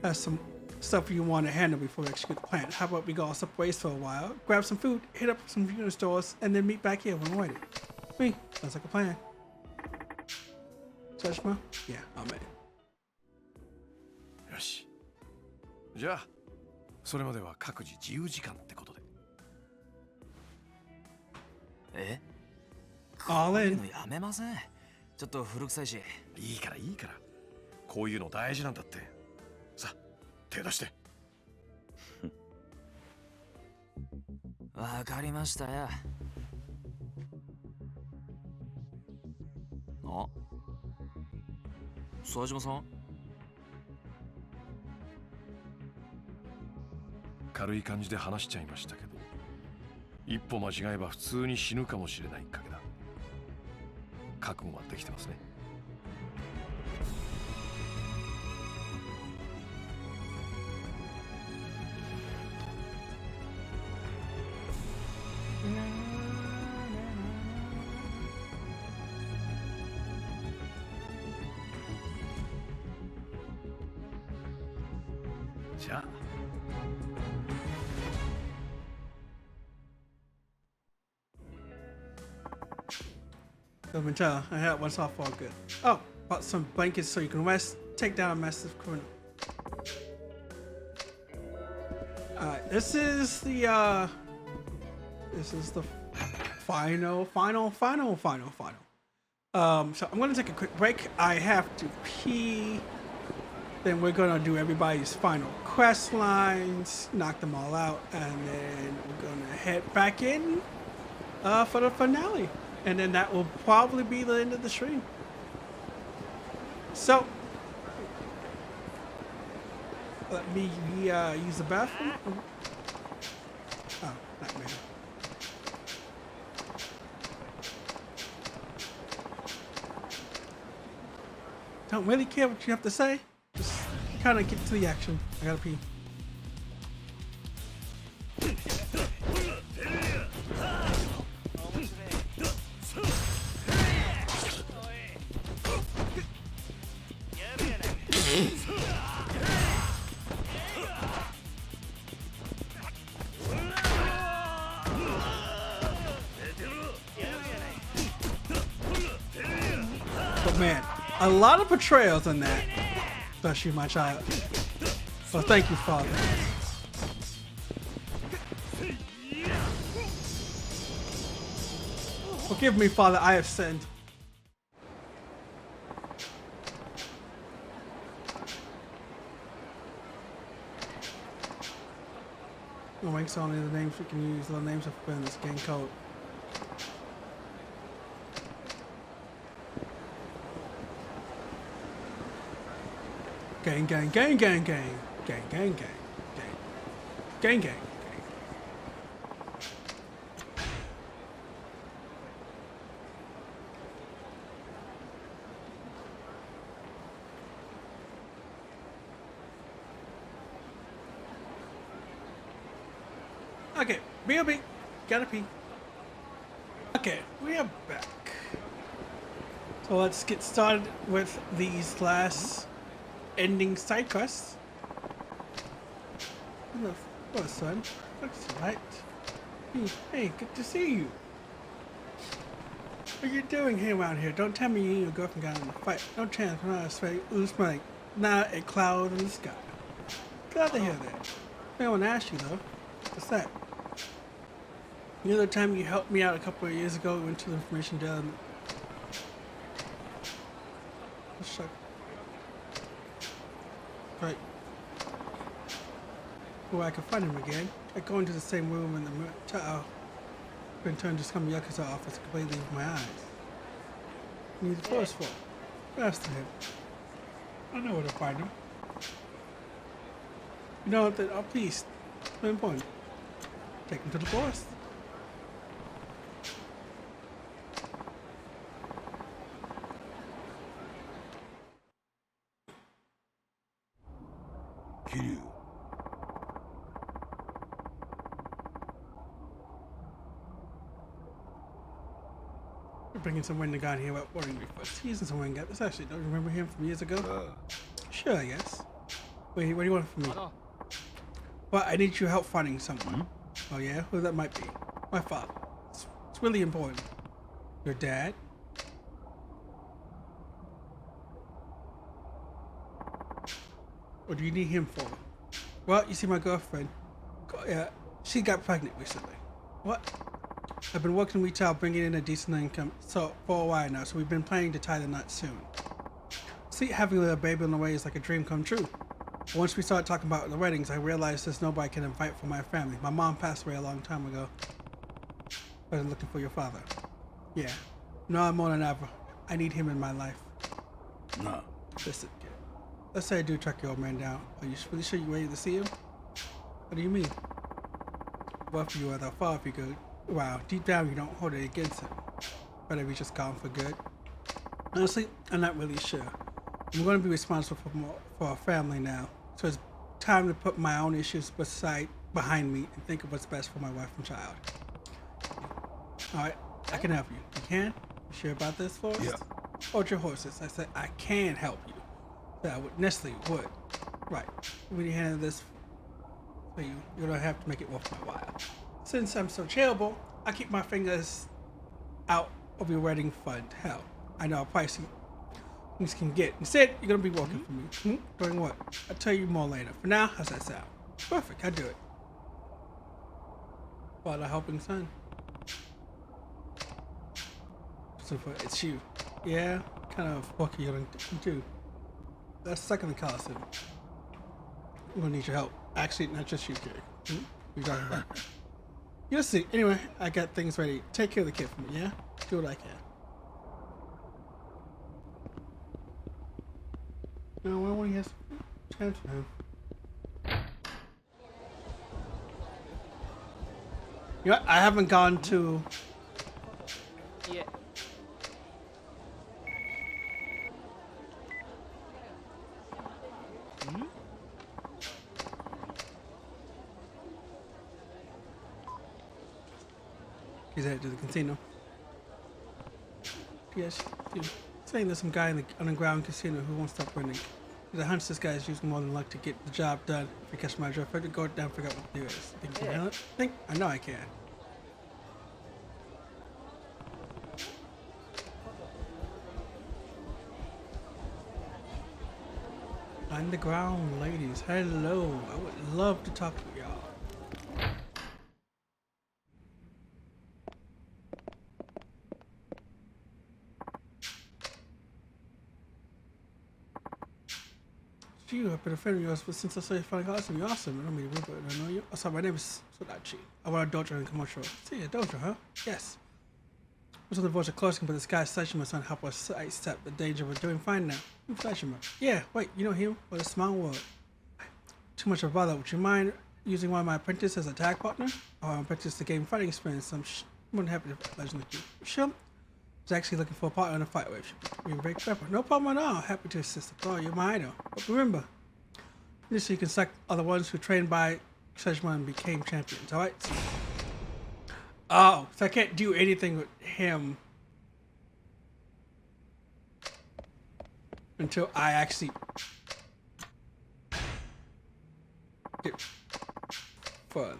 That's some stuff you want to handle before we execute the plan. How about we go our separate ways for a while, grab some food, hit up some unit stores, and then meet back here when we're ready. Me, sounds like a plan. Judgment? Yeah, amen. よし。じゃあそれまでは各自自由時間ってことで。え？ All in. やめません。ちょっと古臭いし。いいからいいから。こういうの大事なんだって。さあ手出して。わかりましたよ。あ、沢島さん？軽い感じで話しちゃいましたけど、一歩間違えば普通に死ぬかもしれない賭けだ。覚悟はできてますね。じゃあ。Tell, I had one off all good. Oh, bought some blankets so you can rest. Take down a massive criminal. Alright, this is the final. So I'm gonna take a quick break. I have to pee. Then we're gonna do everybody's final quest lines, knock them all out, and then we're gonna head back in for the finale. And then that will probably be the end of the stream. So let me use the bathroom. Oh, not me. Don't really care what you have to say. Just kind of get to the action. I gotta pee. But man, a lot of betrayals in that, especially my child. So thank you, Father. Forgive me, Father, I have sinned. No ranks only the names we can use. The names have been this game code. Gang, gang, gang, gang, gang, gang, gang, gang, gang, gang, gang. Okay, BLB, gotta pee. Okay, we are back. So let's get started with these last ending side quests. Hello, son. Looks right. Hey, good to see you. What are you doing here around here? Don't tell me you and your girlfriend got in a fight. No chance. We're not smelling. Not a cloud in the sky. Glad to hear that. I want to ask you though. What's that? The other time you helped me out a couple of years ago, we went to the information down. Right. Well, I can find him again. I go into the same room in the been turned to some Yakuza office completely with my eyes. Need the force for. Faster him. I know where to find him. You know what? Oh, please. No important. Take him to the forest. Kiryu. We're bringing some wind guy here without warning me first. He's in some wind guy. This actually, don't you remember him from years ago? Sure, I guess. Wait, what do you want from me? Well, I need your help finding someone. Oh yeah? Who that might be? My father. It's really important. Your dad? What do you need him for? Well, you see my girlfriend. Yeah, she got pregnant recently. What? I've been working retail, bringing in a decent income for a while now, so we've been planning to tie the knot soon. See, having a little baby on the way is like a dream come true. Once we started talking about the weddings, I realized there's nobody I can invite from my family. My mom passed away a long time ago. I was looking for your father. Yeah. No, more than ever. I need him in my life. No. Listen, kid. Let's say I do track your old man down. Are you really sure you're ready to see him? What do you mean? Well, for you or that far if you could. Wow, deep down you don't hold it against him. Better we just gone for good. Honestly, I'm not really sure. I'm going to be responsible for our family now. So it's time to put my own issues behind me and think of what's best for my wife and child. Alright, I can help you. You can? You sure about this, Forrest? Yeah. Hold your horses. I said I can help you. That I would necessarily would. Right. When you handle this for you, you don't have to make it worth my while. Since I'm so charitable, I keep my fingers out of your wedding fund. Hell, I know how pricey things can get. Instead, you're gonna be working for me. Doing what? I'll tell you more later. For now, how's that sound? Perfect, I do it. Father helping son. So it's you. Yeah, kind of fuck you too. That's second the Coliseum. I'm gonna need your help. Actually, not just you, kid. What are you talking about? You'll see. Anyway, I got things ready. Take care of the kid for me, yeah? Do what I can. No, I want to get a chance for him. You know what? I haven't gone to... Yeah. He's headed to the casino. Yes, dude. Saying there's some guy in the underground casino who won't stop running. There's a hunch this guy is using more than luck to get the job done. If you catch my drift, I have to go down and figure out what to do is. Think you can handle it? I know I can. Underground ladies, hello. I would love to talk to y'all. You have been a friend of yours, but since I saw you finally got you're awesome. I don't mean to be rude, but I know you. Oh, sorry, my name is Sodachi. I want a dojo in commercial. See, a dojo, huh? Yes. I was on the verge of closing, but this guy Saishima son helped us sidestep the danger. We're doing fine now. Who's Saishima? Yeah, wait, you know him? What a small world. Too much of a bother. Would you mind using one of my apprentices as a tag partner? Oh, I'm apprentice to gain fighting experience. I'm more than happy to legend with you. Sure. I was actually looking for a partner in a fight with. Being very clever. No problem at all. Happy to assist. Oh, you're my idol. But remember, this you can select other ones who trained by Shadowroninn and became champions. All right. Oh, so I can't do anything with him until I actually get further.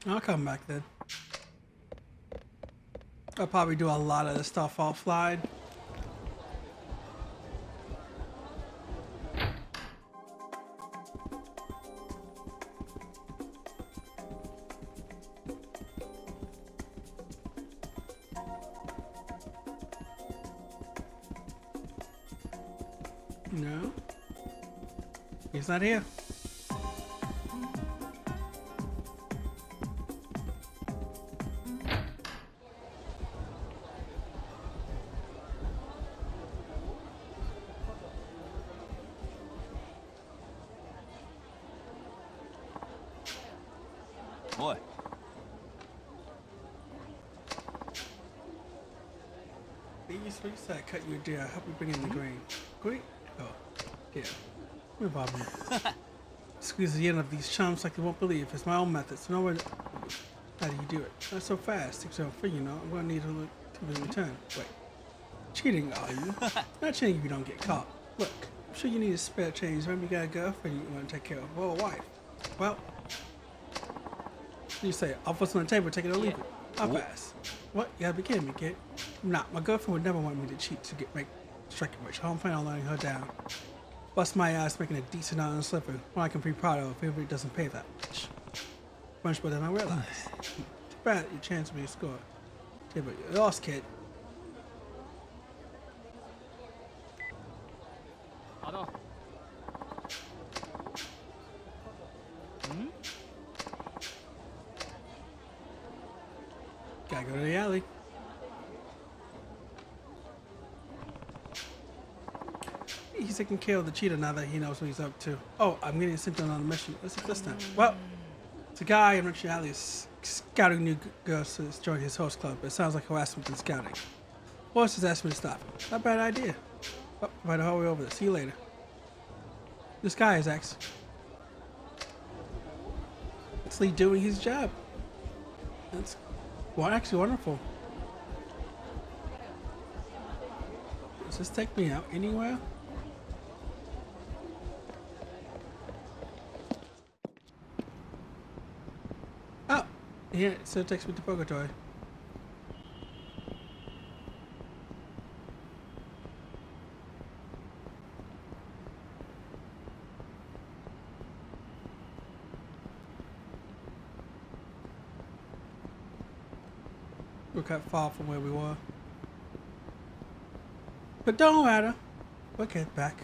I'll come back then. I'll probably do a lot of the stuff offline. No. He's not here. Boy. These what you said, cut you a deal. Help you bring in the grain. Great. Oh, yeah. We're bobbing. Squeeze the end of these chumps like you won't believe. It's my own method. So how do you do it? Not so fast. Takes your free, you know. I'm gonna need a little in return. Wait. Cheating, are you? Not cheating if you don't get caught. Look, I'm sure you need a spare change. Remember you got a girlfriend you want to take care of. Well, a wife. Well, you say, I'll put on the table, take it or leave it. I'll pass. What? You gotta be kidding me, kid. I'm not. My girlfriend would never want me to cheat to strike it rich. I'm planning on letting her down. Bust my ass making a decent on slipper. One I can be proud of if it doesn't pay that much. Much more than I realized. Too bad your chance of being scored. Yeah, but you lost, kid. Gotta go to the alley. He's taking care of the cheetah now that he knows what he's up to. Oh, I'm getting sent on a mission. What's it this time? Well, it's a guy in Rich Alley is scouting new girls to join his host club. It sounds like harassment and scouting. Boss has asked me to stop him. Not a bad idea. Oh, right, I'll hurry over there. See you later. This guy is actually doing his job. That's actually wonderful. Does this take me out anywhere? Oh, yeah, so it takes me to Purgatory. We're quite far from where we were. But don't matter. We'll get back.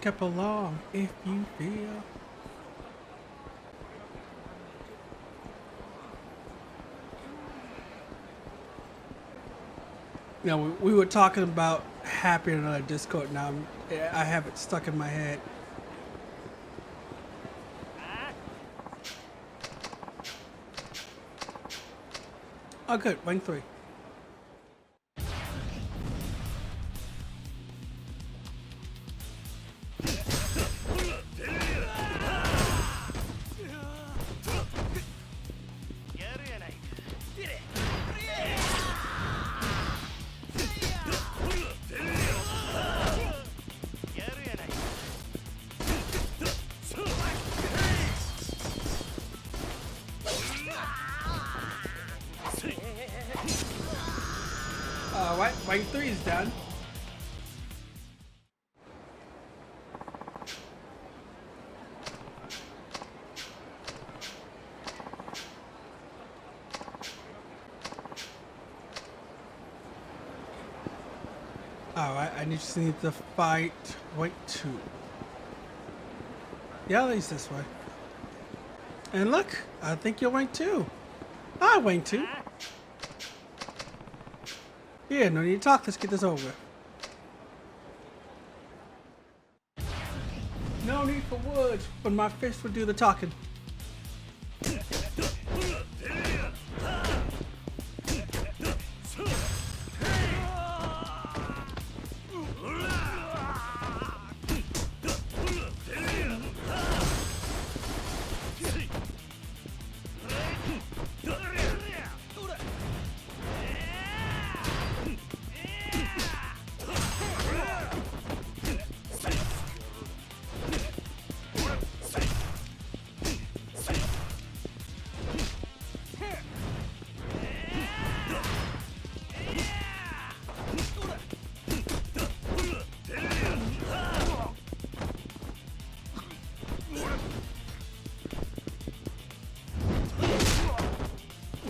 Kept along if you feel. You know, we were talking about happy on our Discord. Now I have it stuck in my head. Oh, good. Rank 3. Alright, rank 3 is done. Alright, I just need to fight rank 2. Yeah, at least this way. And look, I think you're rank 2. Ah, rank 2. Yeah, no need to talk, let's get this over. No need for words, but my fist will do the talking.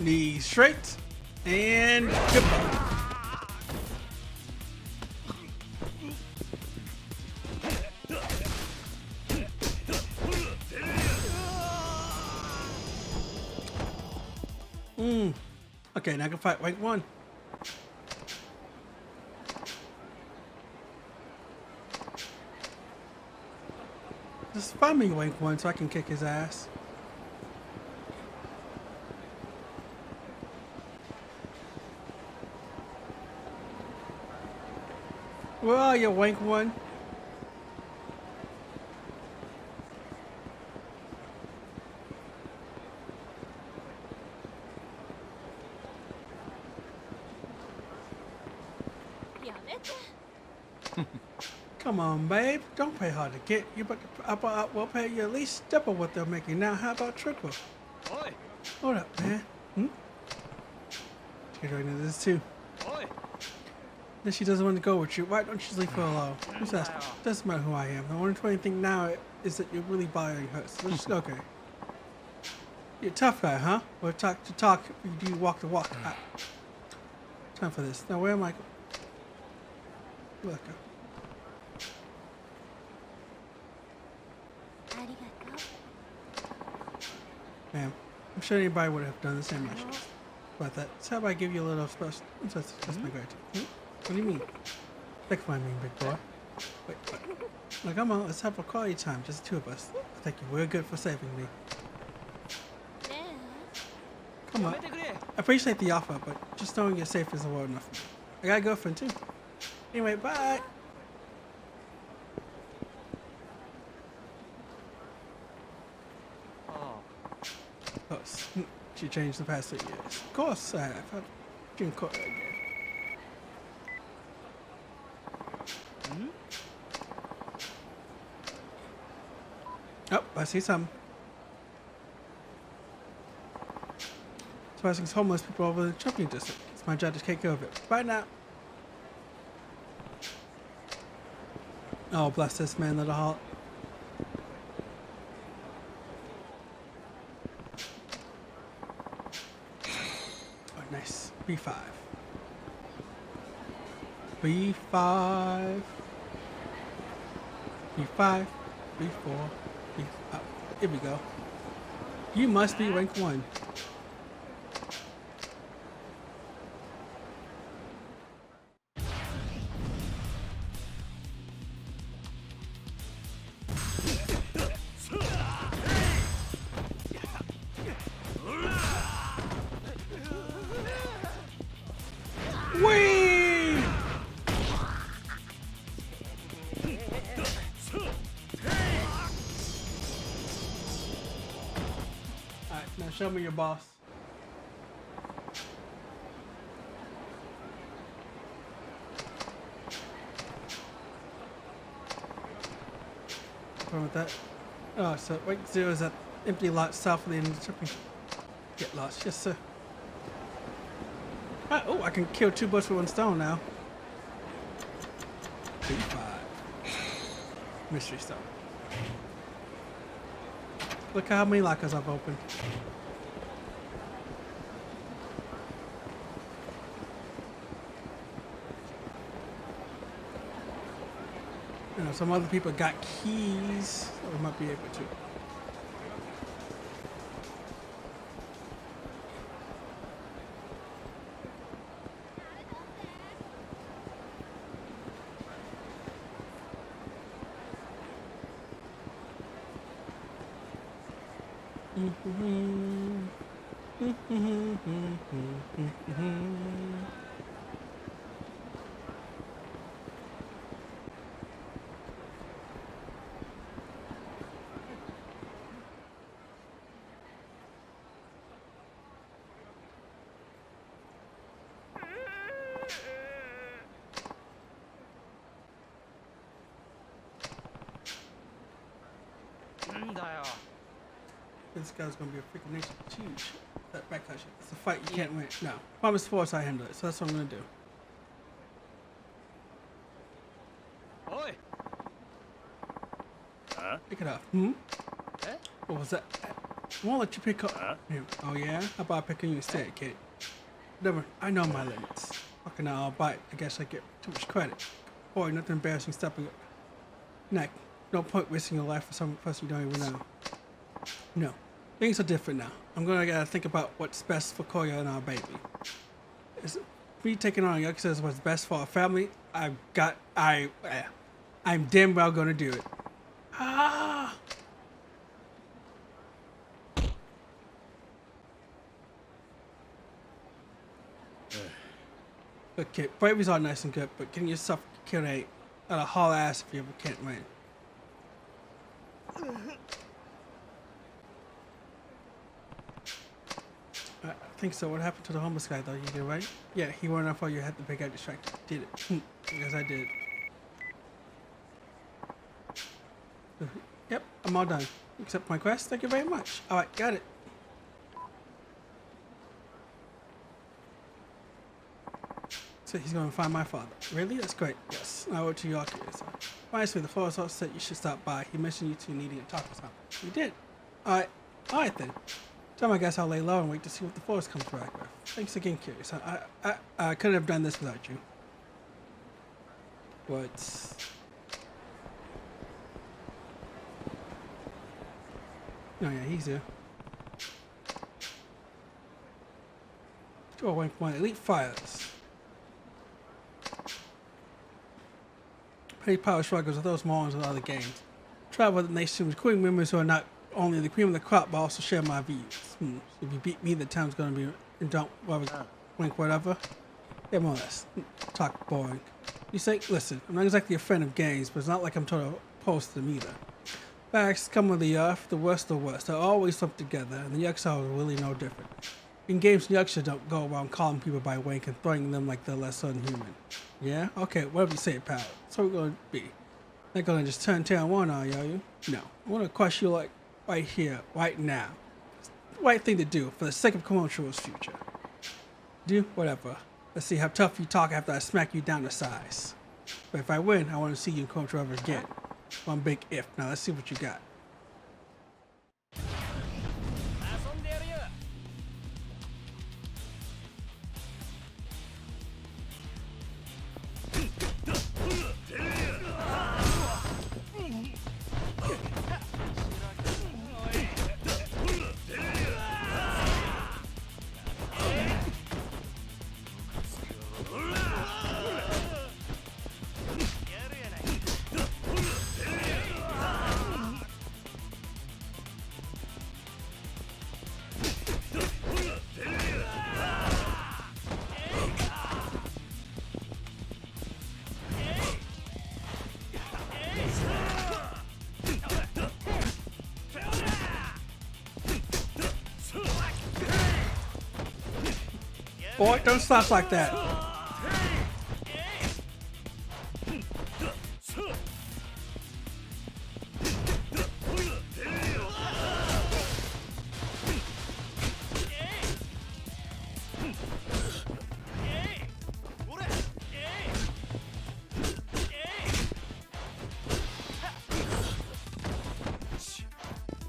Knee straight and goodbye. Okay, now I can fight rank 1. Just find me rank 1 so I can kick his ass. Where are you, rank 1? Come on, babe. Don't pay hard to get. You we'll pay you at least double what they're making now. How about triple? Oi. Hold up, man. She's doing this too. Oi. Then she doesn't want to go with you. Why don't you just leave her alone? Who's asking? Doesn't matter who I am. The only funny thing now is that you're really bothering her. So let's just okay. You're a tough guy, huh? We'll talk to talk. You do walk the walk. Time for this. Now where am I? Look. Ma'am, I'm sure anybody would have done the same action. About that. So how about I give you a little special? That's my gratitude. What do you mean? Like what I mean, big boy. Wait. Now come on, let's have a quality time, just the two of us. Thank you. We're good for saving me. Come on. I appreciate the offer, but just knowing you're safe isn't well enough for me. I got a girlfriend too. Anyway, bye. you changed the past 8 years. Of course I have. I've been caught again. Oh, I see some. Surprising homeless people over the shopping district. It's my job to take care of it. Bye now. Oh, bless this man, little halt. Oh, nice. B5. B5. B5. B4. B5. Here we go. You must be rank 1. Whee! Alright, now show me your boss. Wrong with that? Oh, so rank 0 is that empty lot south of the end of the shopping. Get lost, yes sir. Oh, I can kill 2 birds with 1 stone now. B5. Mystery stone. Look how many lockers I've opened. You know, some other people got keys, so we might be able to. This guy's gonna be a freaking nation. Huge. That backlash. It's a fight you can't win. No. Promise force I handle it, so that's what I'm gonna do. Oi. Huh? Pick it up. What was that? I won't let you pick up. Oh yeah? How about picking you instead, kid? Whatever. I know my limits. Fucking now I'll bite. I guess I get too much credit. Boy, nothing embarrassing stepping up. Neck. No point wasting your life for some person you don't even know. No. Things are different now. I'm gonna gotta think about what's best for Koya and our baby. Me taking on Yakuza is what's best for our family. I'm damn well gonna do it. Ah! Okay, bravery's all nice and good, but getting yourself killed ain't. Gotta haul ass if you ever can't win. I think so. What happened to the homeless guy though? You did right? Yeah, he went off while you had the big guy distracted. Did it. Yes, I did. Yep, I'm all done. Accept my quest. Thank you very much. Alright, got it. So he's going to find my father. Really? That's great. Yes. I owe it to Yakuza. Reminds me, the floor also said you should stop by. He mentioned you two needing to talk or something. You did. Alright. Alright then. Time I guess I'll lay low and wait to see what the forest comes back with. Thanks again, Curious. I couldn't have done this without you. What? Oh yeah, he's here. Oh, rank 1. Elite Fighters. Petty power struggles with those morons in other games. Travel with the nation, including members who are not only the cream of the crop, but also share my views. So if you beat me, the town's gonna be and don't wink whatever. Yeah, more or less. Talk boring. You say, listen, I'm not exactly a friend of games, but it's not like I'm totally opposed to them either. Facts come of the earth, the worst of the worst. They're always lumped together, and the Yakuza are really no different. In games, Yakuza don't go around calling people by rank and throwing them like they're lesser than human. Yeah? Okay, whatever you say, pal. So we're gonna be. Not gonna just turn tail one on you, are you? No. I wanna crush you like right here, right now. It's the right thing to do for the sake of Komochiro's future. Do whatever. Let's see how tough you talk after I smack you down to size. But if I win, I want to see you in Komochiro ever again. One big if. Now let's see what you got. Boy, don't stop like that.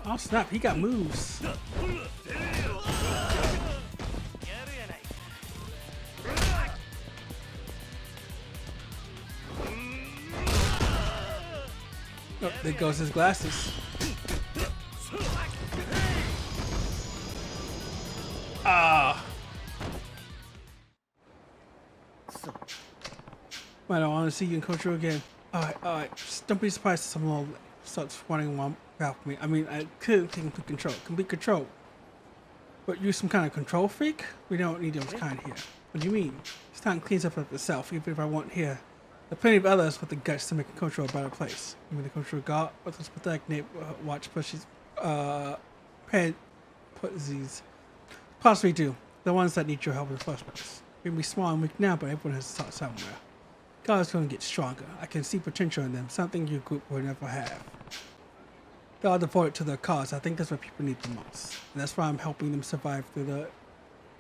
Oh snap, he got moves. Oh, there goes his glasses. Ah. I don't want to see you in Komochiro again. Alright. Just don't be surprised if someone starts running one without me. I mean, I could take complete control. But you're some kind of control freak? We don't need those kind here. What do you mean? This town cleans up itself, even if I want here. There are plenty of others with the guts to make a Komochiro a better place. You mean the Komochiro God with those pathetic watch pushes, these possibly do. The ones that need your help in the first place. We may be small and weak now, but everyone has to start somewhere. God is going to get stronger. I can see potential in them, something your group will never have. They are devoted to their cause. I think that's what people need the most. And that's why I'm helping them survive through the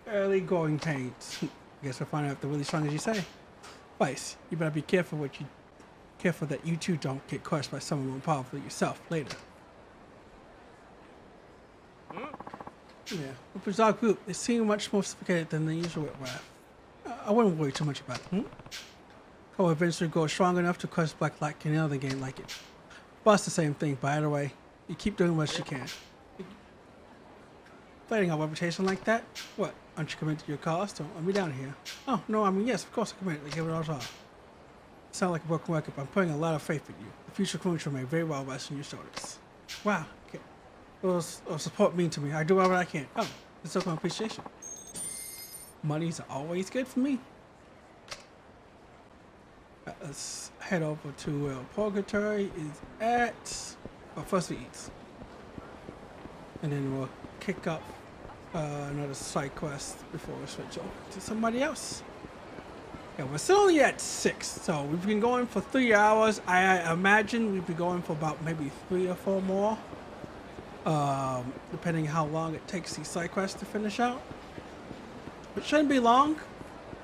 early growing pains. I guess we'll find out if they're really strong as you say. Vice, you better be careful that you two don't get crushed by someone more powerful than yourself later. Yeah, the bizarre group, they seem much more sophisticated than the usual were. I wouldn't worry too much about it. I'll eventually grow strong enough to crush Black like any other game like it. Boss the same thing, by the way. You keep doing what you can. Fighting a reputation like that? What? Aren't you committed to your cause? Don't let me down here. Oh, no, I mean, yes, of course I'm committed. I give it all time. Sound like a broken record, but I'm putting a lot of faith in you. The future Komochiro may very well rest on your shoulders. Wow. Okay. What does support mean to me? I do whatever I can. Oh, it's okay, appreciation. Money's always good for me. Let's head over to where Purgatory is at. Well, first we eat. And then we'll kick up another side quest before we switch over to somebody else. Yeah, we're still only at 6, so we've been going for 3 hours. I imagine we'd be going for about maybe 3 or 4 more. Depending how long it takes these side quests to finish out. It shouldn't be long.